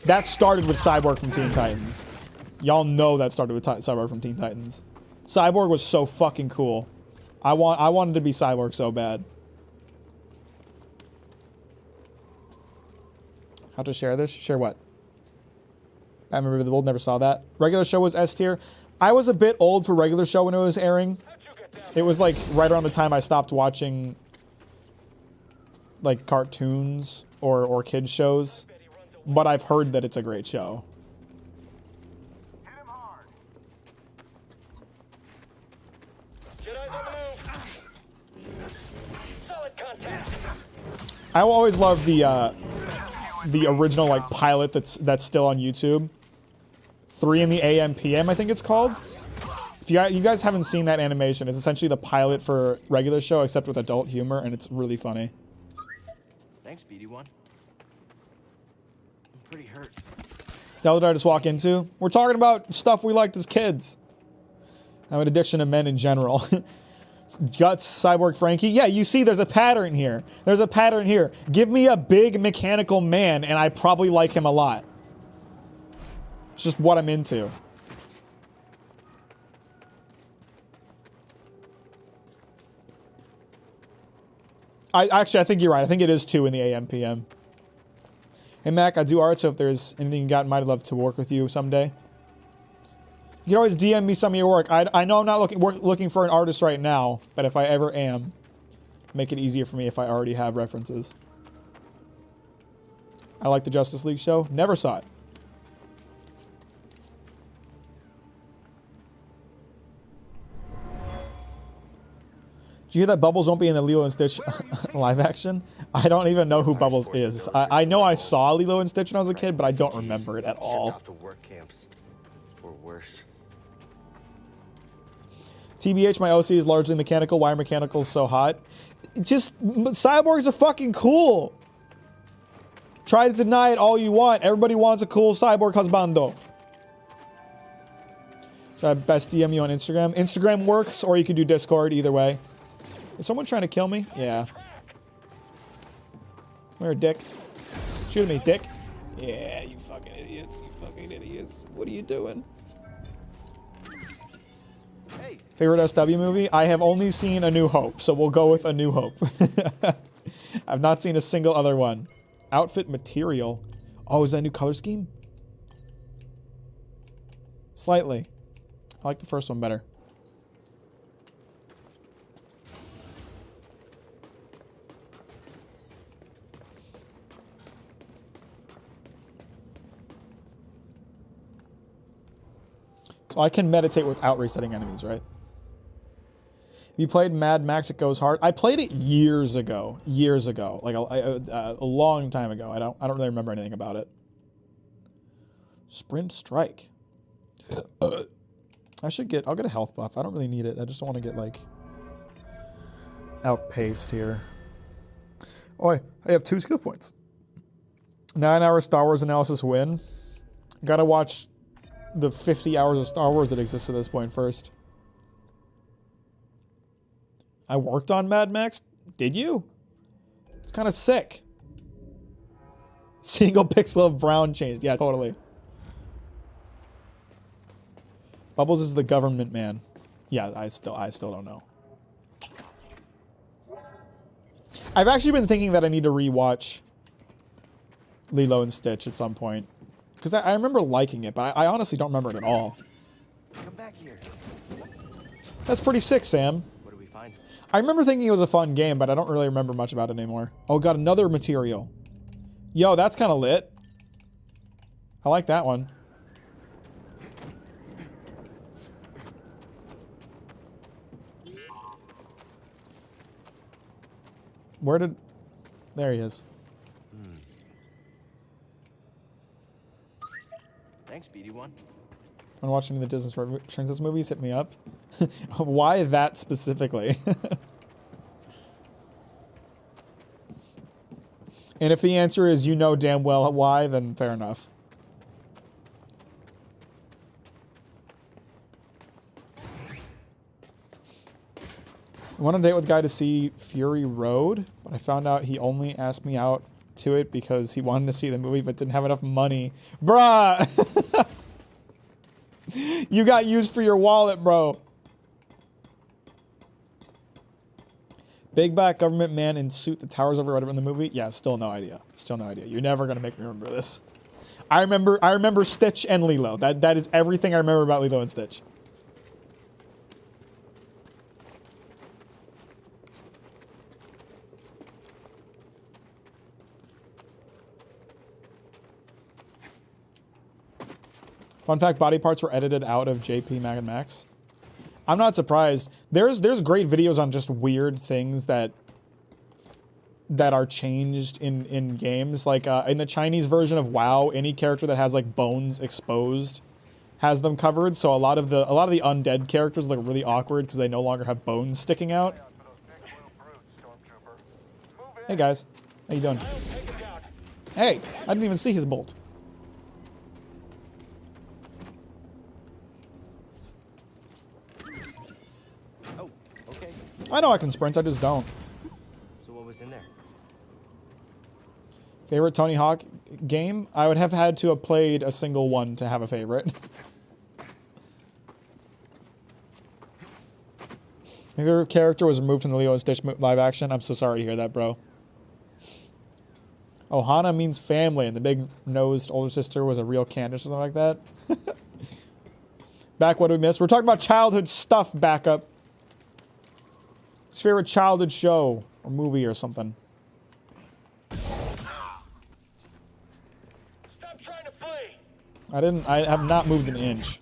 That started with Cyborg from Teen Titans. Y'all know that started with Cyborg from Teen Titans. Cyborg was so fucking cool. I wanted to be Cyborg so bad. How to share this? Share what? I remember the world never saw that. Regular show was S tier. I was a bit old for regular show when it was airing. It was like right around the time I stopped watching like cartoons or kids shows, but I've heard that it's a great show. I always love the original like pilot that's still on YouTube. 3 in the AM PM, I think it's called. If you guys haven't seen that animation, it's essentially the pilot for regular show except with adult humor, and it's really funny. Thanks, BD1. I'm pretty hurt. What did I just walk into? We're talking about stuff we liked as kids. I have an addiction to men in general. Guts, Cyborg Frankie. Yeah, you see there's a pattern here. There's a pattern here. Give me a big mechanical man and I probably like him a lot. It's just what I'm into. I think you're right. I think it is 2 in the AM PM. Hey Mac, I do art, so if there's anything you got in mind, I'd love to work with you someday. You can always DM me some of your work. I know I'm not looking for an artist right now, but if I ever am, make it easier for me if I already have references. I like the Justice League show. Never saw it. Did you hear that Bubbles won't be in the Lilo and Stitch live action? I don't even know who Bubbles is. I know I saw Lilo and Stitch when I was a kid, but I don't remember it at all. Off to work camps, or worse. TBH, my OC is largely mechanical. Why are mechanicals so hot? Cyborgs are fucking cool. Try to deny it all you want. Everybody wants a cool cyborg husbando. Should I best DM you on Instagram? Instagram works, or you could do Discord, either way. Is someone trying to kill me? Yeah. Where, dick? Shoot me, dick. Yeah, you fucking idiots. You fucking idiots. What are you doing? Hey. Favorite SW movie? I have only seen A New Hope, so we'll go with A New Hope. I've not seen a single other one. Outfit material. Oh, is that a new color scheme? Slightly. I like the first one better. So I can meditate without resetting enemies, right? You played Mad Max, It Goes Hard. I played it years ago, like a long time ago. I don't really remember anything about it. Sprint strike. I'll get a health buff. I don't really need it. I just don't want to get like outpaced here. Oh, I have 2 skill points. 9-hour Star Wars analysis win. Gotta watch the 50 hours of Star Wars that exists at this point first. I worked on Mad Max. Did you? It's kind of sick. Single pixel of brown changed. Yeah, totally. Bubbles is the government man. Yeah, I still don't know. I've actually been thinking that I need to rewatch Lilo and Stitch at some point. Because I remember liking it, but I honestly don't remember it at all. Come back here. That's pretty sick, Sam. What do we find? I remember thinking it was a fun game, but I don't really remember much about it anymore. Oh, got another material. Yo, that's kind of lit. I like that one. Where did... There he is. Thanks, BD1. When watching the Disney Princess movies, hit me up. Why that specifically? And if the answer is you know damn well why, then fair enough. I went on a date with a guy to see Fury Road, but I found out he only asked me out to it because he wanted to see the movie but didn't have enough money. Bruh! You got used for your wallet, bro. Big back government man in suit that towers over whatever in the movie? Yeah, still no idea. Still no idea. You're never gonna make me remember this. I remember Stitch and Lilo. That is everything I remember about Lilo and Stitch. Fun fact, body parts were edited out of JP, Mack, and Max. I'm not surprised. There's great videos on just weird things that are changed in games. Like in the Chinese version of WoW, any character that has like bones exposed has them covered. So a lot of the undead characters look really awkward because they no longer have bones sticking out. Hey guys, how you doing? Hey, I didn't even see his bolt. I know I can sprint, I just don't. So what was in there? Favorite Tony Hawk game? I would have had to have played a single one to have a favorite. My favorite character was removed from the Lilo and Stitch live action. I'm so sorry to hear that, bro. Ohana means family, and the big-nosed older sister was a real Candace or something like that. Back, what did we miss? We're talking about childhood stuff, backup. His favorite childhood show or movie or something. Stop trying to flee. I have not moved an inch.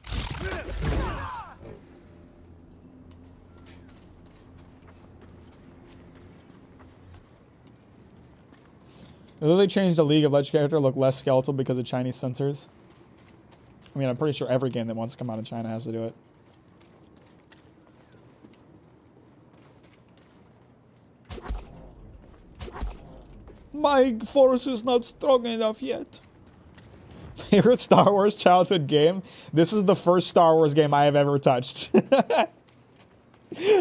They literally changed the League of Legends character to look less skeletal because of Chinese censors. I mean, I'm pretty sure every game that wants to come out of China has to do it. My force is not strong enough yet. Favorite Star Wars childhood game? This is the first Star Wars game I have ever touched.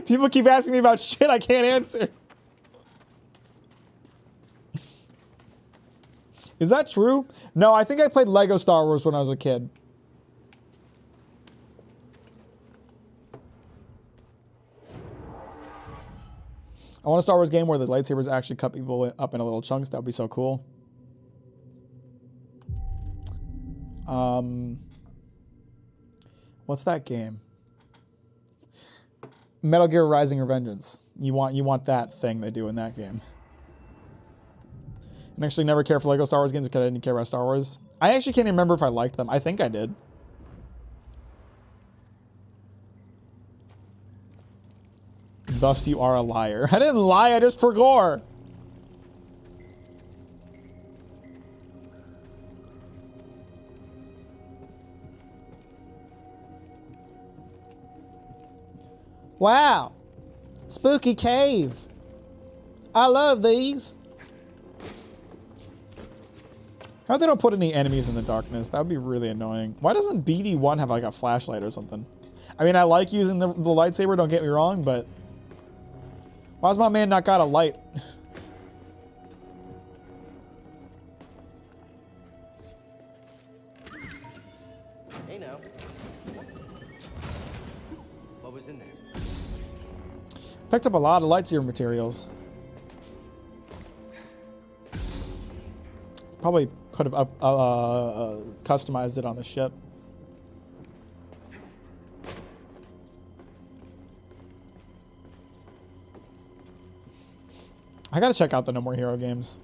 People keep asking me about shit I can't answer. Is that true? No, I think I played Lego Star Wars when I was a kid. I want a Star Wars game where the lightsabers actually cut people up in little chunks. That would be so cool. What's that game? Metal Gear Rising: Revengeance. You want that thing they do in that game. I actually never cared for Lego Star Wars games because I didn't care about Star Wars. I actually can't even remember if I liked them. I think I did. Thus you are a liar. I didn't lie, I just forgot. Wow. Spooky cave. I love these. How they don't put any enemies in the darkness? That would be really annoying. Why doesn't BD1 have like a flashlight or something? I mean, I like using the lightsaber, don't get me wrong, but why's my man not got a light? Hey now. What was in there? Picked up a lot of lightsaber materials. Probably could have customized it on the ship. I gotta check out the No More Hero games.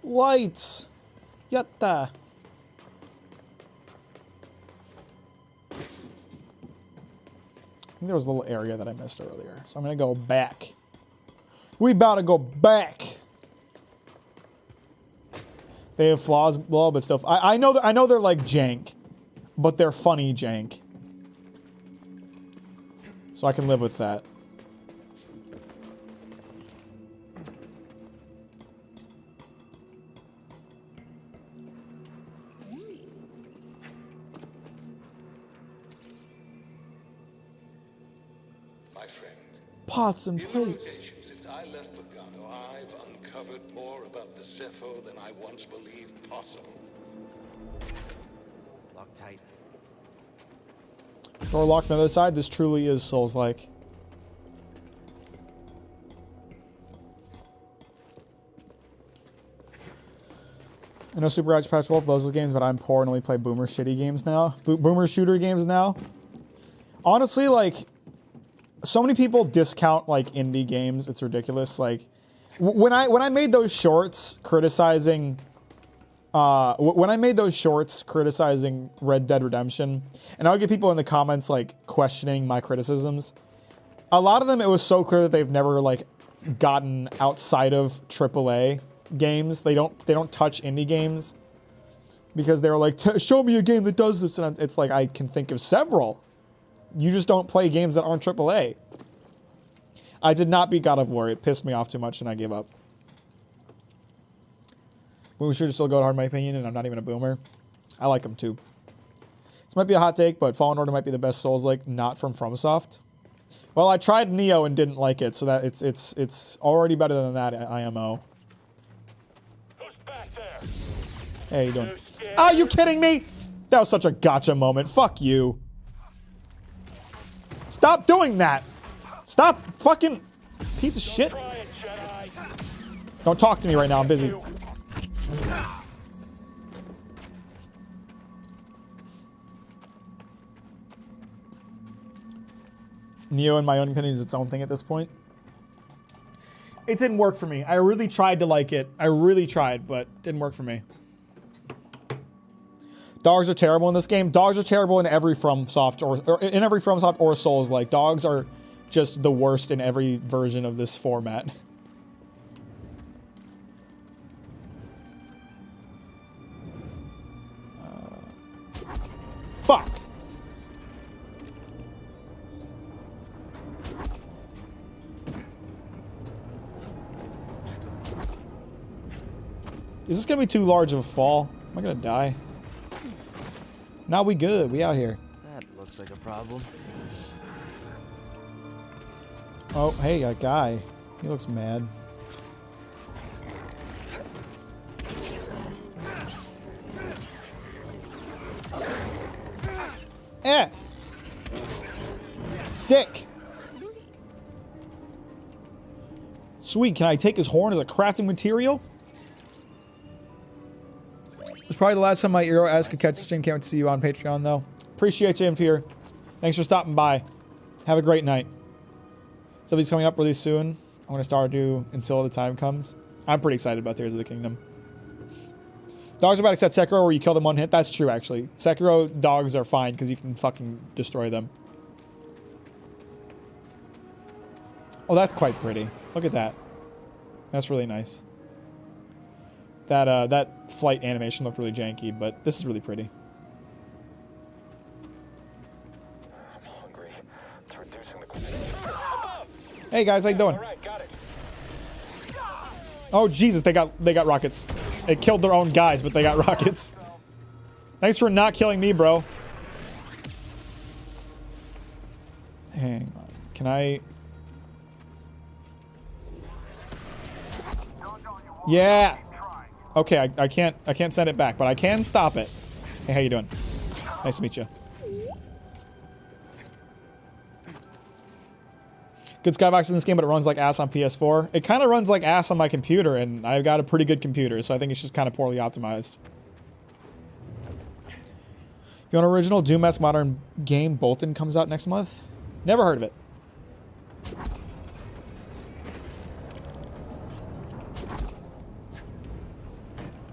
Lights! Yatta! I think there was a little area that I missed earlier. So I'm gonna go back. We about to go back! They have flaws, well, but still. I know they're like jank, but they're funny jank. So I can live with that. My friend, Pots and in the plates. rotation since I left Pagano, I've uncovered more about the Zepho than I once believed possible. Lock tight. Door locked from the other side. This truly is Souls-like. I know Super Edge Patch Wolf loves those games, but I'm poor and only play boomer shitty games now. Boomer shooter games now. Honestly, like, so many people discount like indie games. It's ridiculous. Like, when I made those shorts criticizing. When I made those shorts criticizing Red Dead Redemption, and I would get people in the comments like questioning my criticisms, a lot of them, it was so clear that they've never like gotten outside of AAA games. They don't touch indie games because they were like, show me a game that does this, and it's like, I can think of several. You just don't play games that aren't AAA. I did not beat God of War. It pissed me off too much, and I gave up. Boomer shooters still go hard in my opinion, and I'm not even a boomer. I like them too. This might be a hot take, but Fallen Order might be the best Souls-like not from FromSoft. Well, I tried Neo and didn't like it, so that it's already better than that IMO. Who's back there? Hey, how you doing? Are you kidding me? That was such a gotcha moment. Fuck you. Stop doing that. Stop fucking piece of shit. Don't talk to me right now. I'm busy. Neo, in my own opinion, is its own thing at this point. It didn't work for me. I really tried to like it. I really tried, but it didn't work for me. Dogs are terrible in this game. Dogs are terrible in every FromSoft or in every FromSoft or Souls. Like, dogs are just the worst in every version of this format. Fuck. Is this gonna be too large of a fall? Am I gonna die? Now we good. We out here. That looks like a problem. Oh, hey, a guy. He looks mad. Eh! Dick! Sweet, can I take his horn as a crafting material? It's probably the last time my Eero asked could catch a stream. Can't wait to see you on Patreon, though. Appreciate you, Infear. Thanks for stopping by. Have a great night. Something's coming up really soon. I'm going to start to until the time comes. I'm pretty excited about Tears of the Kingdom. Dogs are bad except Sekiro where you kill them one hit. That's true, actually. Sekiro dogs are fine because you can fucking destroy them. Oh, that's quite pretty. Look at that. That's really nice. That flight animation looked really janky, but this is really pretty. I'm hungry. It's reducing the Hey guys, how you doing? All right, got it. Oh Jesus, they got rockets. They killed their own guys, but they got rockets. Thanks for not killing me, bro. Hang on. Can I? Yeah. Okay, I can't send it back, but I can stop it. Hey, how you doing? Nice to meet you. Good skybox in this game, but it runs like ass on PS4. It kind of runs like ass on my computer, and I've got a pretty good computer, so I think it's just kind of poorly optimized. You want an original Doom-esque modern game? Bolton comes out next month. Never heard of it.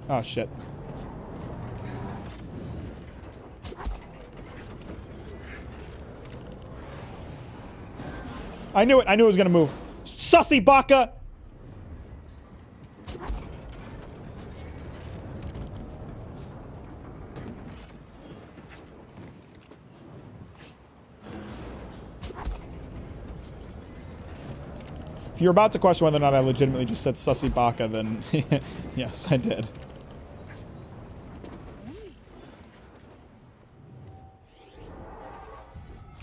Oh shit. I knew it. I knew it was gonna move. Sussy baka! If you're about to question whether or not I legitimately just said sussy baka, then yes, I did.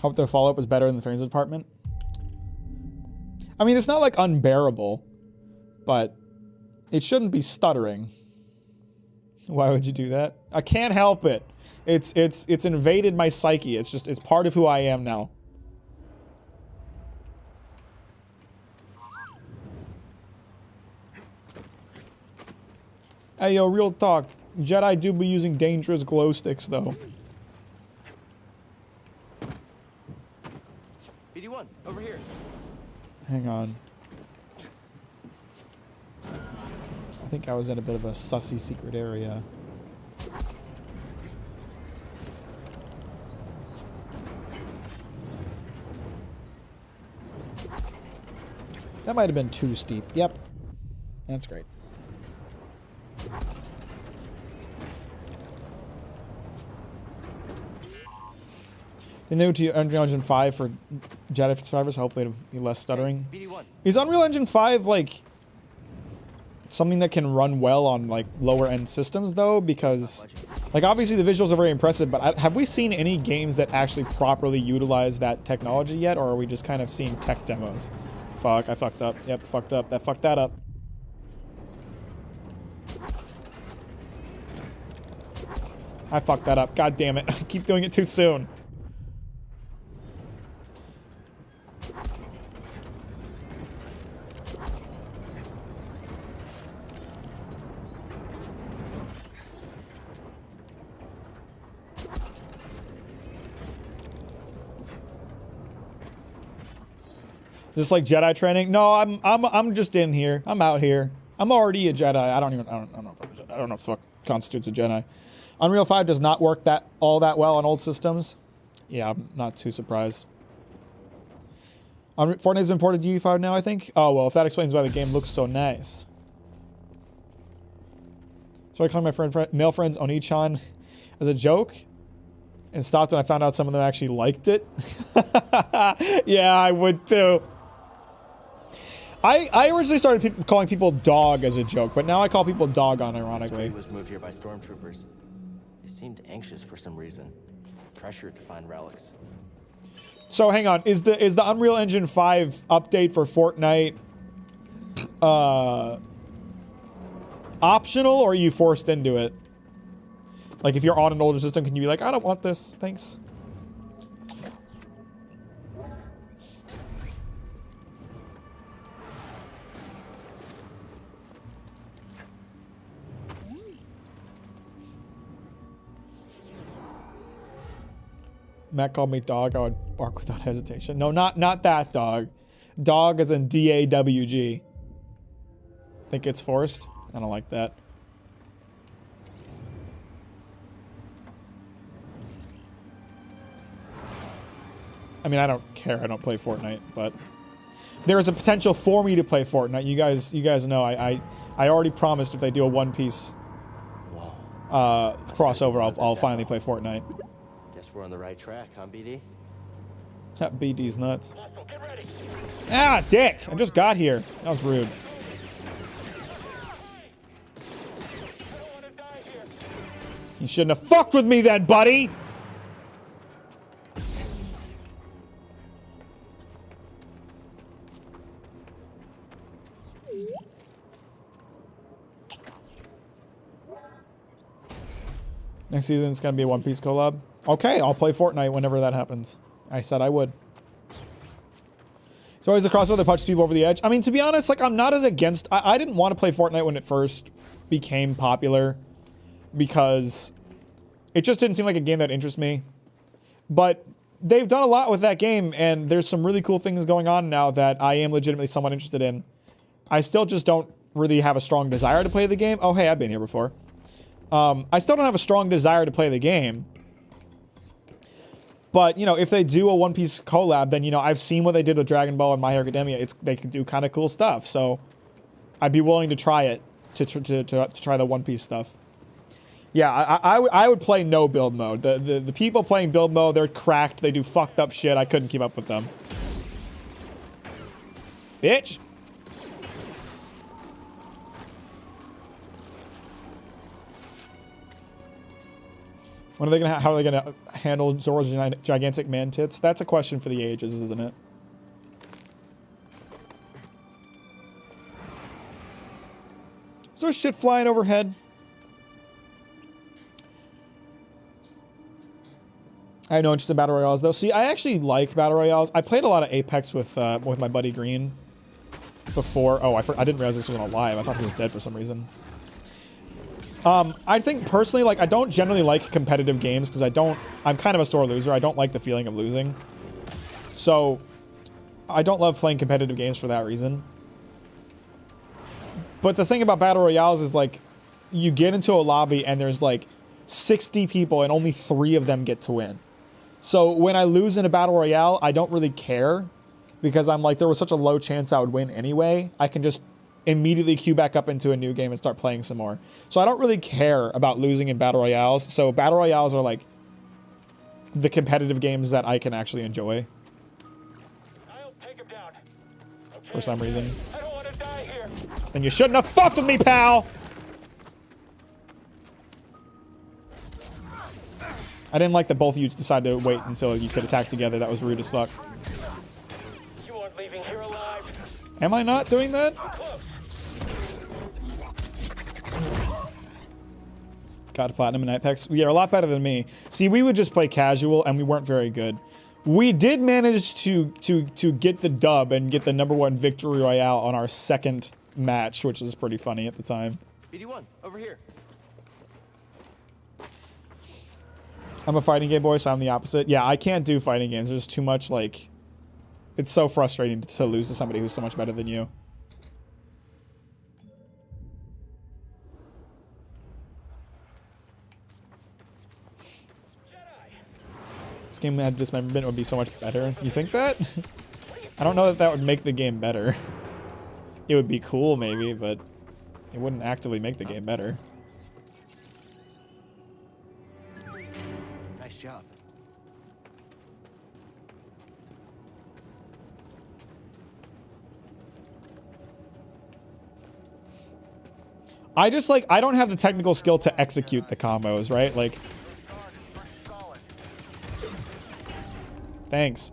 Hope the follow-up was better in the transit department. I mean, it's not like unbearable, but it shouldn't be stuttering. Why would you do that? I can't help it. It's invaded my psyche. It's part of who I am now. Hey yo, real talk. Jedi do be using dangerous glow sticks though. BD1, over here. Hang on. I think I was in a bit of a sussy secret area. That might have been too steep. Yep. That's great. They moved to Unreal Engine 5 for Jedi Survivors. Hopefully it'll be less stuttering. Is Unreal Engine 5 like something that can run well on like lower end systems though? Because like obviously the visuals are very impressive, but have we seen any games that actually properly utilize that technology yet, or are we just kind of seeing tech demos? Fuck, I fucked up. Yep, fucked up. That fucked that up. I fucked that up. God damn it. I keep doing it too soon. Is this like Jedi training? No, I'm just in here. I'm out here. I'm already a Jedi. I don't know if what constitutes a Jedi. Unreal 5 does not work all that well on old systems. Yeah, I'm not too surprised. Fortnite's been ported to UE5 now, I think. Oh well, if that explains why the game looks so nice. Started calling my male friends Oni-chan as a joke, and stopped when I found out some of them actually liked it. Yeah, I would too. I originally started calling people dog as a joke, but now I call people dog unironically. Was moved here by stormtroopers. They seemed anxious for some reason, pressured to find relics. So hang on, is the Unreal Engine 5 update for Fortnite optional, or are you forced into it? Like if you're on an older system, can you be like, I don't want this, thanks. Matt called me dog. I would bark without hesitation. No, not that dog. Dog as in D-A-W-G. Think it's forced? I don't like that. I mean, I don't care. I don't play Fortnite, but there is a potential for me to play Fortnite. You guys know I already promised if they do a One Piece crossover, I'll finally play Fortnite. Guess we're on the right track, huh, BD? BD's nuts. Ah, dick! I just got here. That was rude. You shouldn't have fucked with me then, buddy! Next season it's gonna be a One Piece collab. Okay, I'll play Fortnite whenever that happens. I said I would. It's always the crossover that punches people over the edge. I mean, to be honest, like, I'm not as against... I didn't want to play Fortnite when it first became popular because it just didn't seem like a game that interests me. But they've done a lot with that game, and there's some really cool things going on now that I am legitimately somewhat interested in. I still just don't really have a strong desire to play the game. Oh, hey, I've been here before. I still don't have a strong desire to play the game. But, you know, if they do a One Piece collab, then, you know, I've seen what they did with Dragon Ball and My Hero Academia. They can do kind of cool stuff. So I'd be willing to try it, to try the One Piece stuff. Yeah, I would play no build mode. The people playing build mode, they're cracked. They do fucked up shit. I couldn't keep up with them. Bitch. When are they gonna? How are they gonna handle Zoro's gigantic man tits? That's a question for the ages, isn't it? Is there shit flying overhead? I have no interest in battle royales though. See, I actually like battle royales. I played a lot of Apex with my buddy Green before. Oh, I didn't realize this wasn't alive. I thought he was dead for some reason. I think personally, like, I don't generally like competitive games because I'm kind of a sore loser. I don't like the feeling of losing. So, I don't love playing competitive games for that reason. But the thing about battle royales is, like, you get into a lobby and there's, like, 60 people and only 3 of them get to win. So, when I lose in a battle royale, I don't really care because I'm like, there was such a low chance I would win anyway. I can just immediately queue back up into a new game and start playing some more. So I don't really care about losing in battle royales. So battle royales are like the competitive games that I can actually enjoy. I'll take him down. Okay, for some reason. I don't want to die here. Then you shouldn't have fucked with me, pal! I didn't like that both of you decided to wait until you could attack together. That was rude as fuck. You aren't leaving here alive. Am I not doing that? Got platinum in Apex. You're a lot better than me. See, we would just play casual, and we weren't very good. We did manage to get the dub and get the #1 victory royale on our second match, which was pretty funny at the time. BD1, over here. I'm a fighting game boy, so I'm the opposite. Yeah, I can't do fighting games. There's too much, like... It's so frustrating to lose to somebody who's so much better than you. This game had dismemberment would be so much better. You think that? I don't know that that would make the game better. It would be cool, maybe, but it wouldn't actively make the game better. Nice job. I just, like, I don't have the technical skill to execute the combos, right? Like... Thanks.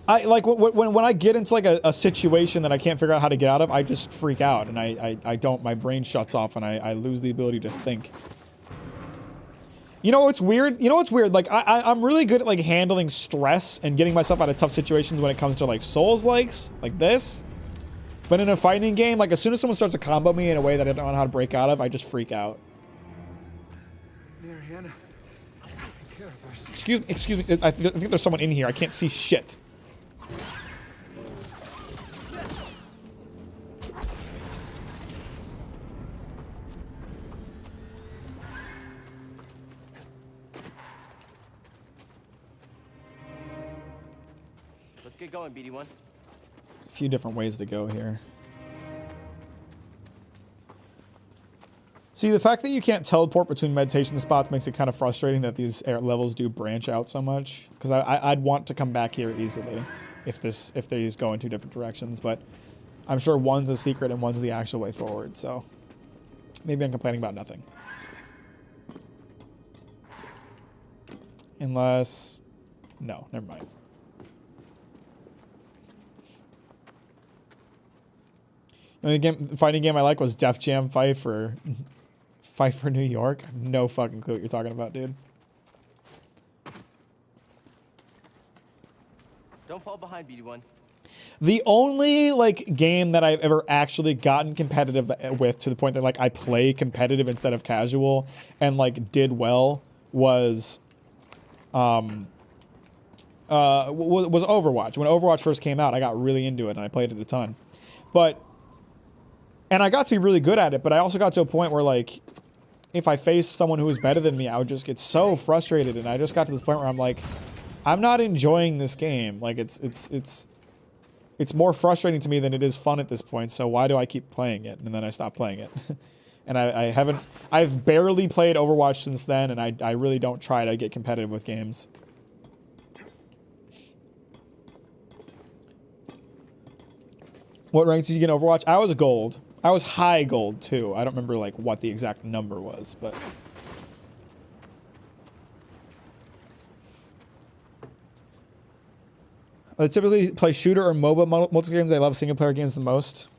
I like when I get into like a situation that I can't figure out how to get out of, I just freak out and I don't, my brain shuts off and I lose the ability to think. You know what's weird? You know what's weird? Like I'm really good at like handling stress and getting myself out of tough situations when it comes to like Souls-likes, like this. But in a fighting game, like as soon as someone starts to combo me in a way that I don't know how to break out of, I just freak out. Excuse me. I think there's someone in here. I can't see shit. get going, BD1. A few different ways to go here. See, the fact that you can't teleport between meditation spots makes it kind of frustrating that these levels do branch out so much. Because I'd want to come back here easily if these go in two different directions. But I'm sure one's a secret and one's the actual way forward. So maybe I'm complaining about nothing. Unless... No, never mind. The only fighting game I like was Def Jam Fight for New York. I have no fucking clue what you're talking about, dude. Don't fall behind, BD1. The only like game that I've ever actually gotten competitive with to the point that like I play competitive instead of casual and like did well was Overwatch. When Overwatch first came out, I got really into it and I played it a ton. And I got to be really good at it, but I also got to a point where, like, if I faced someone who was better than me, I would just get so frustrated, and I just got to this point where I'm like, I'm not enjoying this game. Like, it's more frustrating to me than it is fun at this point, so why do I keep playing it? And then I stopped playing it. And I've barely played Overwatch since then, and I really don't try to get competitive with games. What rank did you get in Overwatch? I was gold. I was high gold too. I don't remember like what the exact number was, but I typically play shooter or MOBA multiplayer games. I love single player games the most.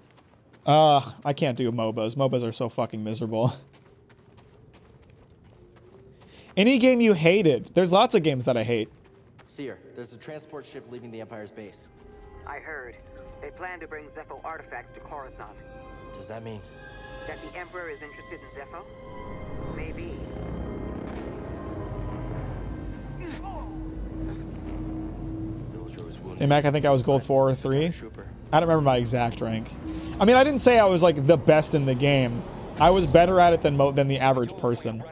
I can't do MOBAs. MOBAs are so fucking miserable. Any game you hated. There's lots of games that I hate. Seer, there's a transport ship leaving the Empire's base. I heard. They plan to bring Zepho artifacts to Coruscant. Does that mean? That the Emperor is interested in Zepho? Maybe. Hey, Mac, I think I was gold 4 or 3. I don't remember my exact rank. I mean, I didn't say I was, like, the best in the game. I was better at it than the average person.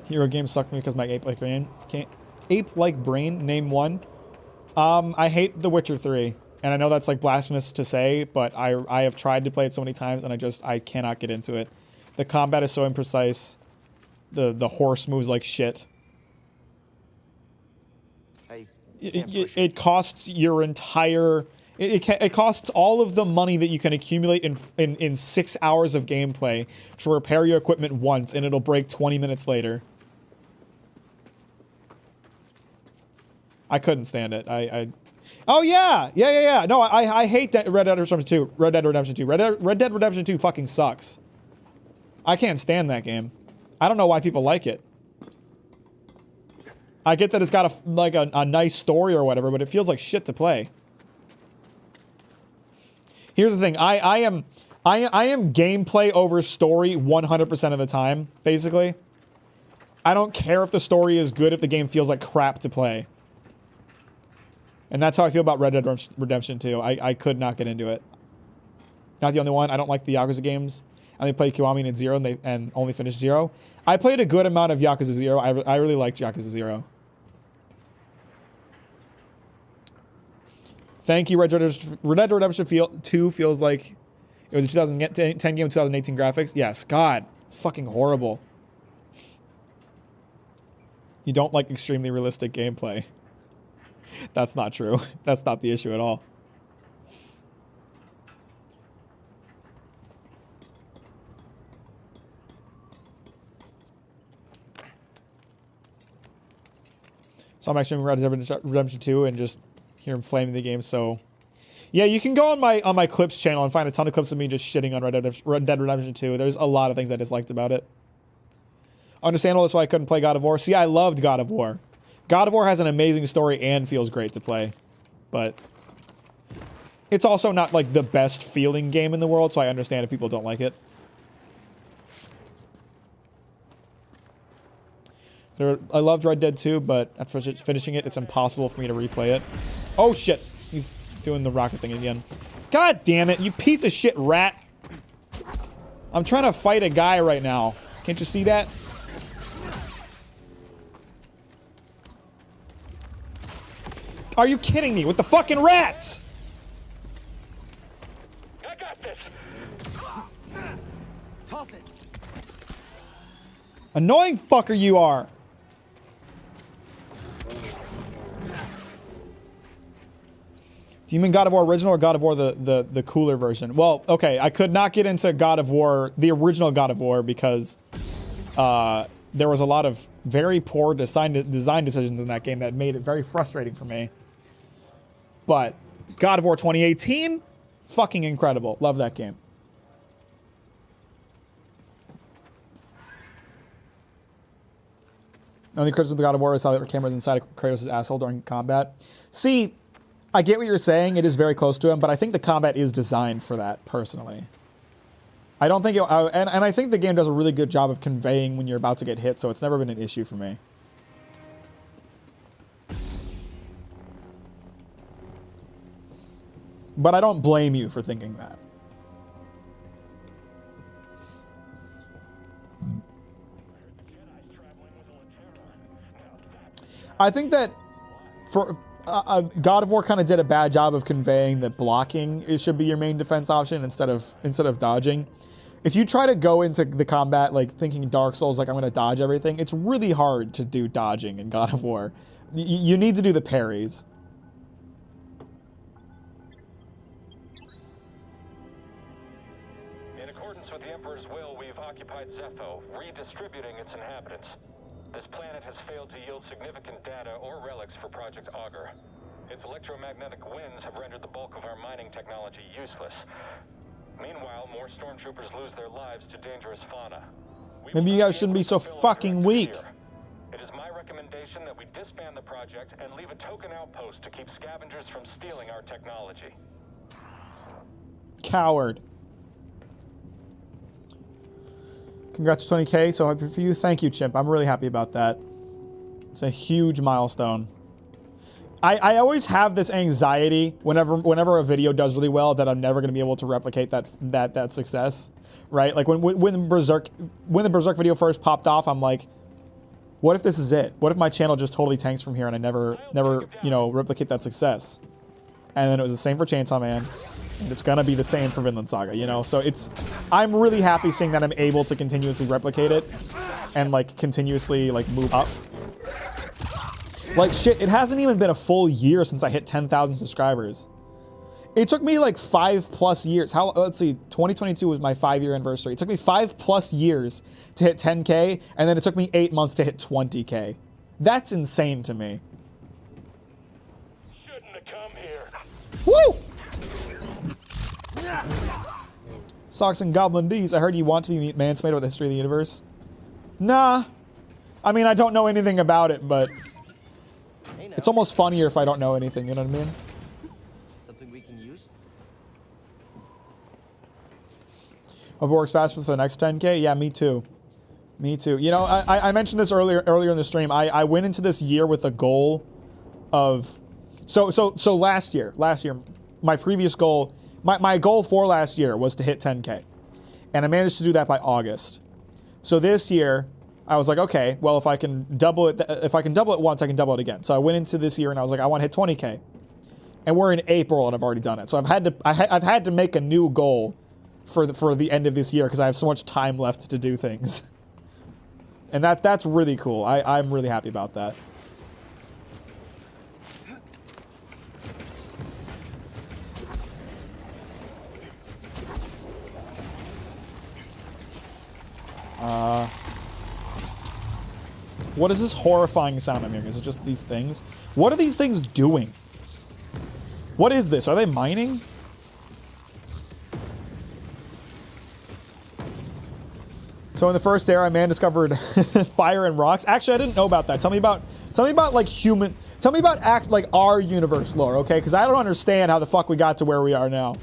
Hero games suck me because my ape-like brain can't... Ape-like brain, name one. I hate The Witcher 3. And I know that's, like, blasphemous to say, but I have tried to play it so many times, and I cannot get into it. The combat is so imprecise. The horse moves like shit. It costs your entire... It costs all of the money that you can accumulate in 6 hours of gameplay to repair your equipment once, and it'll break 20 minutes later. I couldn't stand it. Oh yeah! Yeah. No, I hate that Red Dead Redemption 2. Red Dead Redemption 2. Red Dead Redemption 2 fucking sucks. I can't stand that game. I don't know why people like it. I get that it's got a nice story or whatever, but it feels like shit to play. Here's the thing. I am gameplay over story 100% of the time, basically. I don't care if the story is good if the game feels like crap to play. And that's how I feel about Red Dead Redemption 2. I could not get into it. Not the only one. I don't like the Yakuza games. I only played Kiwami and Zero and only finished Zero. I played a good amount of Yakuza 0. I really liked Yakuza 0. Thank you, Red Dead Redemption 2 feels like it was a 2010 game with 2018 graphics. Yes, God, it's fucking horrible. You don't like extremely realistic gameplay. That's not true. That's not the issue at all. So I'm actually Red Dead Redemption 2 and just hear him flaming the game. So yeah, you can go on my clips channel and find a ton of clips of me just shitting on Red Dead Redemption 2. There's a lot of things I disliked about it. Understandable, that's why I couldn't play God of War. See, I loved God of War. God of War has an amazing story and feels great to play. But it's also not like the best feeling game in the world, so I understand if people don't like it. I loved Red Dead 2, but after finishing it, it's impossible for me to replay it. Oh shit, he's doing the rocket thing again. God damn it, you piece of shit rat. I'm trying to fight a guy right now. Can't you see that? Are you kidding me with the fucking rats? I got this. Toss it. Annoying fucker you are. Do you mean God of War original or God of War the cooler version? Well, okay, I could not get into God of War, the original God of War, because there was a lot of very poor design decisions in that game that made it very frustrating for me. But God of War 2018, fucking incredible. Love that game. The only criticism of God of War is how the camera's inside of Kratos' asshole during combat. See, I get what you're saying. It is very close to him, but I think the combat is designed for that, personally. I don't think it... and I think the game does a really good job of conveying when you're about to get hit, so it's never been an issue for me. But I don't blame you for thinking that. I think that for God of War kind of did a bad job of conveying that blocking should be your main defense option instead of dodging. If you try to go into the combat like thinking Dark Souls, like I'm going to dodge everything, it's really hard to do dodging in God of War. You need to do the parries. In accordance with the Emperor's will, we've occupied Zepho, redistributing its inhabitants. This planet has failed to yield significant data or relics for Project Augur. Its electromagnetic winds have rendered the bulk of our mining technology useless. Meanwhile, more stormtroopers lose their lives to dangerous fauna. Maybe you guys shouldn't be so fucking weak. It is my recommendation that we disband the project and leave a token outpost to keep scavengers from stealing our technology. Coward. Congrats to 20K, so happy for you. Thank you, Chimp. I'm really happy about that. It's a huge milestone. I always have this anxiety whenever a video does really well that I'm never going to be able to replicate that success, right? Like when the Berserk video first popped off, I'm like, what if this is it? What if my channel just totally tanks from here and I never you know, replicate that success? And then it was the same for Chainsaw Man. And it's gonna be the same for Vinland Saga, you know? So I'm really happy seeing that I'm able to continuously replicate it and like continuously like move up. Like shit, it hasn't even been a full year since I hit 10,000 subscribers. It took me like 5+ years. Let's see, 2022 was my 5-year anniversary. It took me 5+ years to hit 10K, and then it took me 8 months to hit 20K. That's insane to me. Shouldn't have come here. Woo! Socks and Goblin D's. I heard you want to be mansplained about the history of the universe. Nah. I mean, I don't know anything about it, but it's almost funnier if I don't know anything, you know what I mean? Something we can use? Hope it works fast for the next 10K. Yeah, me too. Me too. You know, I mentioned this earlier in the stream. I went into this year with a goal of so last year, my previous goal, my goal for last year was to hit 10K. And I managed to do that by August. So this year, I was like, okay, well, if I can double it once, I can double it again. So I went into this year and I was like, I want to hit 20K. And we're in April and I've already done it. So I've had to make a new goal for the end of this year because I have so much time left to do things. And that's really cool. I'm really happy about that. What is this horrifying sound I'm hearing? Is it just these things? What are these things doing? What is this? Are they mining? So in the first era, man discovered fire and rocks. Actually, I didn't know about that. Tell me about like our universe lore, okay? Because I don't understand how the fuck we got to where we are now.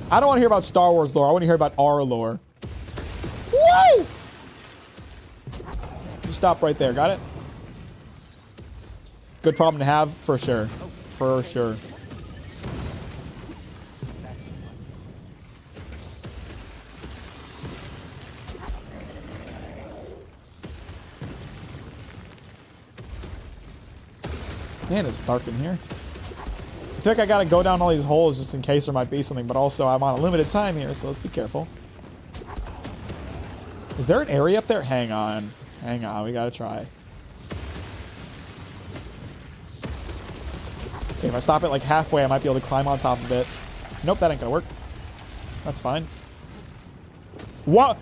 I don't want to hear about Star Wars lore. I want to hear about our lore. Woo! You stop right there. Got it? Good problem to have, for sure. For sure. Man, it's dark in here. I feel like I gotta go down all these holes just in case there might be something, but also I'm on a limited time here, so let's be careful. Is there an area up there? Hang on. Hang on, we gotta try. Okay, if I stop it like halfway, I might be able to climb on top of it. Nope, that ain't gonna work. That's fine. What?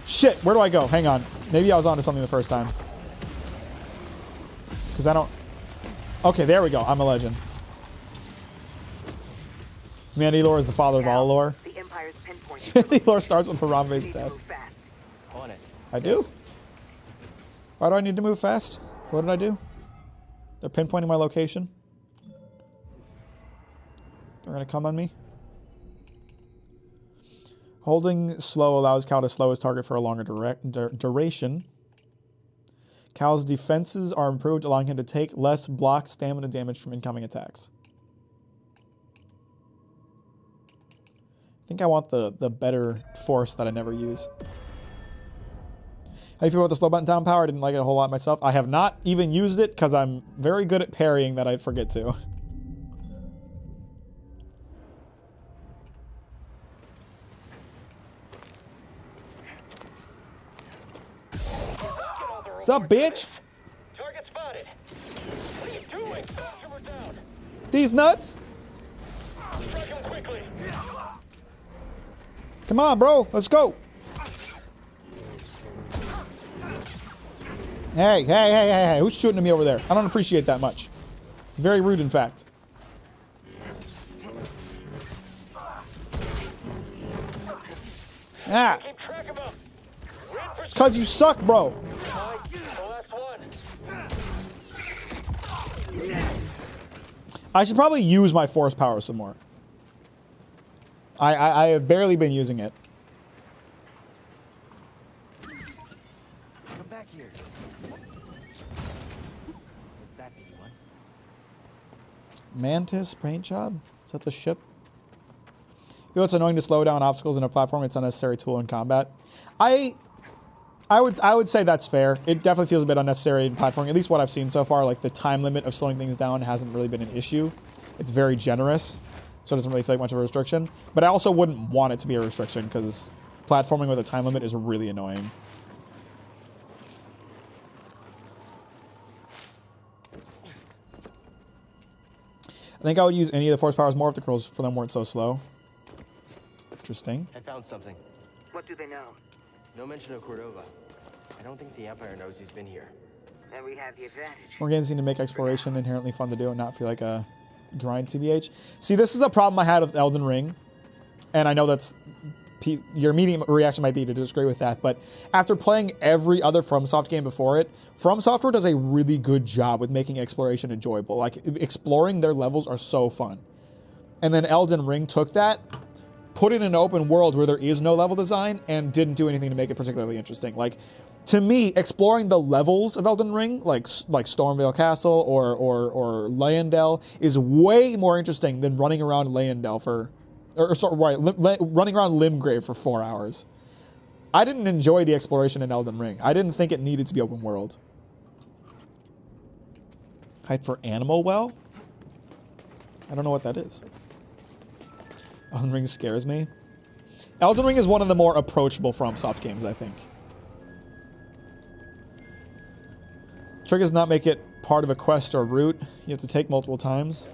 Shit, where do I go? Hang on. Maybe I was onto something the first time. Because I don't... Okay, there we go. I'm a legend. Humanity lore is the father of all lore. The Empire's pinpoint. Humanity lore starts with Harambe's death. On it. I do? Why do I need to move fast? What did I do? They're pinpointing my location. They're gonna come on me. Holding slow allows Cal to slow his target for a longer duration. Cal's defenses are improved, allowing him to take less block stamina damage from incoming attacks. I think I want the better force that I never use. How do you feel about the slow button down power? I didn't like it a whole lot myself. I have not even used it because I'm very good at parrying that I forget to. What's up, bitch? Target spotted. What are you doing? Faster, we're down. These nuts? Strike him quickly. Come on, bro. Let's go. Hey. Who's shooting at me over there? I don't appreciate that much. Very rude, in fact. Ah. Keep track of him. It's because you suck, bro. The last one. I should probably use my force power some more. I have barely been using it. Come back here. What's that, 81? Mantis paint job? Is that the ship? You know, it's annoying to slow down obstacles in a platform. It's an unnecessary tool in combat. I would say that's fair. It definitely feels a bit unnecessary in platforming. At least what I've seen so far, like the time limit of slowing things down hasn't really been an issue. It's very generous, so it doesn't really feel like much of a restriction. But I also wouldn't want it to be a restriction because platforming with a time limit is really annoying. I think I would use any of the force powers more if the controls for them weren't so slow. Interesting. I found something. What do they know? No mention of Cordova. I don't think the Empire knows he's been here. And we have the advantage. More games need to make exploration inherently fun to do and not feel like a grind TBH. See, this is the problem I had with Elden Ring. And I know that's... Your immediate reaction might be to disagree with that, but after playing every other FromSoft game before it, From Software does a really good job with making exploration enjoyable. Like, exploring their levels are so fun. And then Elden Ring took that, put it in an open world where there is no level design, and didn't do anything to make it particularly interesting. Like, to me, exploring the levels of Elden Ring, like Stormvale Castle or Leyendell, is way more interesting than running around Leyendell for... running around Limgrave for 4 hours. I didn't enjoy the exploration in Elden Ring. I didn't think it needed to be open world. Hype for Animal Well? I don't know what that is. Elden Ring scares me. Elden Ring is one of the more approachable FromSoft games, I think. Trick is not make it part of a quest or route. You have to take multiple times.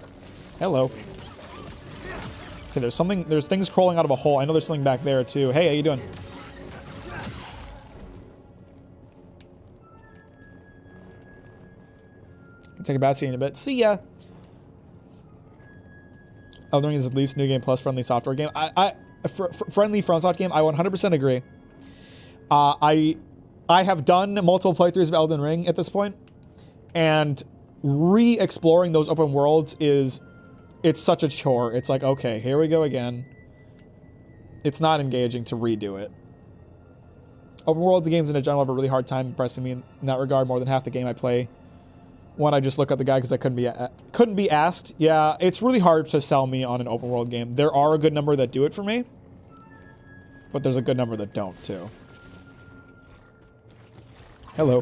Hello. Okay, there's things crawling out of a hole. I know there's something back there too. Hey, how you doing? Take a bath, see you in a bit. See ya. Elden Ring is at least New Game Plus friendly software game. Friendly FromSoft game. I 100% agree. I have done multiple playthroughs of Elden Ring at this point, and re-exploring those open worlds it's such a chore. It's like, okay, here we go again. It's not engaging to redo it. Open world games in general have a really hard time impressing me in that regard. More than half the game I play, when I just look at the guy because I couldn't be asked. Yeah, it's really hard to sell me on an open world game. There are a good number that do it for me, but there's a good number that don't too. Hello.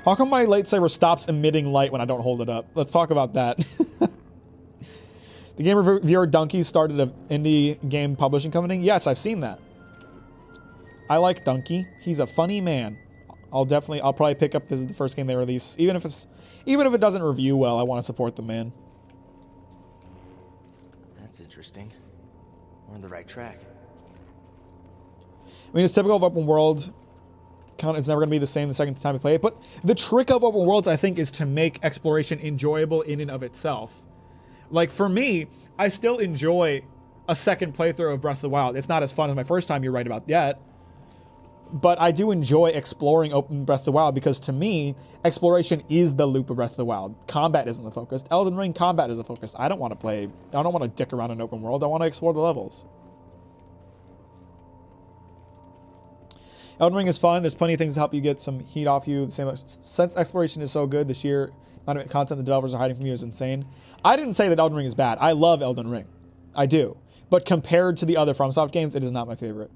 How come my lightsaber stops emitting light when I don't hold it up? Let's talk about that. The game reviewer Donkey started an indie game publishing company. Yes, I've seen that. I like Donkey. He's a funny man. I'll probably pick up the first game they release, even if it doesn't review well. I want to support the man. That's interesting. We're on the right track. I mean, it's typical of open world. It's never going to be the same the second time you play it. But the trick of open worlds, I think, is to make exploration enjoyable in and of itself. Like, for me, I still enjoy a second playthrough of Breath of the Wild. It's not as fun as my first time, you're right about that. But I do enjoy exploring open Breath of the Wild because, to me, exploration is the loop of Breath of the Wild. Combat isn't the focus. Elden Ring combat is the focus. I don't want to dick around in open world. I want to explore the levels. Elden Ring is fun. There's plenty of things to help you get some heat off you. Since exploration is so good, the sheer amount of content the developers are hiding from you is insane. I didn't say that Elden Ring is bad. I love Elden Ring. I do. But compared to the other FromSoft games, it is not my favorite.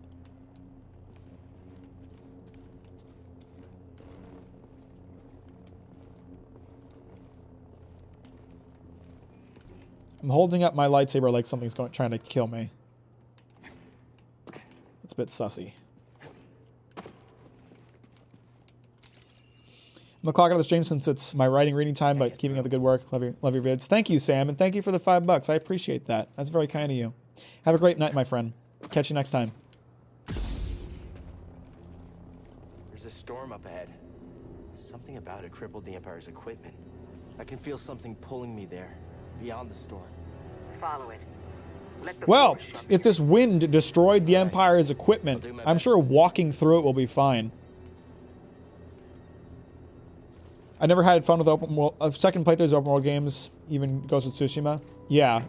I'm holding up my lightsaber like something's trying to kill me. It's a bit sussy. I'm gonna clock out of the stream since it's my reading time, but keeping up the good work. Love your vids. Thank you, Sam, and thank you for the $5. I appreciate that. That's very kind of you. Have a great night, my friend. Catch you next time. There's a storm up ahead. Something about it crippled the Empire's equipment. I can feel something pulling me there, beyond the storm. Follow it. Well, if this wind destroyed the Empire's equipment, I'm sure walking through it will be fine. I never had fun with open world. Second playthroughs of open world games, even Ghost of Tsushima. Yeah,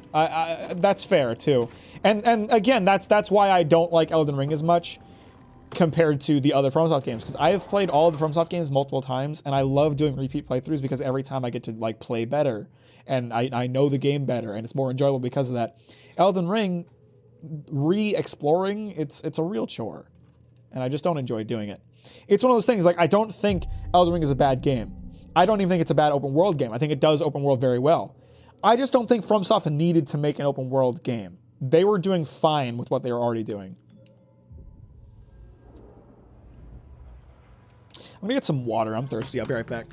that's fair too. And again, that's why I don't like Elden Ring as much compared to the other FromSoft games, because I have played all of the FromSoft games multiple times, and I love doing repeat playthroughs because every time I get to like play better, and I know the game better, and it's more enjoyable because of that. Elden Ring, re-exploring, it's a real chore, and I just don't enjoy doing it. It's one of those things, like, I don't think Elden Ring is a bad game. I don't even think it's a bad open world game. I think it does open world very well. I just don't think FromSoft needed to make an open world game. They were doing fine with what they were already doing. I'm gonna get some water. I'm thirsty. I'll be right back.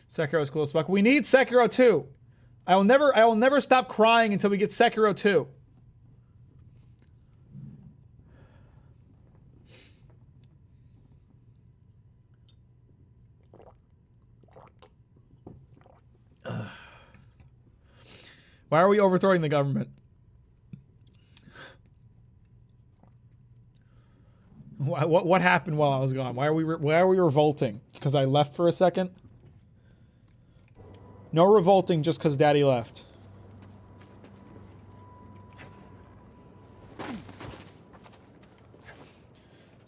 Sekiro's cool as fuck. We need Sekiro 2. I will never stop crying until we get Sekiro 2. Why are we overthrowing the government? What happened while I was gone? Why are we revolting? Because I left for a second? No revolting just because Daddy left.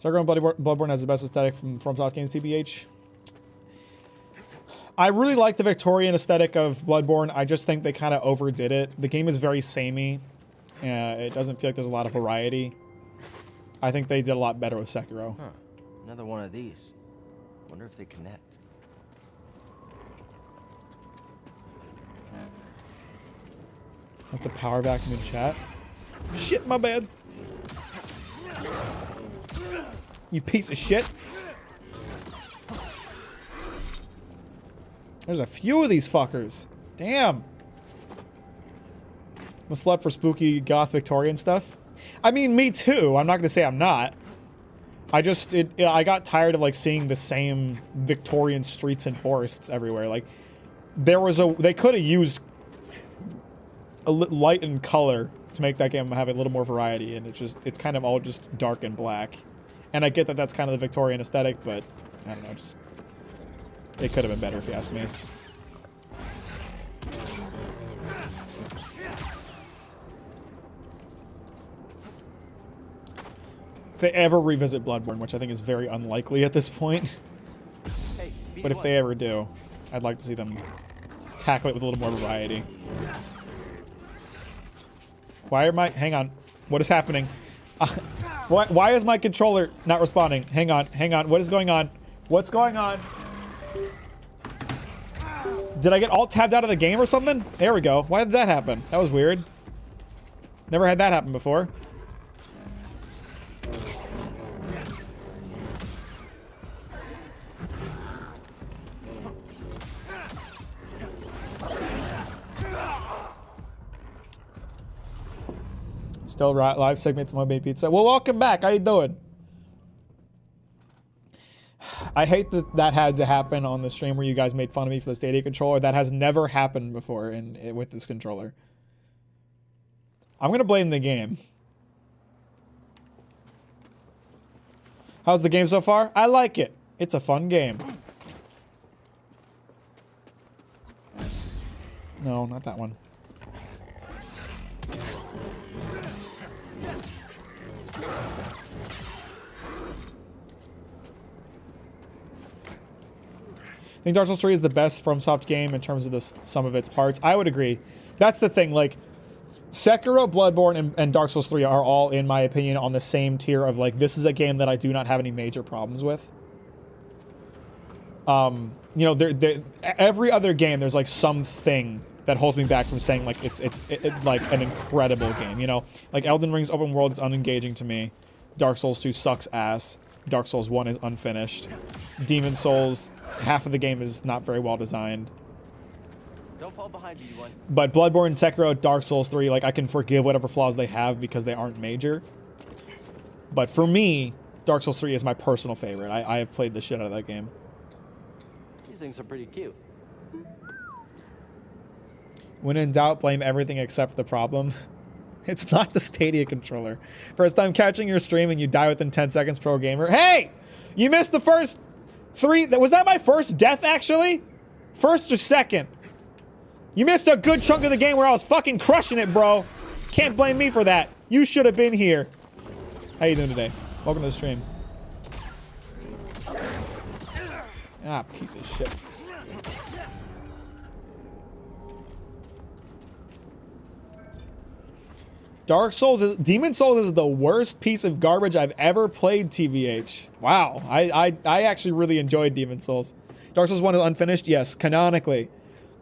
Sekiro and Bloodborne has the best aesthetic from FromSoft games, TBH. I really like the Victorian aesthetic of Bloodborne. I just think they kind of overdid it. The game is very samey. It doesn't feel like there's a lot of variety. I think they did a lot better with Sekiro. Huh. Another one of these. Wonder if they connect. That's a power vacuum in chat. Shit, my bad. You piece of shit. There's a few of these fuckers. Damn. I'm a slut for spooky goth Victorian stuff. I mean, me too. I'm not gonna say I'm not. I got tired of like seeing the same Victorian streets and forests everywhere. Like, they could have used a light and color to make that game have a little more variety, and it's kind of all just dark and black. And I get that that's kind of the Victorian aesthetic, but I don't know, just it could have been better if you ask me. If they ever revisit Bloodborne, which I think is very unlikely at this point, but if they ever do, I'd like to see them tackle it with a little more variety. Why are my... Hang on. What is happening? Why is my controller not responding? Hang on. Hang on. What is going on? What's going on? Did I get alt-tabbed out of the game or something? There we go. Why did that happen? That was weird. Never had that happen before. Still live segments, my baby pizza. Well, welcome back. How you doing? I hate that had to happen on the stream where you guys made fun of me for the Stadia controller. That has never happened before with this controller. I'm gonna blame the game. How's the game so far? I like it. It's a fun game. No, not that one. I think Dark Souls 3 is the best FromSoft game in terms of the sum of its parts. I would agree. That's the thing, like, Sekiro, Bloodborne, and Dark Souls 3 are all, in my opinion, on the same tier of, like, this is a game that I do not have any major problems with. You know, every other game, there's, like, something that holds me back from saying, like, it's like, an incredible game, you know? Like, Elden Ring's open world is unengaging to me. Dark Souls 2 sucks ass. Dark Souls 1 is unfinished. Demon Souls, half of the game is not very well designed. Don't fall behind me, one. But Bloodborne, Sekiro, Dark Souls 3, like, I can forgive whatever flaws they have because they aren't major. But for me, Dark Souls 3 is my personal favorite. I have played the shit out of that game. These things are pretty cute. When in doubt, blame everything except the problem. It's not the Stadia controller. First time catching your stream and you die within 10 seconds, pro gamer. Hey! You missed the first 3. Was that my first death, actually? First or second? You missed a good chunk of the game where I was fucking crushing it, bro. Can't blame me for that. You should have been here. How you doing today? Welcome to the stream. Ah, piece of shit. Demon Souls is the worst piece of garbage I've ever played, TVH. Wow, I actually really enjoyed Demon Souls. Dark Souls 1 is unfinished, yes, canonically.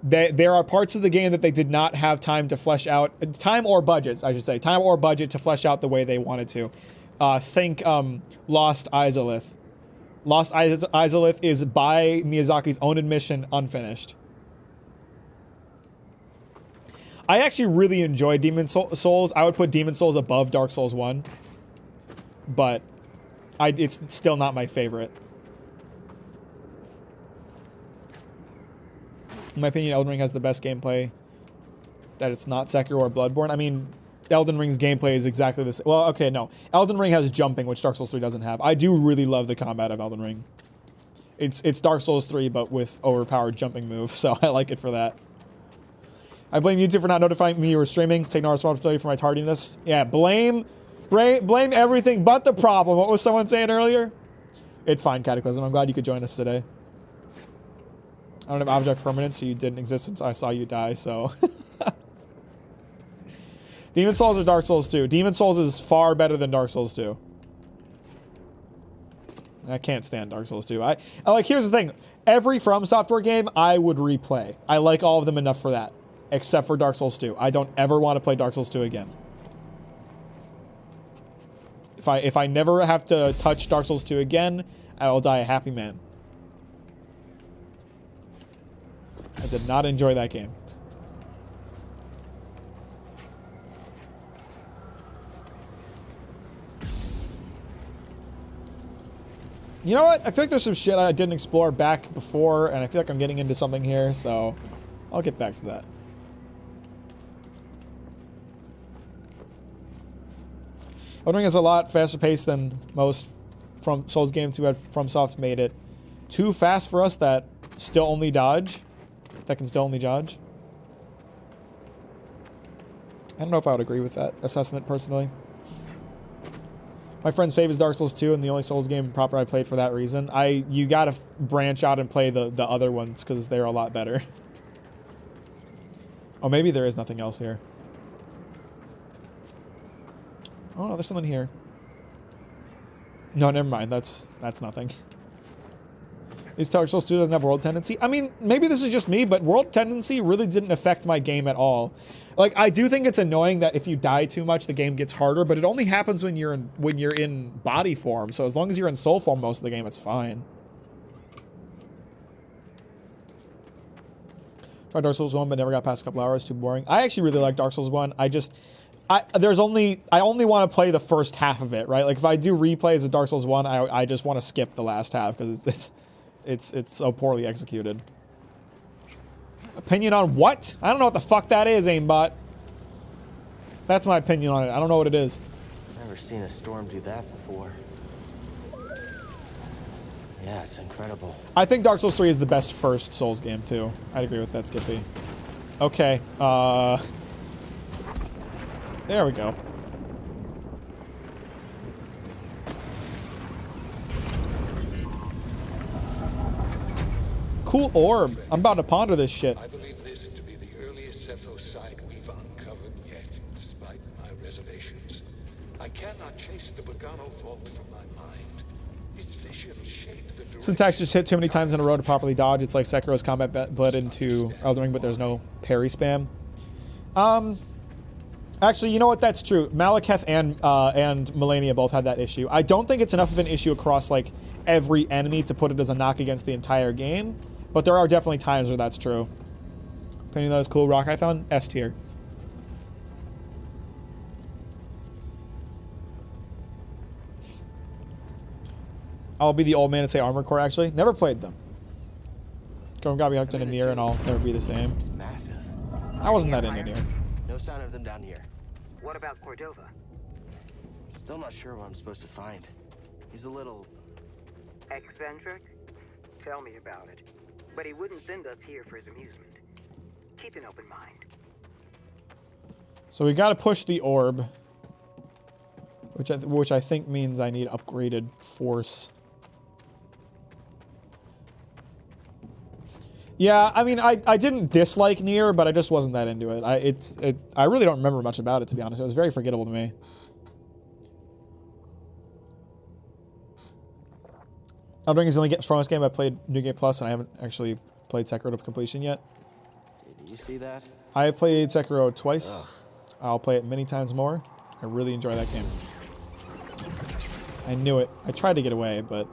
There are parts of the game that they did not have time to flesh out, time or budget to flesh out the way they wanted to. Think Lost Izalith. Lost Izalith is, by Miyazaki's own admission, unfinished. I actually really enjoyed Demon Souls. I would put Demon Souls above Dark Souls 1. But it's still not my favorite. In my opinion, Elden Ring has the best gameplay. That it's not Sekiro or Bloodborne. I mean, Elden Ring's gameplay is exactly the same. Well, okay, no. Elden Ring has jumping, which Dark Souls 3 doesn't have. I do really love the combat of Elden Ring. It's Dark Souls 3, but with overpowered jumping move, so I like it for that. I blame YouTube for not notifying me you were streaming. Take no responsibility for my tardiness. Yeah, blame Blame everything but the problem. What was someone saying earlier? It's fine, Cataclysm. I'm glad you could join us today. I don't have object permanence, so you didn't exist since I saw you die, so. Demon Souls or Dark Souls 2? Demon Souls is far better than Dark Souls 2. I can't stand Dark Souls 2. I like, here's the thing. Every From Software game, I would replay. I like all of them enough for that. Except for Dark Souls 2. I don't ever want to play Dark Souls 2 again. If I never have to touch Dark Souls 2 again, I will die a happy man. I did not enjoy that game. You know what? I feel like there's some shit I didn't explore back before, and I feel like I'm getting into something here, so I'll get back to that. Elden Ring is a lot faster paced than most from Souls games who had FromSoft made it too fast for us that still only dodge. That can still only dodge. I don't know if I would agree with that assessment personally. My friend's fave is Dark Souls 2, and the only Souls game proper I played for that reason. You gotta branch out and play the other ones because they're a lot better. Oh, maybe there is nothing else here. Oh no, there's something here. No, never mind. That's nothing. Is Dark Souls 2 doesn't have world tendency? I mean, maybe this is just me, but world tendency really didn't affect my game at all. Like, I do think it's annoying that if you die too much, the game gets harder, but it only happens when you're in body form. So as long as you're in soul form most of the game, it's fine. Tried Dark Souls 1, but never got past a couple hours. Too boring. I actually really like Dark Souls 1. I only want to play the first half of it, right? Like if I do replays of Dark Souls 1, I just want to skip the last half because it's so poorly executed. Opinion on what? I don't know what the fuck that is, aimbot. That's my opinion on it. I don't know what it is. Never seen a storm do that before. Yeah, it's incredible. I think Dark Souls 3 is the best first Souls game too. I'd agree with that, Skippy. Okay. There we go. Cool orb. I'm about to ponder this shit. I believe this to be the earliest Zepho site we've uncovered yet, despite my reservations. I cannot chase the Bogano vault from my mind. Its vision shaped the direction. Syntax just hit too many times in a row to properly dodge. It's like Sekiro's combat bled into Elden Ring, but there's no parry spam. Actually, you know what? That's true. Malekith and Melania both had that issue. I don't think it's enough of an issue across like every enemy to put it as a knock against the entire game, but there are definitely times where that's true. Opinion that was cool. Rock I found S tier. I'll be the old man and say Armored Core. Actually, never played them. Go and got me hooked in a Nier, and I'll never be the same. It's massive. I wasn't that into Nier. No sign of them down here. What about Cordova? Still not sure what I'm supposed to find. He's a little... eccentric? Tell me about it. But he wouldn't send us here for his amusement. Keep an open mind. So we gotta push the orb, which I think means I need upgraded force. Yeah, I mean, I didn't dislike Nier, but I just wasn't that into it. I really don't remember much about it, to be honest. It was very forgettable to me. Elden Ring is the only strongest game I played New Game Plus, and I haven't actually played Sekiro to completion yet. Did you see that? I have played Sekiro twice. Ugh. I'll play it many times more. I really enjoy that game. I knew it. I tried to get away, but...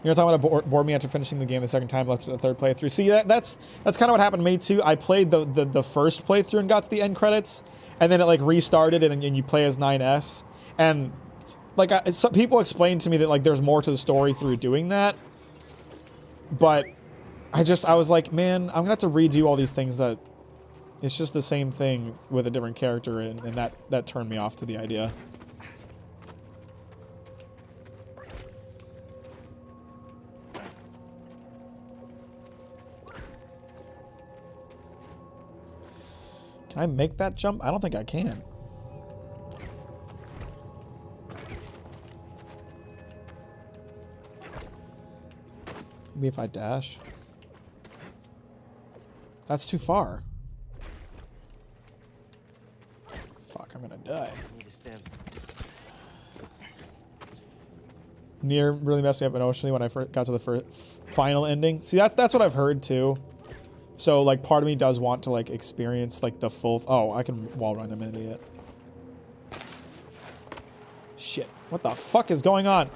You're talking about bored me after finishing the game the second time, let's the third playthrough. See, that's kind of what happened to me too. I played the first playthrough and got to the end credits, and then it like restarted, and you play as 9S. And like some people explained to me that like there's more to the story through doing that, but I was like, man, I'm gonna have to redo all these things that it's just the same thing with a different character, and that turned me off to the idea. Can I make that jump? I don't think I can. Maybe if I dash. That's too far. Fuck, I'm gonna die. Nier really messed me up emotionally when I first got to the final ending. See, that's what I've heard too. So like, part of me does want to like experience like the full. Oh, I can wall run. I'm an idiot. Shit! What the fuck is going on?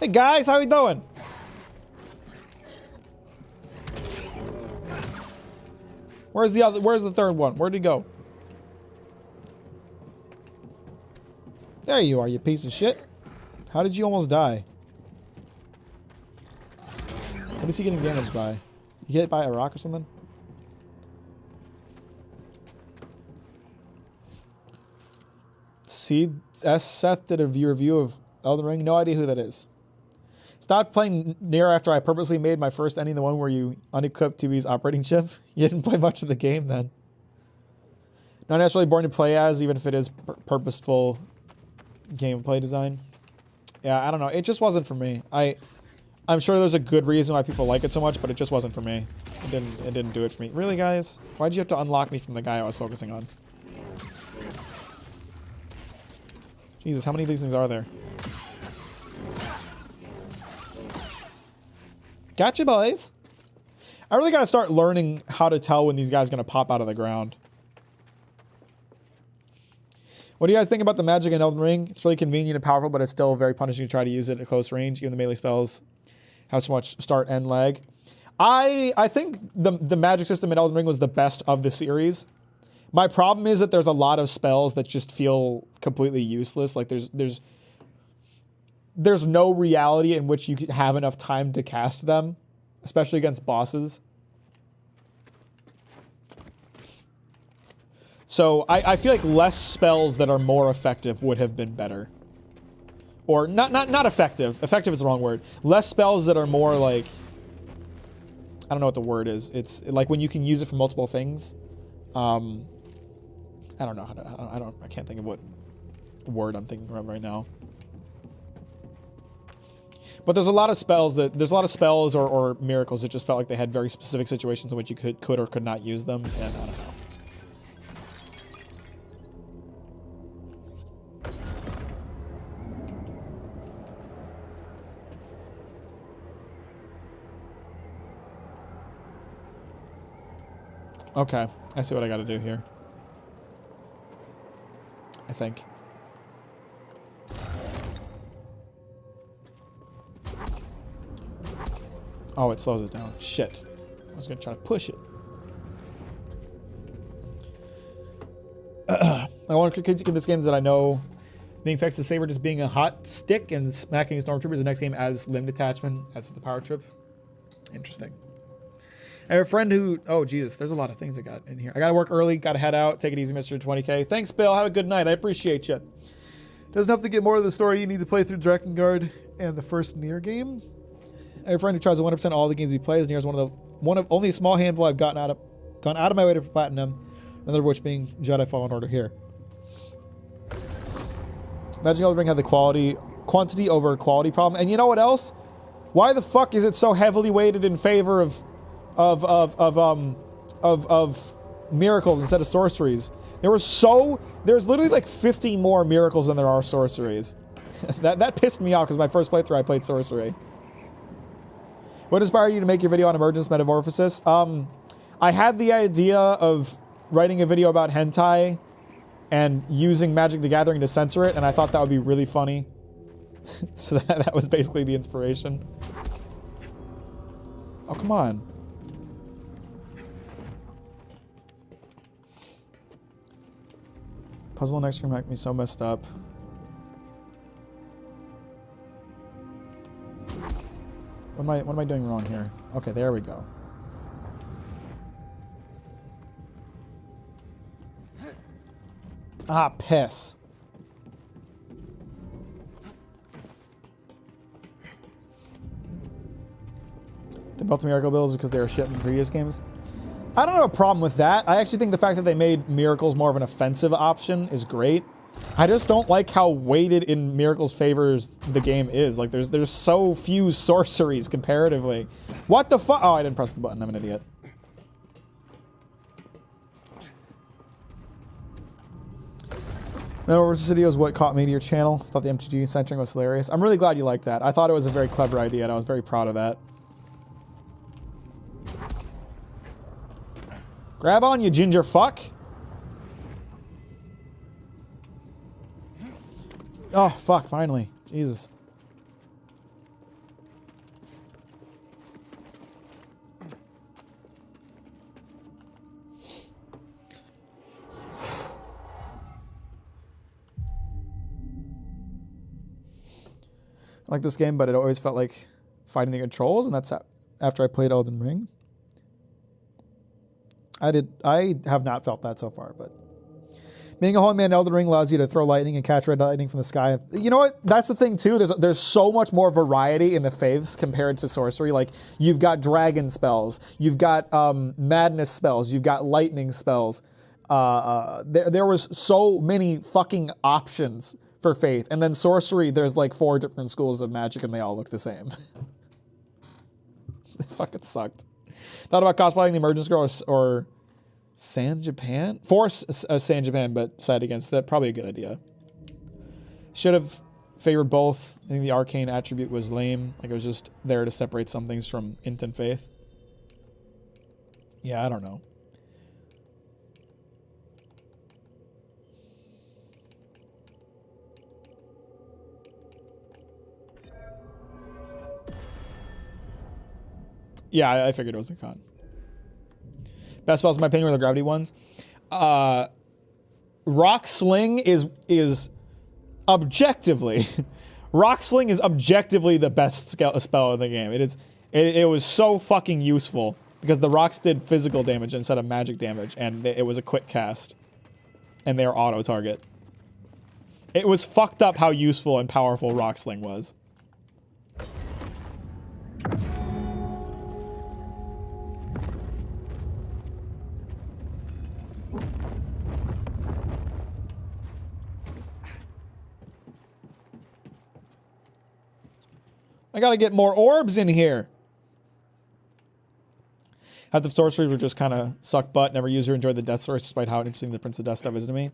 Hey guys, how we doing? Where's the other? Where's the third one? Where'd he go? There you are, you piece of shit. How did you almost die? What is he getting damaged by? You get hit by a rock or something? See, Seth did a review of Elden Ring. No idea who that is. Stopped playing Nier after I purposely made my first ending, the one where you unequipped TV's operating chip. You didn't play much of the game then. Not necessarily born to play as, even if it is purposeful gameplay design. Yeah, I don't know. It just wasn't for me. I'm sure there's a good reason why people like it so much, but it just wasn't for me. It didn't do it for me. Really, guys? Why'd you have to unlock me from the guy I was focusing on? Jesus, how many of these things are there? Gotcha, boys. I really gotta start learning how to tell when these guys are gonna pop out of the ground. What do you guys think about the magic in Elden Ring? It's really convenient and powerful, but it's still very punishing to try to use it at close range. Even the melee spells have so much start and lag. I think the magic system in Elden Ring was the best of the series. My problem is that there's a lot of spells that just feel completely useless. Like there's no reality in which you have enough time to cast them, especially against bosses. So I feel like less spells that are more effective would have been better. Or not effective. Effective is the wrong word. Less spells that are more like, I don't know what the word is. It's like when you can use it for multiple things. I don't know how to, I can't think of what word I'm thinking of right now. But there's a lot of spells or miracles that just felt like they had very specific situations in which you could or could not use them, and I don't know. Okay, I see what I gotta do here. I think. Oh, it slows it down. Shit. I was gonna try to push it. I want to critique in this game is that I know being fixed to Saber just being a hot stick and smacking Stormtroopers the next game as limb detachment as the power trip. Interesting. I have a friend who, oh Jesus, there's a lot of things I got in here. I gotta work early, gotta head out. Take it easy, Mr. 20K. Thanks, Bill. Have a good night. I appreciate you. Doesn't have to get more of the story. You need to play through Drakengard and the first Nier game. I have a friend who tries 100% all the games he plays. Nier is one of only a small handful I've gone out of my way to platinum. Another of which being Jedi Fallen Order here. Magic Elden Ring had the quantity over quality problem. And you know what else? Why the fuck is it so heavily weighted in favor of miracles instead of sorceries? There's literally like 50 more miracles than there are sorceries. that pissed me off because my first playthrough I played sorcery. What inspired you to make your video on emergence metamorphosis? I had the idea of writing a video about hentai and using Magic the Gathering to censor it, and I thought that would be really funny. So that was basically the inspiration. Oh, come on. Puzzle next room make me so messed up. What am I doing wrong here? Okay, there we go. Ah, piss. They're both miracle bills because they were shit in previous games. I don't have a problem with that. I actually think the fact that they made Miracles more of an offensive option is great. I just don't like how weighted in Miracles' favors the game is. Like, there's so few sorceries comparatively. What the fuck? Oh, I didn't press the button. I'm an idiot. Metal vs. Video is what caught me to your channel. Thought the MTG centering was hilarious. I'm really glad you liked that. I thought it was a very clever idea, and I was very proud of that. Grab on, you ginger fuck. Oh, fuck, finally. Jesus. I like this game, but it always felt like fighting the controls, and that's after I played Elden Ring. I have not felt that so far, but being a holy man in Elden Ring allows you to throw lightning and catch red lightning from the sky. You know what? That's the thing too. There's so much more variety in the faiths compared to sorcery. Like, you've got dragon spells, you've got madness spells, you've got lightning spells. There was so many fucking options for faith, and then sorcery. There's like 4 different schools of magic, and they all look the same. It fucking sucked. Thought about cosplaying the Emergence Girl or San Japan? Force San Japan, but side against that. Probably a good idea. Should have favored both. I think the arcane attribute was lame. Like, it was just there to separate some things from int and faith. Yeah, I don't know. Yeah, I figured it was a con. Best spells, in my opinion, were the gravity ones. Rock Sling is objectively, Rock Sling is objectively the best spell in the game. It was so fucking useful because the rocks did physical damage instead of magic damage, and it was a quick cast, and they were auto target. It was fucked up how useful and powerful Rock Sling was. I gotta get more orbs in here. Half the sorceries were just kind of suck butt. Never used or enjoyed the death source despite how interesting the Prince of Death stuff is to me.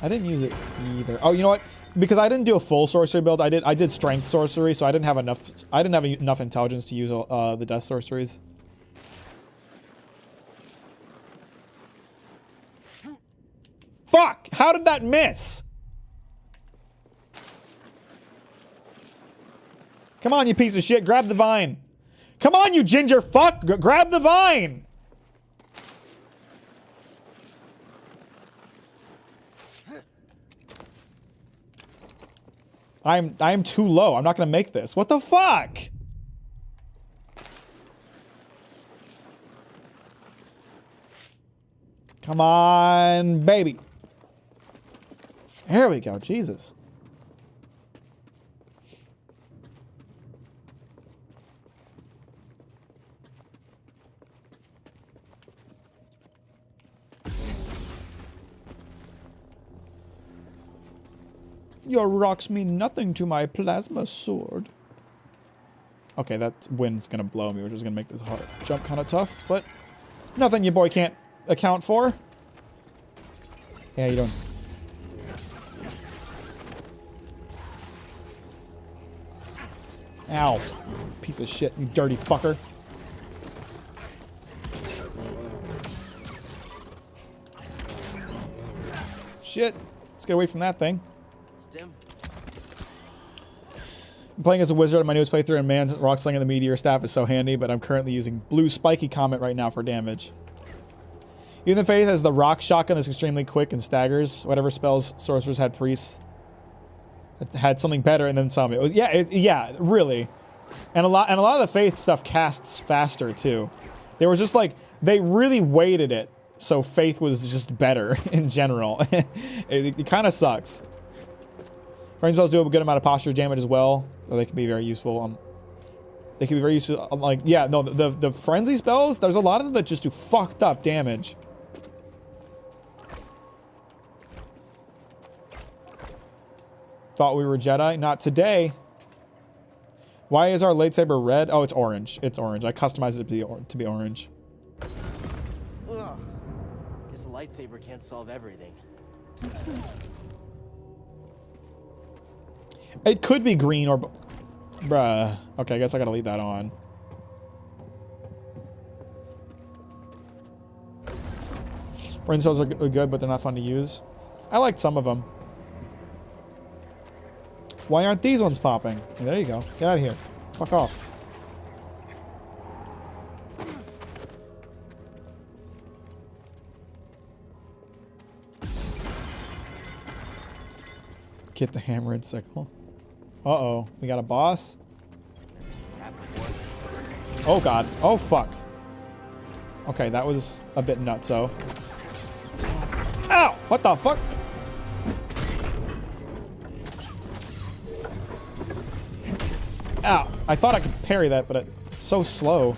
I didn't use it either. Oh, you know what? Because I didn't do a full sorcery build, I did strength sorcery, so I didn't have enough intelligence to use the death sorceries. Fuck! How did that miss? Come on, you piece of shit. Grab the vine. Come on, you ginger fuck. Grab the vine. I'm too low. I'm not going to make this. What the fuck? Come on, baby. There we go. Jesus. Your rocks mean nothing to my plasma sword. Okay, that wind's gonna blow me, which is gonna make this jump kind of tough, but nothing your boy can't account for. Hey, how you doing? Ow. Piece of shit, you dirty fucker. Shit. Let's get away from that thing. I'm playing as a wizard in my newest playthrough, and man, rock slinging the meteor staff is so handy, but I'm currently using blue spiky comet right now for damage. Even the Faith has the rock shotgun that's extremely quick and staggers. Whatever spells sorcerers had priests had something better, and then some. It was yeah, really. And a lot of the Faith stuff casts faster too. They were just like, they really weighted it so Faith was just better in general. It kind of sucks. Frame spells do a good amount of posture damage as well, so they can be very useful. They can be very useful. I'm like, yeah, no, the frenzy spells, there's a lot of them that just do fucked up damage. Thought we were Jedi? Not today. Why is our lightsaber red? Oh, it's orange. It's orange. I customized it to be orange. Ugh. Guess a lightsaber can't solve everything. It could be green or... Bruh. Okay, I guess I gotta leave that on. Frenzy spells are good, but they're not fun to use. I liked some of them. Why aren't these ones popping? Yeah, there you go. Get out of here. Fuck off. Get the hammer and sickle. Uh-oh. We got a boss? Oh, God. Oh, fuck. Okay, that was a bit nutso. Ow! What the fuck? Ow. I thought I could parry that, but it's so slow.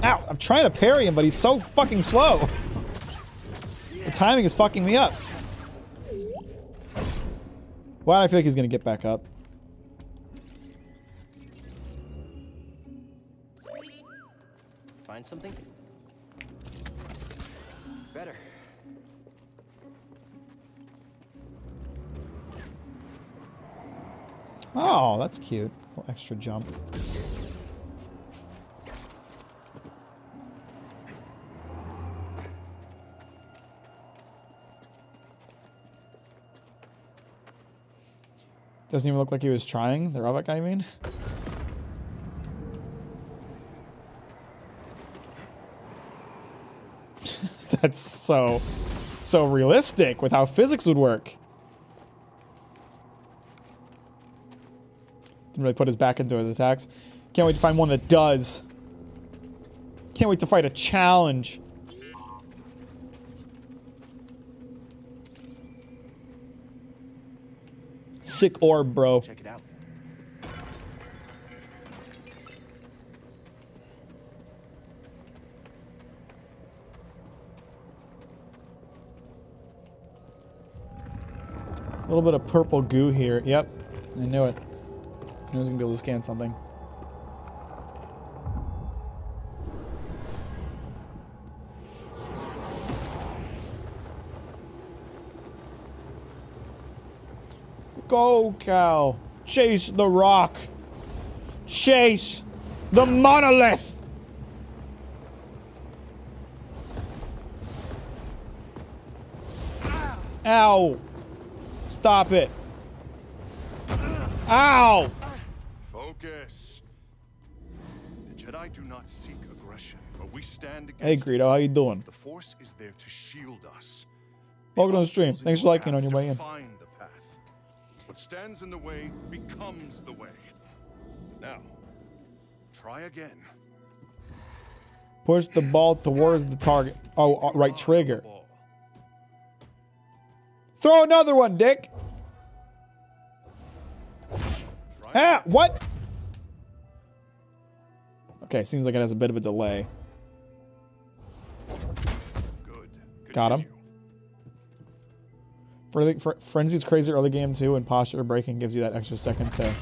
Ow. I'm trying to parry him, but he's so fucking slow. The timing is fucking me up. Well, I feel like he's gonna get back up. Find something? Better. Oh, that's cute. A little extra jump. Doesn't even look like he was trying. The robot guy, I mean. That's so realistic with how physics would work. Didn't really put his back into his attacks. Can't wait to find one that does. Can't wait to fight a challenge. Sick orb, bro. Check it out. A little bit of purple goo here. Yep, I knew it. I knew I was gonna be able to scan something. Go, Cal. Chase the rock. Chase the monolith. Ow. Stop it. Ow. Focus. The Jedi do not seek aggression, but we stand against Hey, Greedo, how you doing? The Force is there to shield us. Welcome to the stream. Thanks for liking on your way in. Find the path. What stands in the way becomes the way. Now, try again. Push the ball towards the target. Oh, right trigger. Throw another one, Dick. Ah, what? Okay, seems like it has a bit of a delay. Good. Got him. Frenzy's crazy early game too, and posture breaking gives you that extra second to...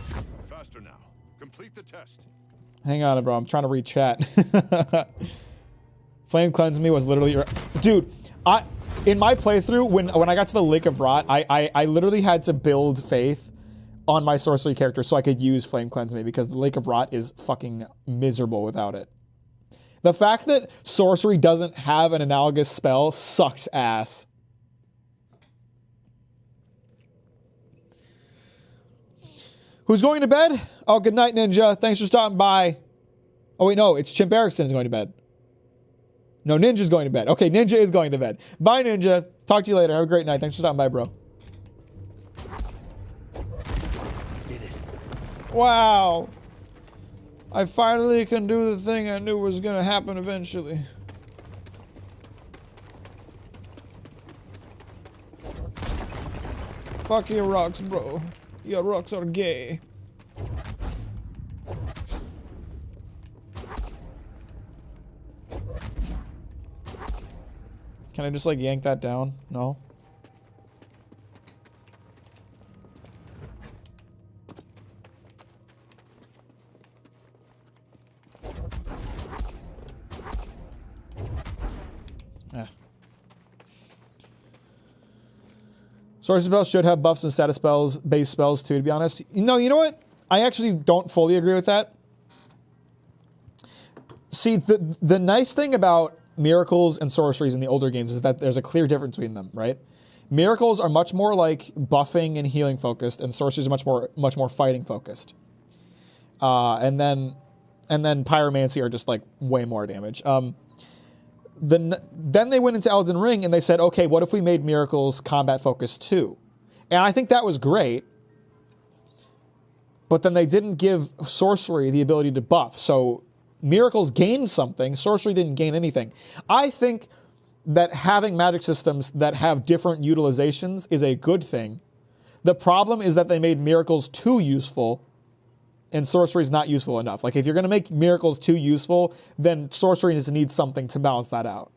Faster now. Complete the test. Hang on, bro. I'm trying to read chat. Flame Cleanse Me was literally... Dude, in my playthrough, when I got to the Lake of Rot, I literally had to build faith on my sorcery character so I could use Flame Cleanse Me, because the Lake of Rot is fucking miserable without it. The fact that sorcery doesn't have an analogous spell sucks ass. Who's going to bed? Oh, good night, Ninja. Thanks for stopping by. Oh, wait, no. It's Chimp Erickson's going to bed. No, Ninja's going to bed. Okay, Ninja is going to bed. Bye, Ninja. Talk to you later. Have a great night. Thanks for stopping by, bro. Did it. Wow. I finally can do the thing I knew was going to happen eventually. Fuck your rocks, bro. Your rocks are gay. Can I just like yank that down? No. Sorcery spells should have buffs and status spells, base spells too, to be honest. No, you know what? I actually don't fully agree with that. See, the nice thing about miracles and sorceries in the older games is that there's a clear difference between them, right? Miracles are much more like buffing and healing focused, and sorceries are much more fighting focused. And then pyromancy are just like way more damage. Then they went into Elden Ring and they said, okay, what if we made miracles combat focused too? And I think that was great. But then they didn't give sorcery the ability to buff. So miracles gained something, sorcery didn't gain anything. I think that having magic systems that have different utilizations is a good thing. The problem is that they made miracles too useful and sorcery is not useful enough. Like, if you're going to make miracles too useful, then sorcery just needs something to balance that out.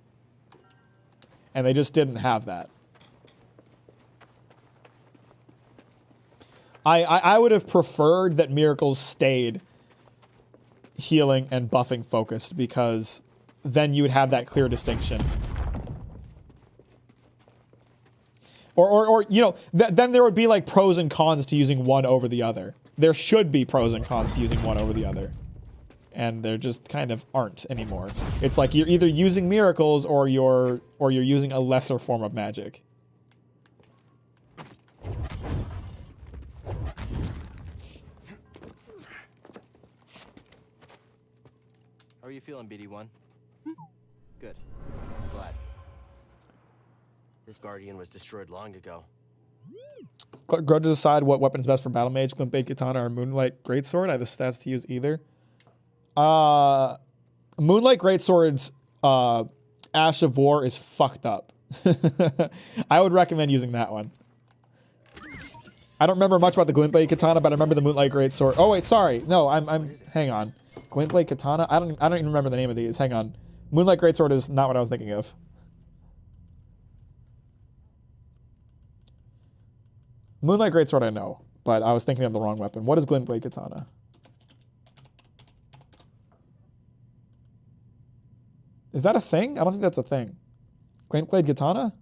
And they just didn't have that. I would have preferred that miracles stayed healing and buffing focused, because then you would have that clear distinction. Or you know, then there would be like pros and cons to using one over the other. There should be pros and cons to using one over the other. And there just kind of aren't anymore. It's like you're either using miracles or you're using a lesser form of magic. How are you feeling, BD1? Good. Glad. This Guardian was destroyed long ago. Grudges aside, what weapon is best for Battle Mage? Glint-Blade Katana or Moonlight Greatsword? I have the stats to use either. Moonlight Greatsword's Ash of War is fucked up. I would recommend using that one. I don't remember much about the Glint-Blade Katana, but I remember the Moonlight Greatsword. Oh wait, sorry. No, hang on. Glint-Blade Katana? I don't even remember the name of these. Hang on. Moonlight Greatsword is not what I was thinking of. Moonlight Greatsword I know, but I was thinking of the wrong weapon. What is Glintblade Katana? Is that a thing? I don't think that's a thing. Glintblade Katana?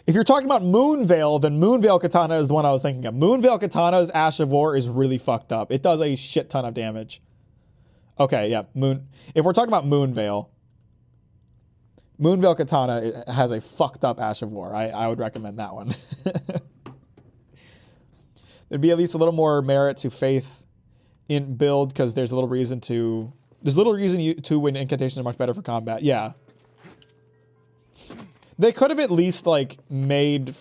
If you're talking about Moonveil, then Moonveil Katana is the one I was thinking of. Moonveil Katana's Ash of War is really fucked up. It does a shit ton of damage. Okay, yeah, if we're talking about Moonveil Katana has a fucked up Ash of War. I would recommend that one. There'd be at least a little more merit to faith in build, because there's little reason to win incantations are much better for combat. Yeah. They could have at least like made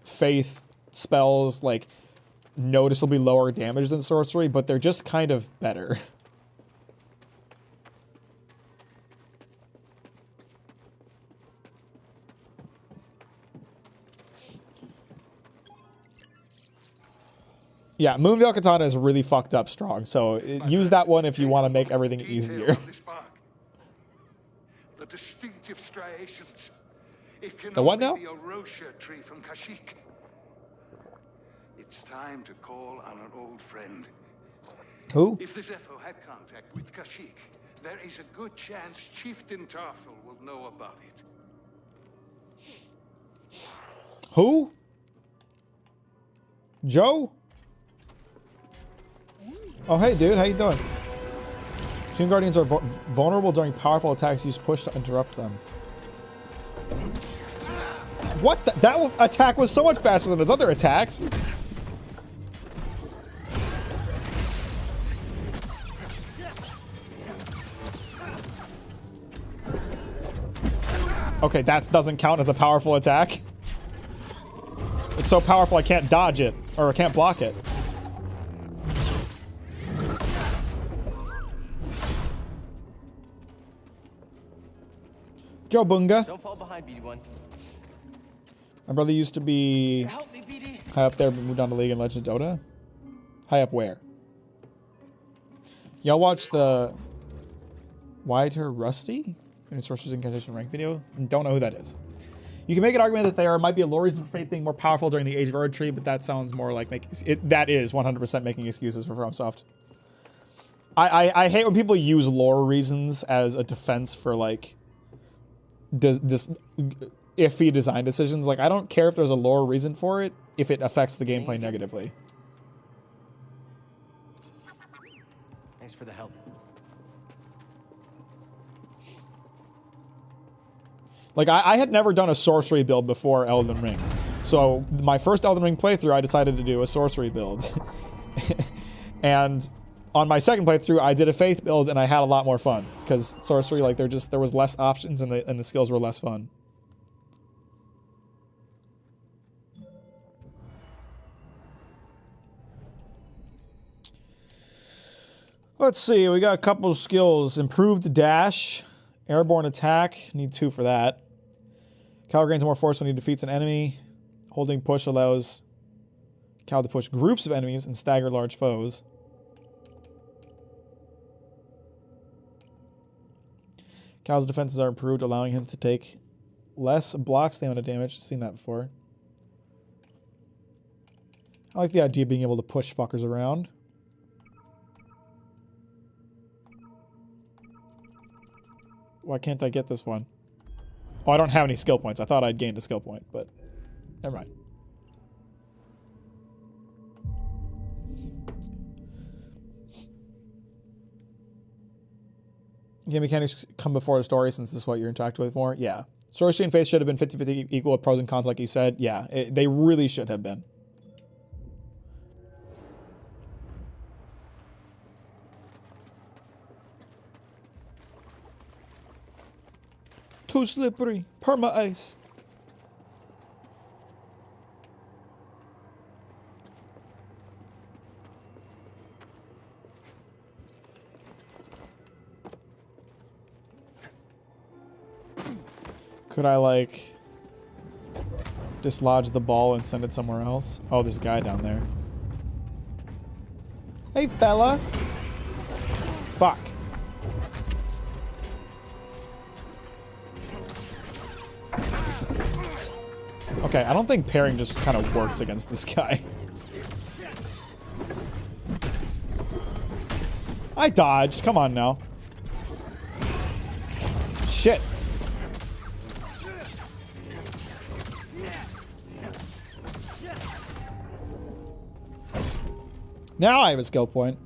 faith spells like noticeably lower damage than sorcery, but they're just kind of better. Yeah, Moonveil Katana is really fucked up strong, so use that one if you want to make everything easier. The distinctive striations. It can The what now? be a Rosha tree from Kashyyyk. It's time to call on an old friend. Who? If the Zepho had contact with Kashyyyk, there is a good chance Chieftain Tarful will know about it. Who? Joe? Oh, hey, dude. How you doing? Tomb Guardians are vulnerable during powerful attacks. Use push to interrupt them. What? That attack was so much faster than his other attacks. Okay, that doesn't count as a powerful attack. It's so powerful I can't dodge it, or I can't block it. Joe Bunga. Don't fall behind, BD1. My brother used to be Help me, BD. high up there, but moved on to League and Legends of Dota. High up where? Y'all watch the Wider Rusty in Sorcerer's Incantation rank video? And don't know who that is. You can make an argument that there might be a lore reason for Faith being more powerful during the Age of Erd Tree, but that sounds more like making it. That is 100% making excuses for FromSoft. I hate when people use lore reasons as a defense for like this iffy design decisions. Like, I don't care if there's a lore reason for it if it affects the gameplay negatively. Thanks for the help. Like, I had never done a sorcery build before Elden Ring. So my first Elden Ring playthrough, I decided to do a sorcery build. And on my second playthrough, I did a faith build, and I had a lot more fun. Because sorcery, like, there was less options, and the skills were less fun. Let's see, we got a couple of skills. Improved dash, airborne attack, need 2 for that. Cal gains more force when he defeats an enemy. Holding push allows Cal to push groups of enemies and stagger large foes. Cal's defenses are improved, allowing him to take less block stamina damage. I've seen that before. I like the idea of being able to push fuckers around. Why can't I get this one? Oh, I don't have any skill points. I thought I'd gained a skill point, but never mind. Game mechanics come before the story since this is what you're interacting with more. Yeah. Sorcery and Faith should have been 50-50 equal with pros and cons like you said. Yeah, they really should have been. Too slippery. Perma ice. Could I, like, dislodge the ball and send it somewhere else? Oh, there's a guy down there. Hey, fella. Fuck. Okay, I don't think parrying just kind of works against this guy. I dodged. Come on now. Shit. Now I have a skill point.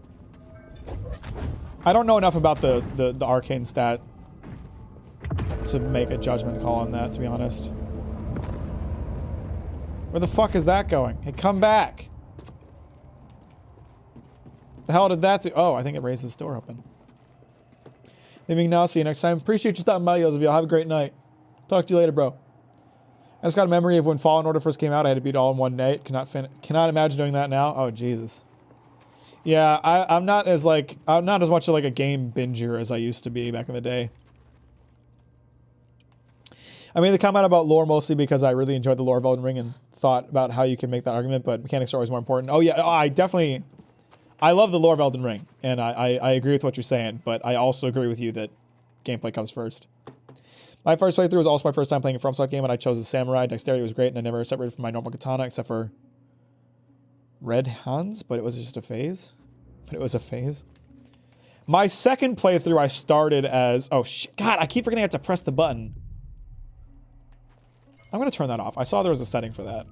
I don't know enough about the arcane stat to make a judgment call on that, to be honest. Where the fuck is that going? Hey, come back. The hell did that do? Oh, I think it raised this door open. Leaving now. See you next time. Appreciate you stopping by, Yosef. Have a great night. Talk to you later, bro. I just got a memory of when Fallen Order first came out. I had to beat it all in one night. Cannot imagine doing that now. Oh, Jesus. Yeah, I'm not as much of like a game binger as I used to be back in the day. I made the comment about lore mostly because I really enjoyed the lore of Elden Ring and thought about how you can make that argument, but mechanics are always more important. Oh yeah, I love the lore of Elden Ring, and I agree with what you're saying, but I also agree with you that gameplay comes first. My first playthrough was also my first time playing a FromSoft game, and I chose the Samurai. Dexterity was great, and I never separated from my normal katana except for Red Hans, but it was just a phase. My second playthrough, I started as... Oh, shit. God, I keep forgetting I have to press the button. I'm going to turn that off. I saw there was a setting for that.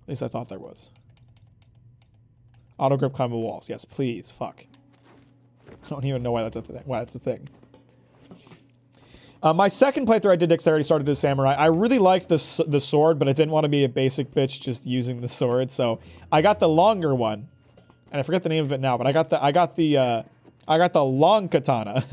At least I thought there was. Auto grip climbable walls. Yes, please. Fuck. I don't even know why that's a thing. Why that's a thing. My second playthrough I did Dexterity started as Samurai. I really liked the sword, but I didn't want to be a basic bitch just using the sword, so I got the longer one, and I forget the name of it now. But I got the long katana.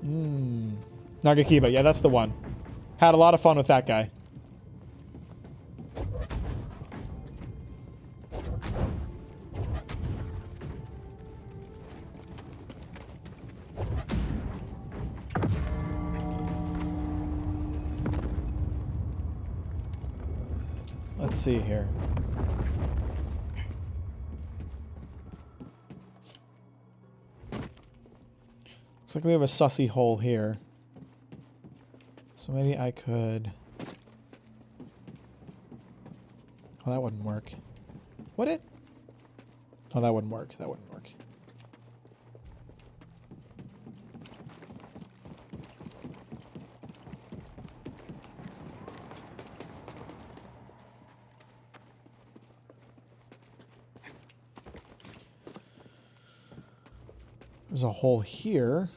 Nagakiba, yeah, that's the one. Had a lot of fun with that guy. Let's see here. Looks like we have a sussy hole here. So maybe I could... Oh, that wouldn't work. Would it? Oh, that wouldn't work. That wouldn't work. There's a hole here.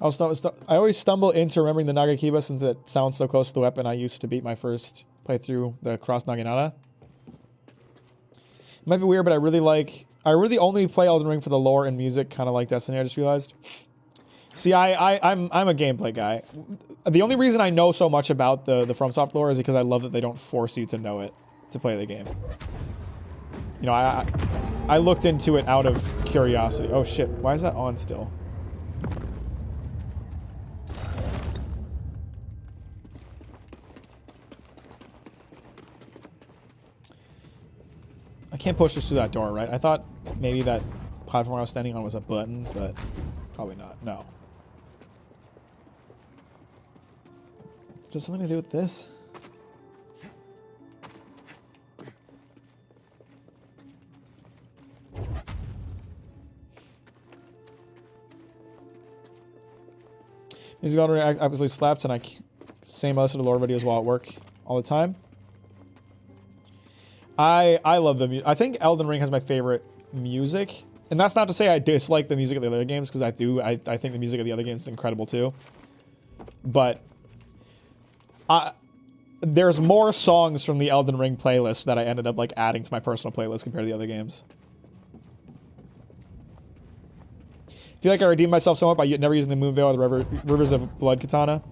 I always stumble into remembering the Nagakiba since it sounds so close to the weapon I used to beat my first playthrough, the Cross Naginata. It might be weird, but I really only play Elden Ring for the lore and music, kind of like Destiny, I just realized. See, I'm a gameplay guy. The only reason I know so much about the FromSoft lore is because I love that they don't force you to know it to play the game. You know, I looked into it out of curiosity. Oh shit, why is that on still? I can't push this through that door, right? I thought maybe that platform I was standing on was a button, but probably not. No. Does something to do with this? Music audio absolutely slaps, and I same listen to lore videos while at work all the time. I love the music. I think Elden Ring has my favorite music, and that's not to say I dislike the music of the other games, because I do. I think the music of the other games is incredible too. But there's more songs from the Elden Ring playlist that I ended up like adding to my personal playlist compared to the other games. I feel like I redeemed myself somewhat by never using the Moonveil or the Rivers of Blood katana.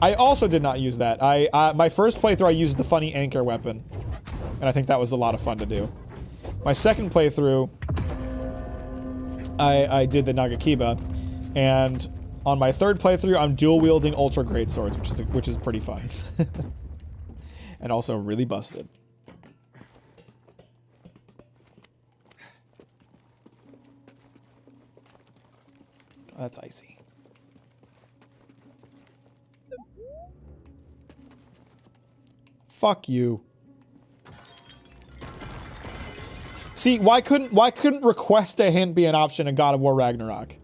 I also did not use that. My first playthrough, I used the funny anchor weapon, and I think that was a lot of fun to do. My second playthrough, I did the Nagakiba, and on my third playthrough, I'm dual wielding ultra great swords, which is pretty fun, and also really busted. That's icy. Fuck you. See, why couldn't request a hint be an option in God of War Ragnarok?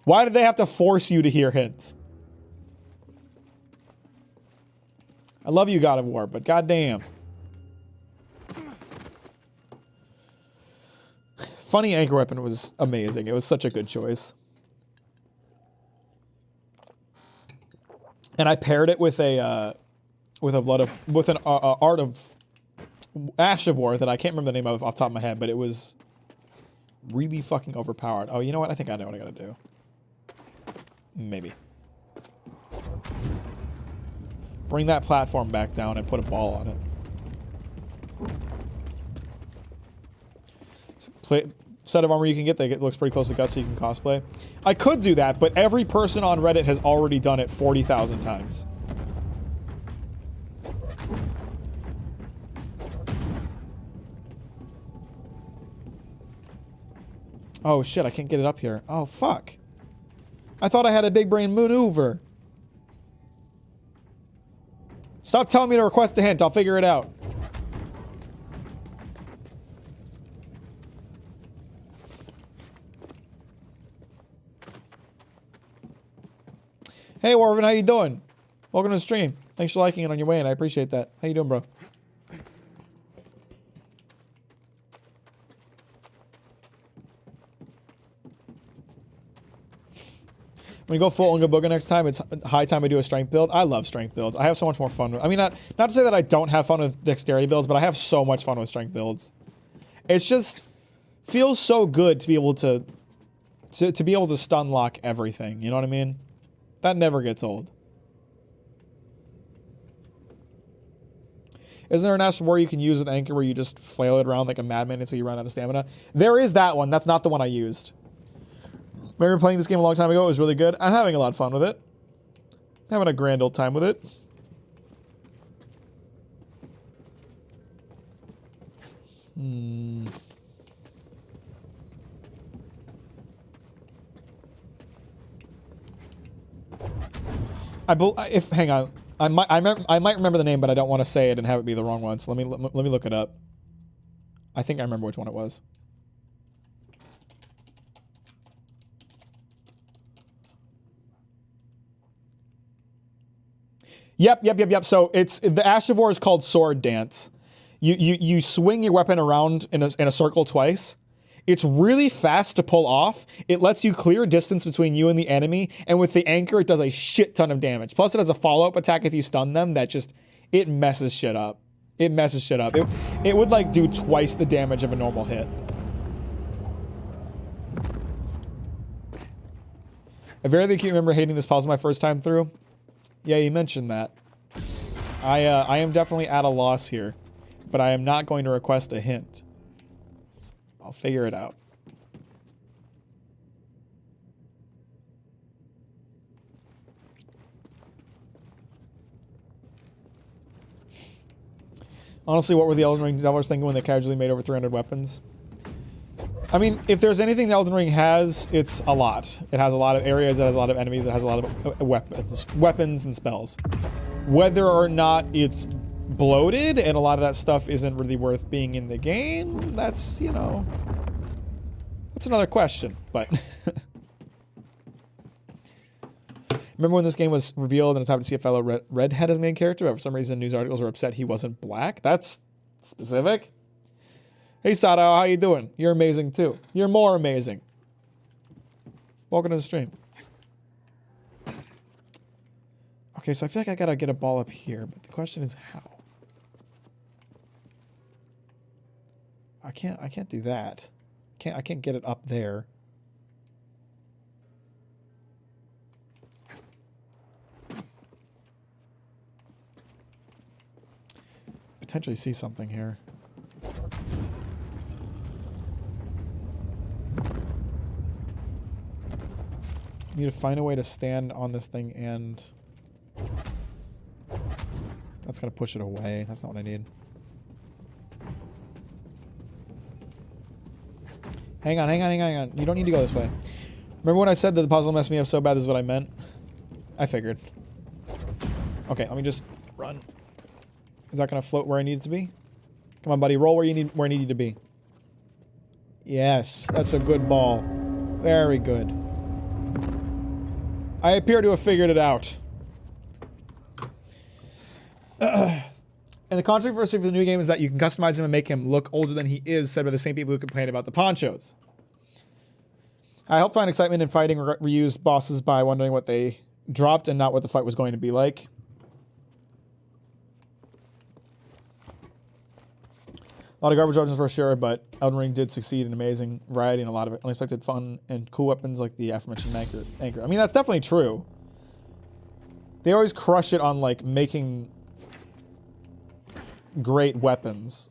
Why did they have to force you to hear hints? I love you, God of War, but goddamn. Funny anchor weapon was amazing. It was such a good choice. And I paired it with an art of Ash of War that I can't remember the name of off the top of my head, but it was really fucking overpowered. Oh, you know what? I think I know what I gotta do. Maybe. Bring that platform back down and put a ball on it. Set of armor you can get that looks pretty close to guts so you can cosplay. I could do that, but every person on Reddit has already done it 40,000 times. Oh shit, I can't get it up here. Oh fuck. I thought I had a big brain maneuver. Stop telling me to request a hint, I'll figure it out. Hey Warvin, how you doing? Welcome to the stream. Thanks for liking it on your way in. I appreciate that. How you doing, bro? When you go full Unga Booga next time, it's high time I do a strength build. I love strength builds. I have so much more fun with, I mean, not to say that I don't have fun with dexterity builds, but I have so much fun with strength builds. It's just feels so good to be able to be able to stun lock everything. You know what I mean? That never gets old. Isn't there an Ash of War you can use with Anchor where you just flail it around like a madman until you run out of stamina? There is that one. That's not the one I used. Remember playing this game a long time ago? It was really good. I'm having a lot of fun with it. Having a grand old time with it. Hang on. I might remember the name, but I don't want to say it and have it be the wrong one. So let me look it up. I think I remember which one it was. Yep. So it's the Ash of War is called Sword Dance. You swing your weapon around in a circle twice. It's really fast to pull off. It lets you clear distance between you and the enemy, and with the anchor, it does a shit ton of damage. Plus, it has a follow-up attack if you stun them that just it messes shit up. It messes shit up. It would like do twice the damage of a normal hit. I very acutely remember hating this puzzle my first time through. Yeah, you mentioned that. I am definitely at a loss here, but I am not going to request a hint. I'll figure it out. Honestly, what were the Elden Ring developers thinking when they casually made over 300 weapons? I mean, if there's anything the Elden Ring has, it's a lot. It has a lot of areas, it has a lot of enemies, it has a lot of weapons and spells. Whether or not it's bloated and a lot of that stuff isn't really worth being in the game, that's, you know, that's another question, but remember when this game was revealed and I was happy to see a fellow redhead as main character, but for some reason news articles were upset he wasn't black? That's specific. Hey Sato, how you doing? You're amazing too. You're more amazing. Welcome to the stream. Okay, so I feel like I gotta get a ball up here, but the question is how? I can't do that. I can't get it up there. Potentially see something here. I need to find a way to stand on this thing and that's gonna push it away. That's not what I need. Hang on. You don't need to go this way. Remember when I said that the puzzle messed me up so bad, this is what I meant? I figured. Okay, let me just run. Is that gonna float where I need it to be? Come on, buddy, roll where I need you to be. Yes, that's a good ball. Very good. I appear to have figured it out. And the controversy for the new game is that you can customize him and make him look older than he is, said by the same people who complained about the ponchos. I helped find excitement in fighting reused bosses by wondering what they dropped and not what the fight was going to be like. A lot of garbage options for sure, but Elden Ring did succeed in amazing variety and a lot of unexpected fun and cool weapons like the aforementioned anchor. I mean, that's definitely true. They always crush it on like making great weapons.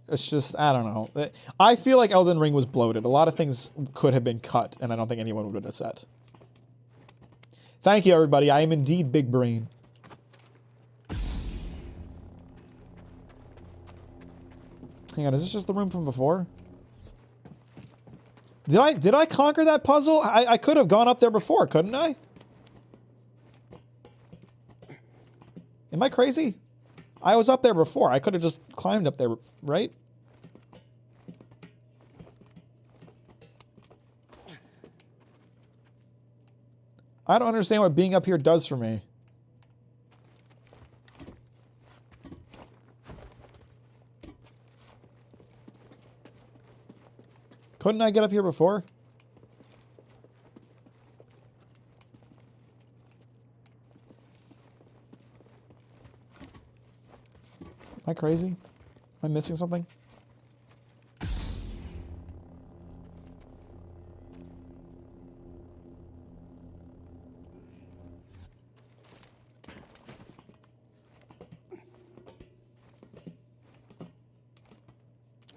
It's just, I don't know. I feel like Elden Ring was bloated. A lot of things could have been cut, and I don't think anyone would have been upset. Thank you, everybody. I am indeed big brain. Hang on, is this just the room from before? Did I conquer that puzzle? I could have gone up there before, couldn't I? Am I crazy? I was up there before. I could have just climbed up there, right? I don't understand what being up here does for me. Couldn't I get up here before? I crazy? Am I missing something?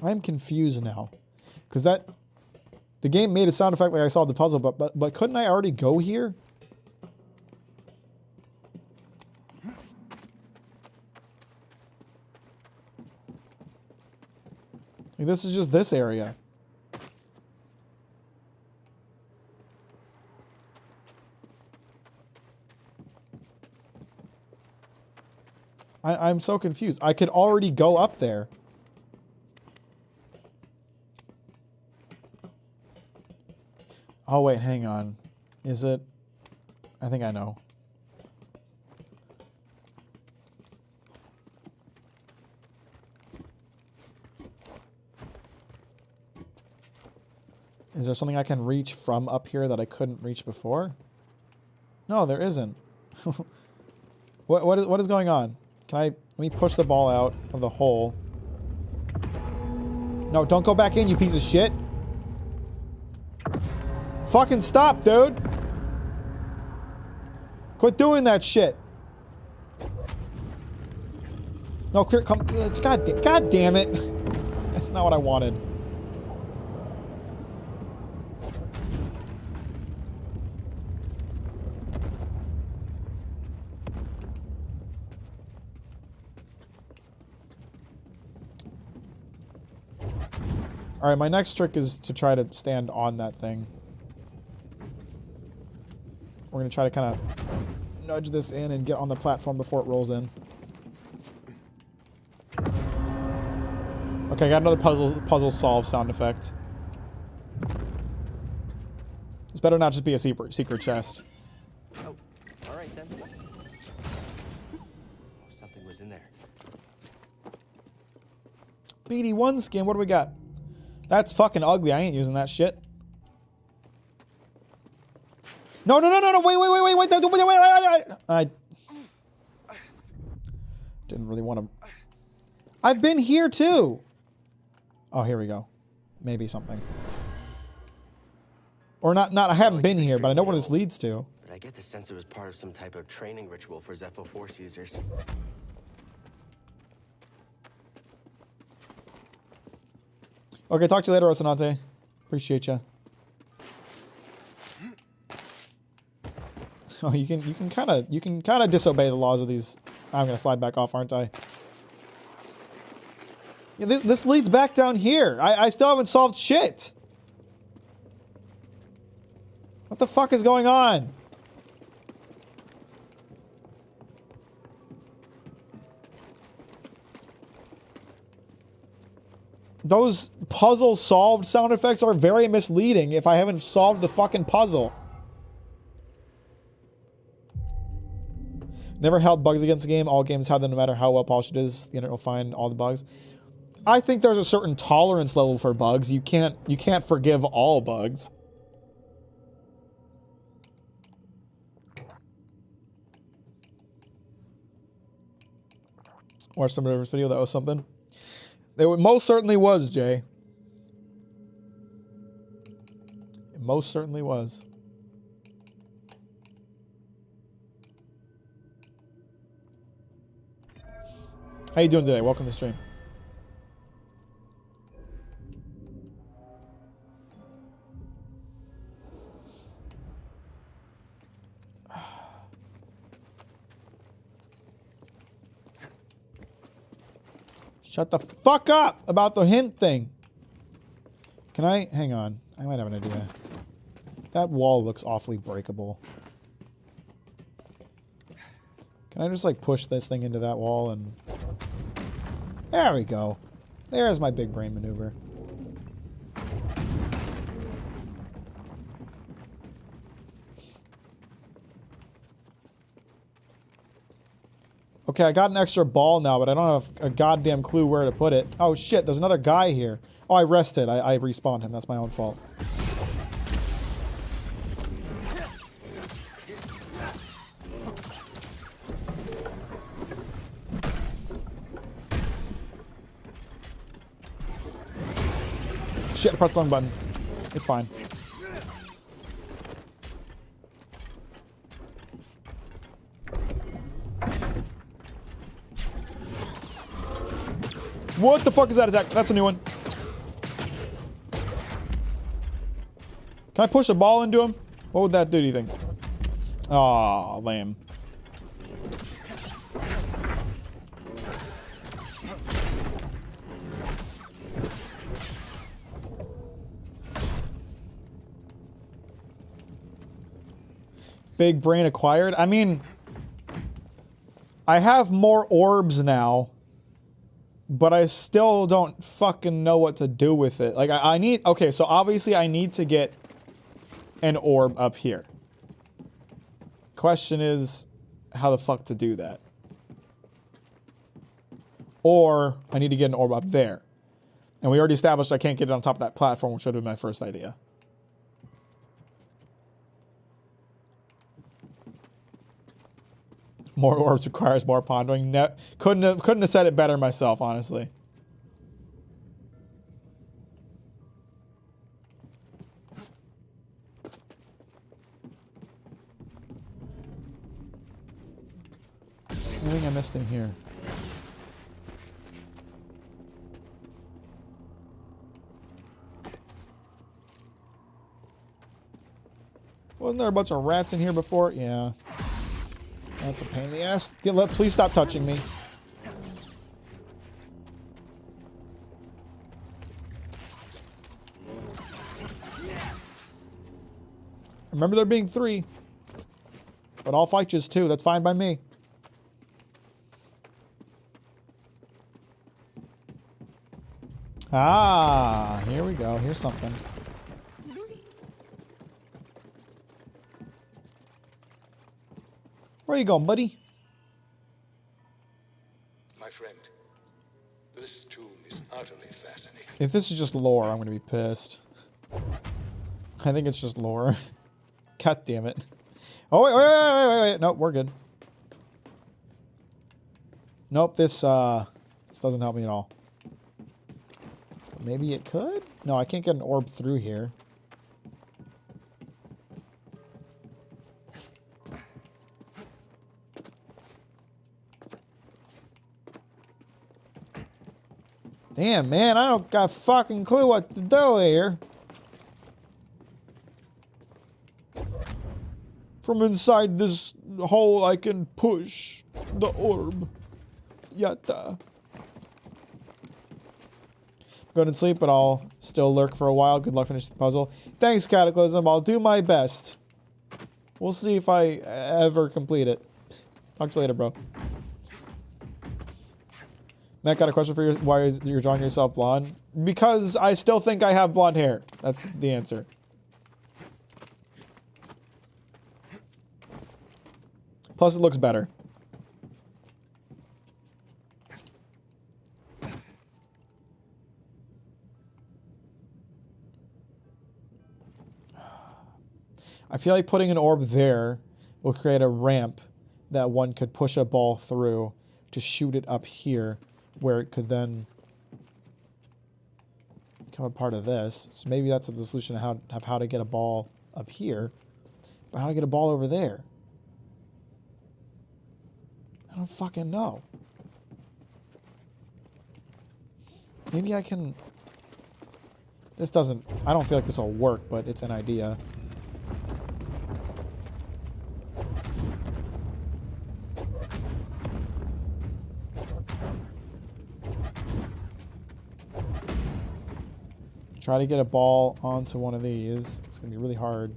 I'm confused now. Because the game made a sound effect like I solved the puzzle, but couldn't I already go here? Like, this is just this area. I'm so confused. I could already go up there. Oh, wait, hang on. Is it? I think I know. Is there something I can reach from up here that I couldn't reach before? No, there isn't. What is going on? Let me push the ball out of the hole. No, don't go back in, you piece of shit. Fucking stop, dude. Quit doing that shit. No, clear, come, God damn it. That's not what I wanted. Alright, my next trick is to try to stand on that thing. We're going to try to kind of nudge this in and get on the platform before it rolls in. Okay, I got another puzzle solve sound effect. This better not just be a secret chest. Oh, alright then. Something was in there. BD1 skin, what do we got? That's fucking ugly. I ain't using that shit. No, wait, I didn't really want to. I've been here too. Oh, here we go. Maybe something. Or not, I haven't been here, but I know where this leads to. But I get the sense it was part of some type of training ritual for Zepho Force users. Okay, talk to you later, Rocinante. Appreciate you. Oh, you can kind of disobey the laws of these. I'm gonna slide back off, aren't I? Yeah, this leads back down here. I still haven't solved shit. What the fuck is going on? Those puzzle solved sound effects are very misleading if I haven't solved the fucking puzzle. Never held bugs against the game. All games have them no matter how well polished it is. The internet will find all the bugs. I think there's a certain tolerance level for bugs. You can't forgive all bugs. Watch somebody else's video. That was something. It most certainly was, Jay. It most certainly was. How you doing today? Welcome to the stream. Shut the fuck up about the hint thing. Can I? Hang on. I might have an idea. That wall looks awfully breakable. Can I just like push this thing into that wall and... There we go. There's my big brain maneuver. Okay, I got an extra ball now, but I don't have a goddamn clue where to put it. Oh shit, there's another guy here. Oh, I rested. I respawned him. That's my own fault. Shit, I pressed the wrong button. It's fine. What the fuck is that attack? That's a new one. Can I push a ball into him? What would that do, do you think? Aw, lame. Big brain acquired. I mean, I have more orbs now, but I still don't fucking know what to do with it. Like, I need... Okay, so obviously I need to get an orb up here. Question is, how the fuck to do that? Or, I need to get an orb up there. And we already established I can't get it on top of that platform, which would have been my first idea. More orbs requires more pondering. Couldn't have said it better myself, honestly. Anything I missed in here? Wasn't there a bunch of rats in here before? Yeah. That's a pain in the ass. Please stop touching me. Remember there being 3. But I'll fight you as 2. That's fine by me. Ah, here we go. Here's something. Where you going, buddy? My friend, this tomb is utterly fascinating. If this is just lore, I'm gonna be pissed. I think it's just lore. God damn it. Oh, wait. Nope, we're good. Nope, this doesn't help me at all. Maybe it could? No, I can't get an orb through here. Damn, man, I don't got a fucking clue what to do here. From inside this hole, I can push the orb. Yatta. Go to sleep, but I'll still lurk for a while. Good luck finishing the puzzle. Thanks, Cataclysm. I'll do my best. We'll see if I ever complete it. Talk to you later, bro. Matt, got a question for you. Why is you're drawing yourself blonde? Because I still think I have blonde hair. That's the answer. Plus, it looks better. I feel like putting an orb there will create a ramp that one could push a ball through to shoot it up here, where it could then become a part of this. So maybe that's the solution of how to get a ball up here, but how to get a ball over there. I don't fucking know. Maybe I can... This doesn't... I don't feel like this will work, but it's an idea. Try to get a ball onto one of these. It's going to be really hard.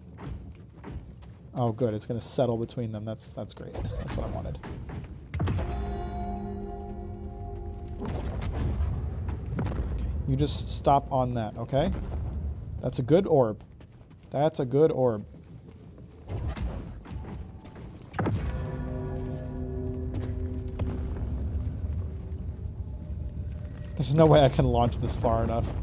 Oh, good. It's going to settle between them. That's great. That's what I wanted. Okay. You just stop on that, okay? That's a good orb. That's a good orb. There's no way I can launch this far enough.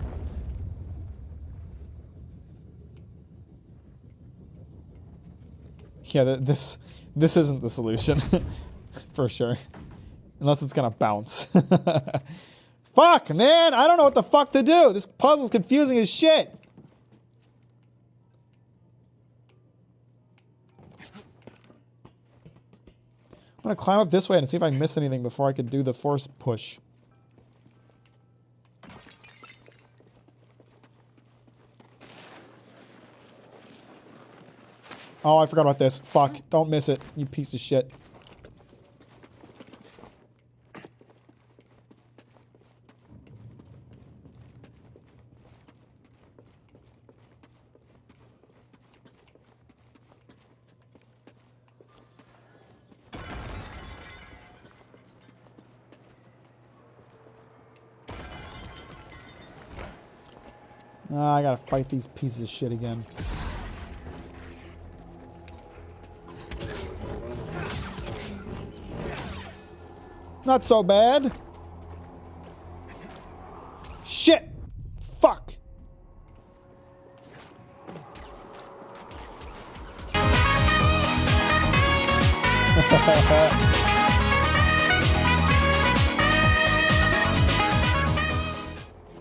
Yeah, this isn't the solution. For sure. Unless it's gonna bounce. Fuck, man. I don't know what the fuck to do. This puzzle's confusing as shit. I'm gonna climb up this way and see if I miss anything before I could do the force push. Oh, I forgot about this. Fuck. Don't miss it, you piece of shit. I gotta fight these pieces of shit again. Not so bad. Shit! Fuck!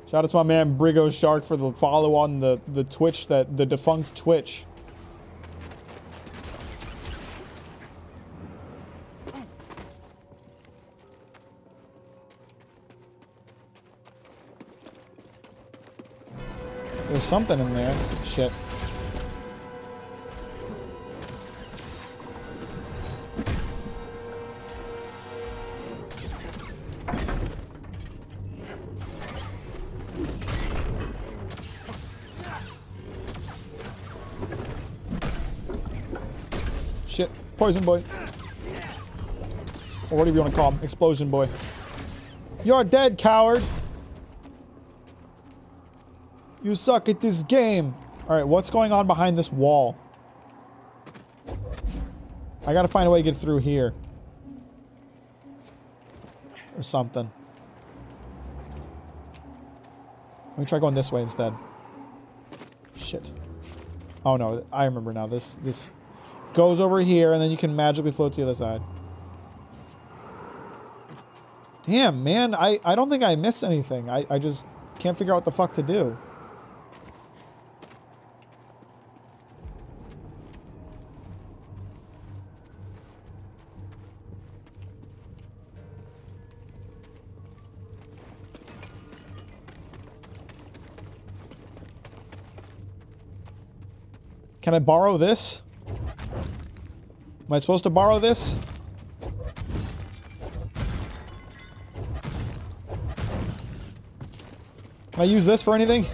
Shout out to my man Brigo Shark for the follow on the Twitch, the defunct Twitch. There's something in there. Shit. Shit. Poison boy. Or whatever you want to call him. Explosion boy. You're dead, coward. You suck at this game. Alright, what's going on behind this wall? I gotta find a way to get through here. Or something. Let me try going this way instead. Shit. Oh no, I remember now. This goes over here and then you can magically float to the other side. Damn, man. I don't think I missed anything. I just can't figure out what the fuck to do. Can I borrow this? Am I supposed to borrow this? Can I use this for anything?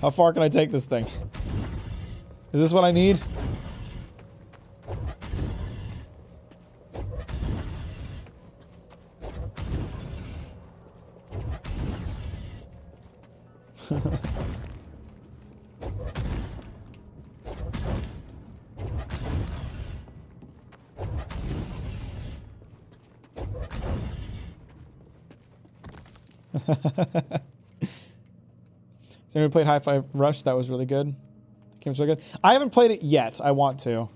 How far can I take this thing? Is this what I need? Has anyone played Hi-Fi Rush? That was really good. The game's really good. I haven't played it yet. I want to.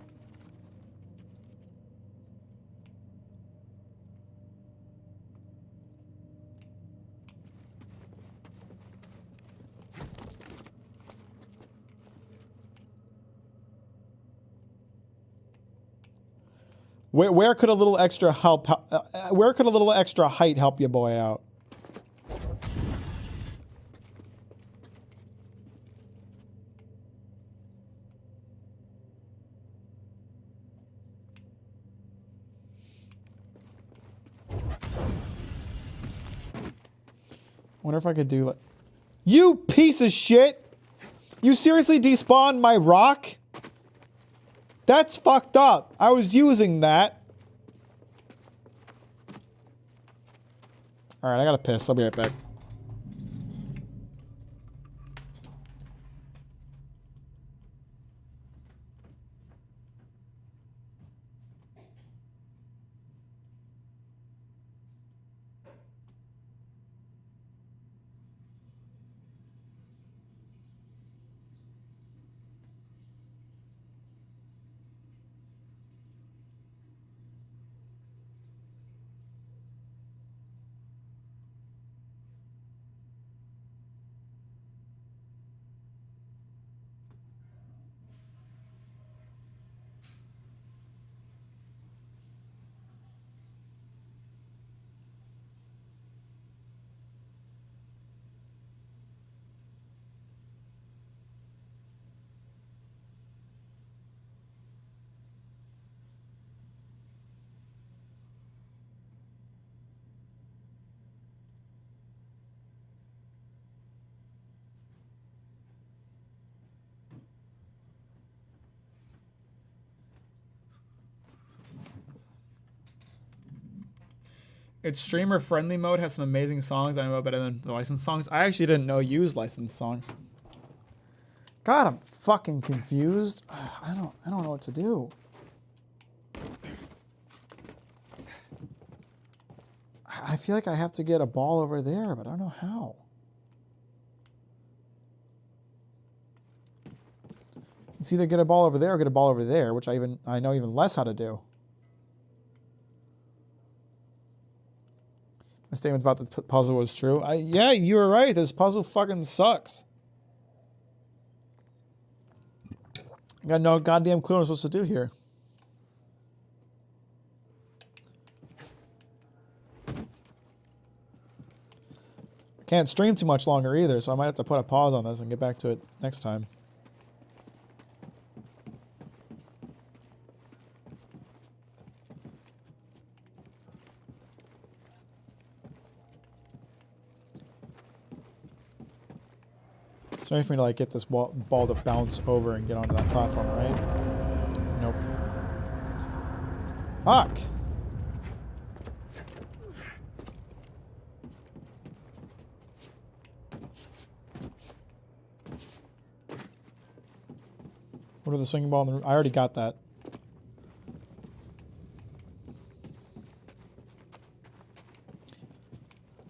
Where could a little extra help? Where could a little extra height help your boy out? Wonder if I could do like... You piece of shit! You seriously despawned my rock? That's fucked up. I was using that. Alright, I gotta piss. I'll be right back. Its streamer-friendly mode has some amazing songs. I know better than the licensed songs. I actually didn't know you used licensed songs. God, I'm fucking confused. I don't know what to do. I feel like I have to get a ball over there, but I don't know how. It's either get a ball over there or get a ball over there, which I know even less how to do. My statements about the puzzle was true. Yeah, you were right. This puzzle fucking sucks. I got no goddamn clue what I'm supposed to do here. I can't stream too much longer either, so I might have to put a pause on this and get back to it next time. It's only for me to like get this ball to bounce over and get onto that platform, right? Nope. Fuck! What are the swinging ball in the room? I already got that.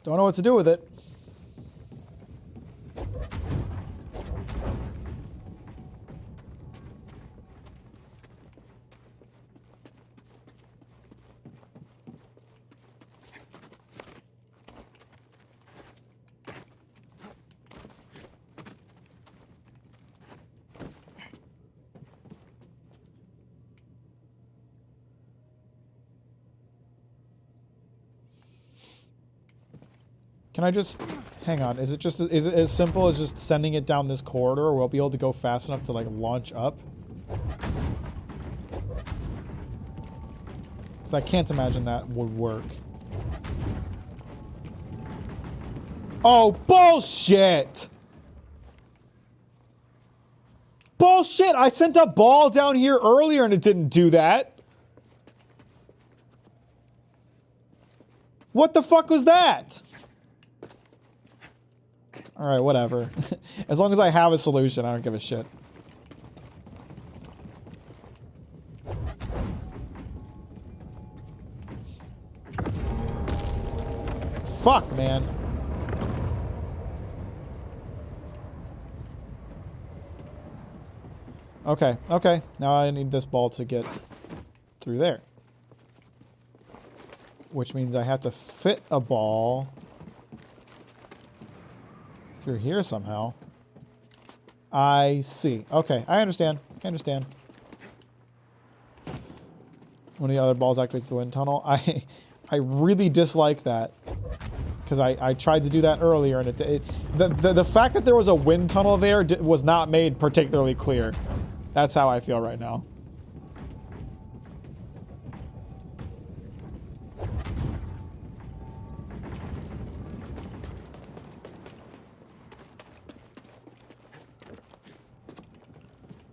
Don't know what to do with it. Can I just hang on? Is it as simple as just sending it down this corridor, or will it be able to go fast enough to like launch up? Because I can't imagine that would work. Oh, bullshit! Bullshit! I sent a ball down here earlier and it didn't do that. What the fuck was that? Alright, whatever. As long as I have a solution, I don't give a shit. Fuck, man. Okay, okay. Now I need this ball to get through there. Which means I have to fit a ball through here somehow. I see. Okay, I understand. I understand. One of the other balls activates the wind tunnel. I really dislike that. Because I tried to do that earlier, and the fact that there was a wind tunnel there was not made particularly clear. That's how I feel right now.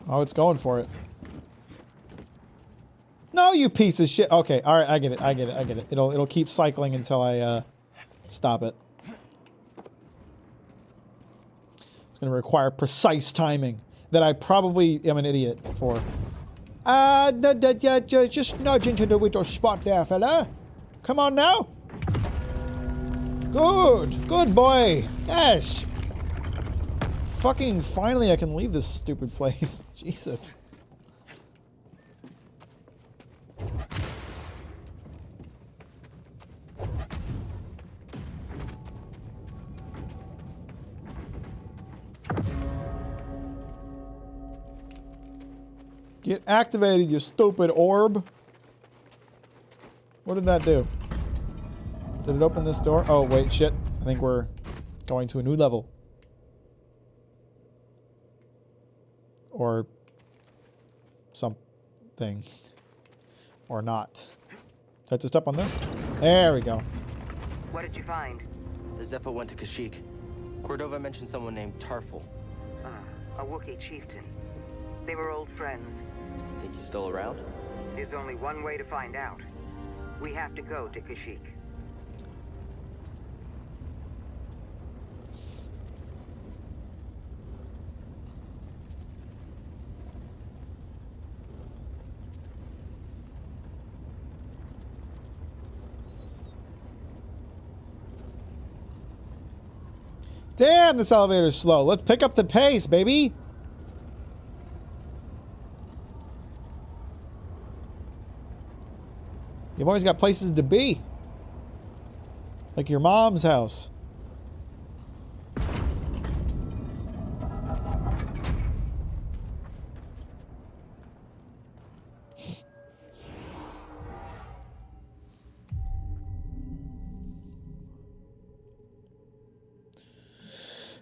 Oh, it's going for it. No, you piece of shit. Okay, all right, I get it. I get it. I get it. It'll keep cycling until I stop it. It's going to require precise timing that I probably am an idiot for. Just nudge into the little spot there, fella. Come on now. Good. Good boy. Yes. Fucking finally I can leave this stupid place. Jesus. Get activated, you stupid orb. What did that do? Did it open this door? Oh, wait, shit. I think we're going to a new level. Or something. Or not. Do I have to step on this? There we go. What did you find? The Zepho went to Kashyyyk. Cordova mentioned someone named Tarful. A Wookiee chieftain. They were old friends. Think he's still around? There's only one way to find out. We have to go to Kashyyyk. Damn, this elevator's slow. Let's pick up the pace, baby. You've always got places to be. Like your mom's house.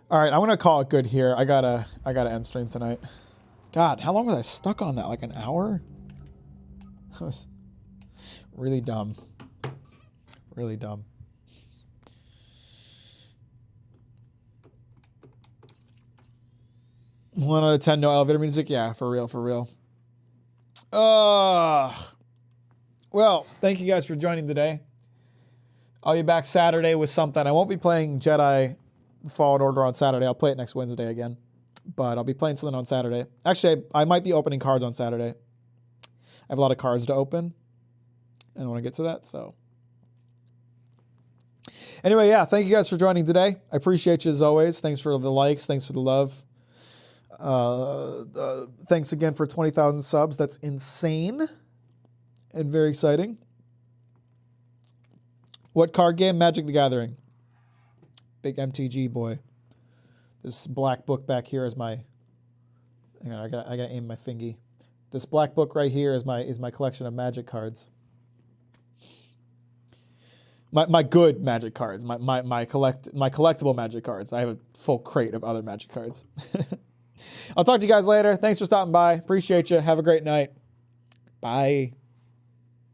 All right, I'm gonna call it good here. I gotta end stream tonight. God, how long was I stuck on that? Like an hour? That was really dumb. Really dumb. One out of 10, no elevator music. Yeah, for real, for real. Well, thank you guys for joining today. I'll be back Saturday with something. I won't be playing Jedi Fallen Order on Saturday. I'll play it next Wednesday again. But I'll be playing something on Saturday. Actually, I might be opening cards on Saturday. I have a lot of cards to open. And I want to get to that, so. Anyway, yeah, thank you guys for joining today. I appreciate you as always. Thanks for the likes. Thanks for the love. Thanks again for 20,000 subs. That's insane and very exciting. What card game? Magic the Gathering. Big MTG boy. This black book back here is my. Hang on, I gotta aim my fingy. This black book right here is my collection of Magic cards. My good Magic cards. My collectible Magic cards. I have a full crate of other Magic cards. I'll talk to you guys later. Thanks for stopping by. Appreciate you. Have a great night. Bye.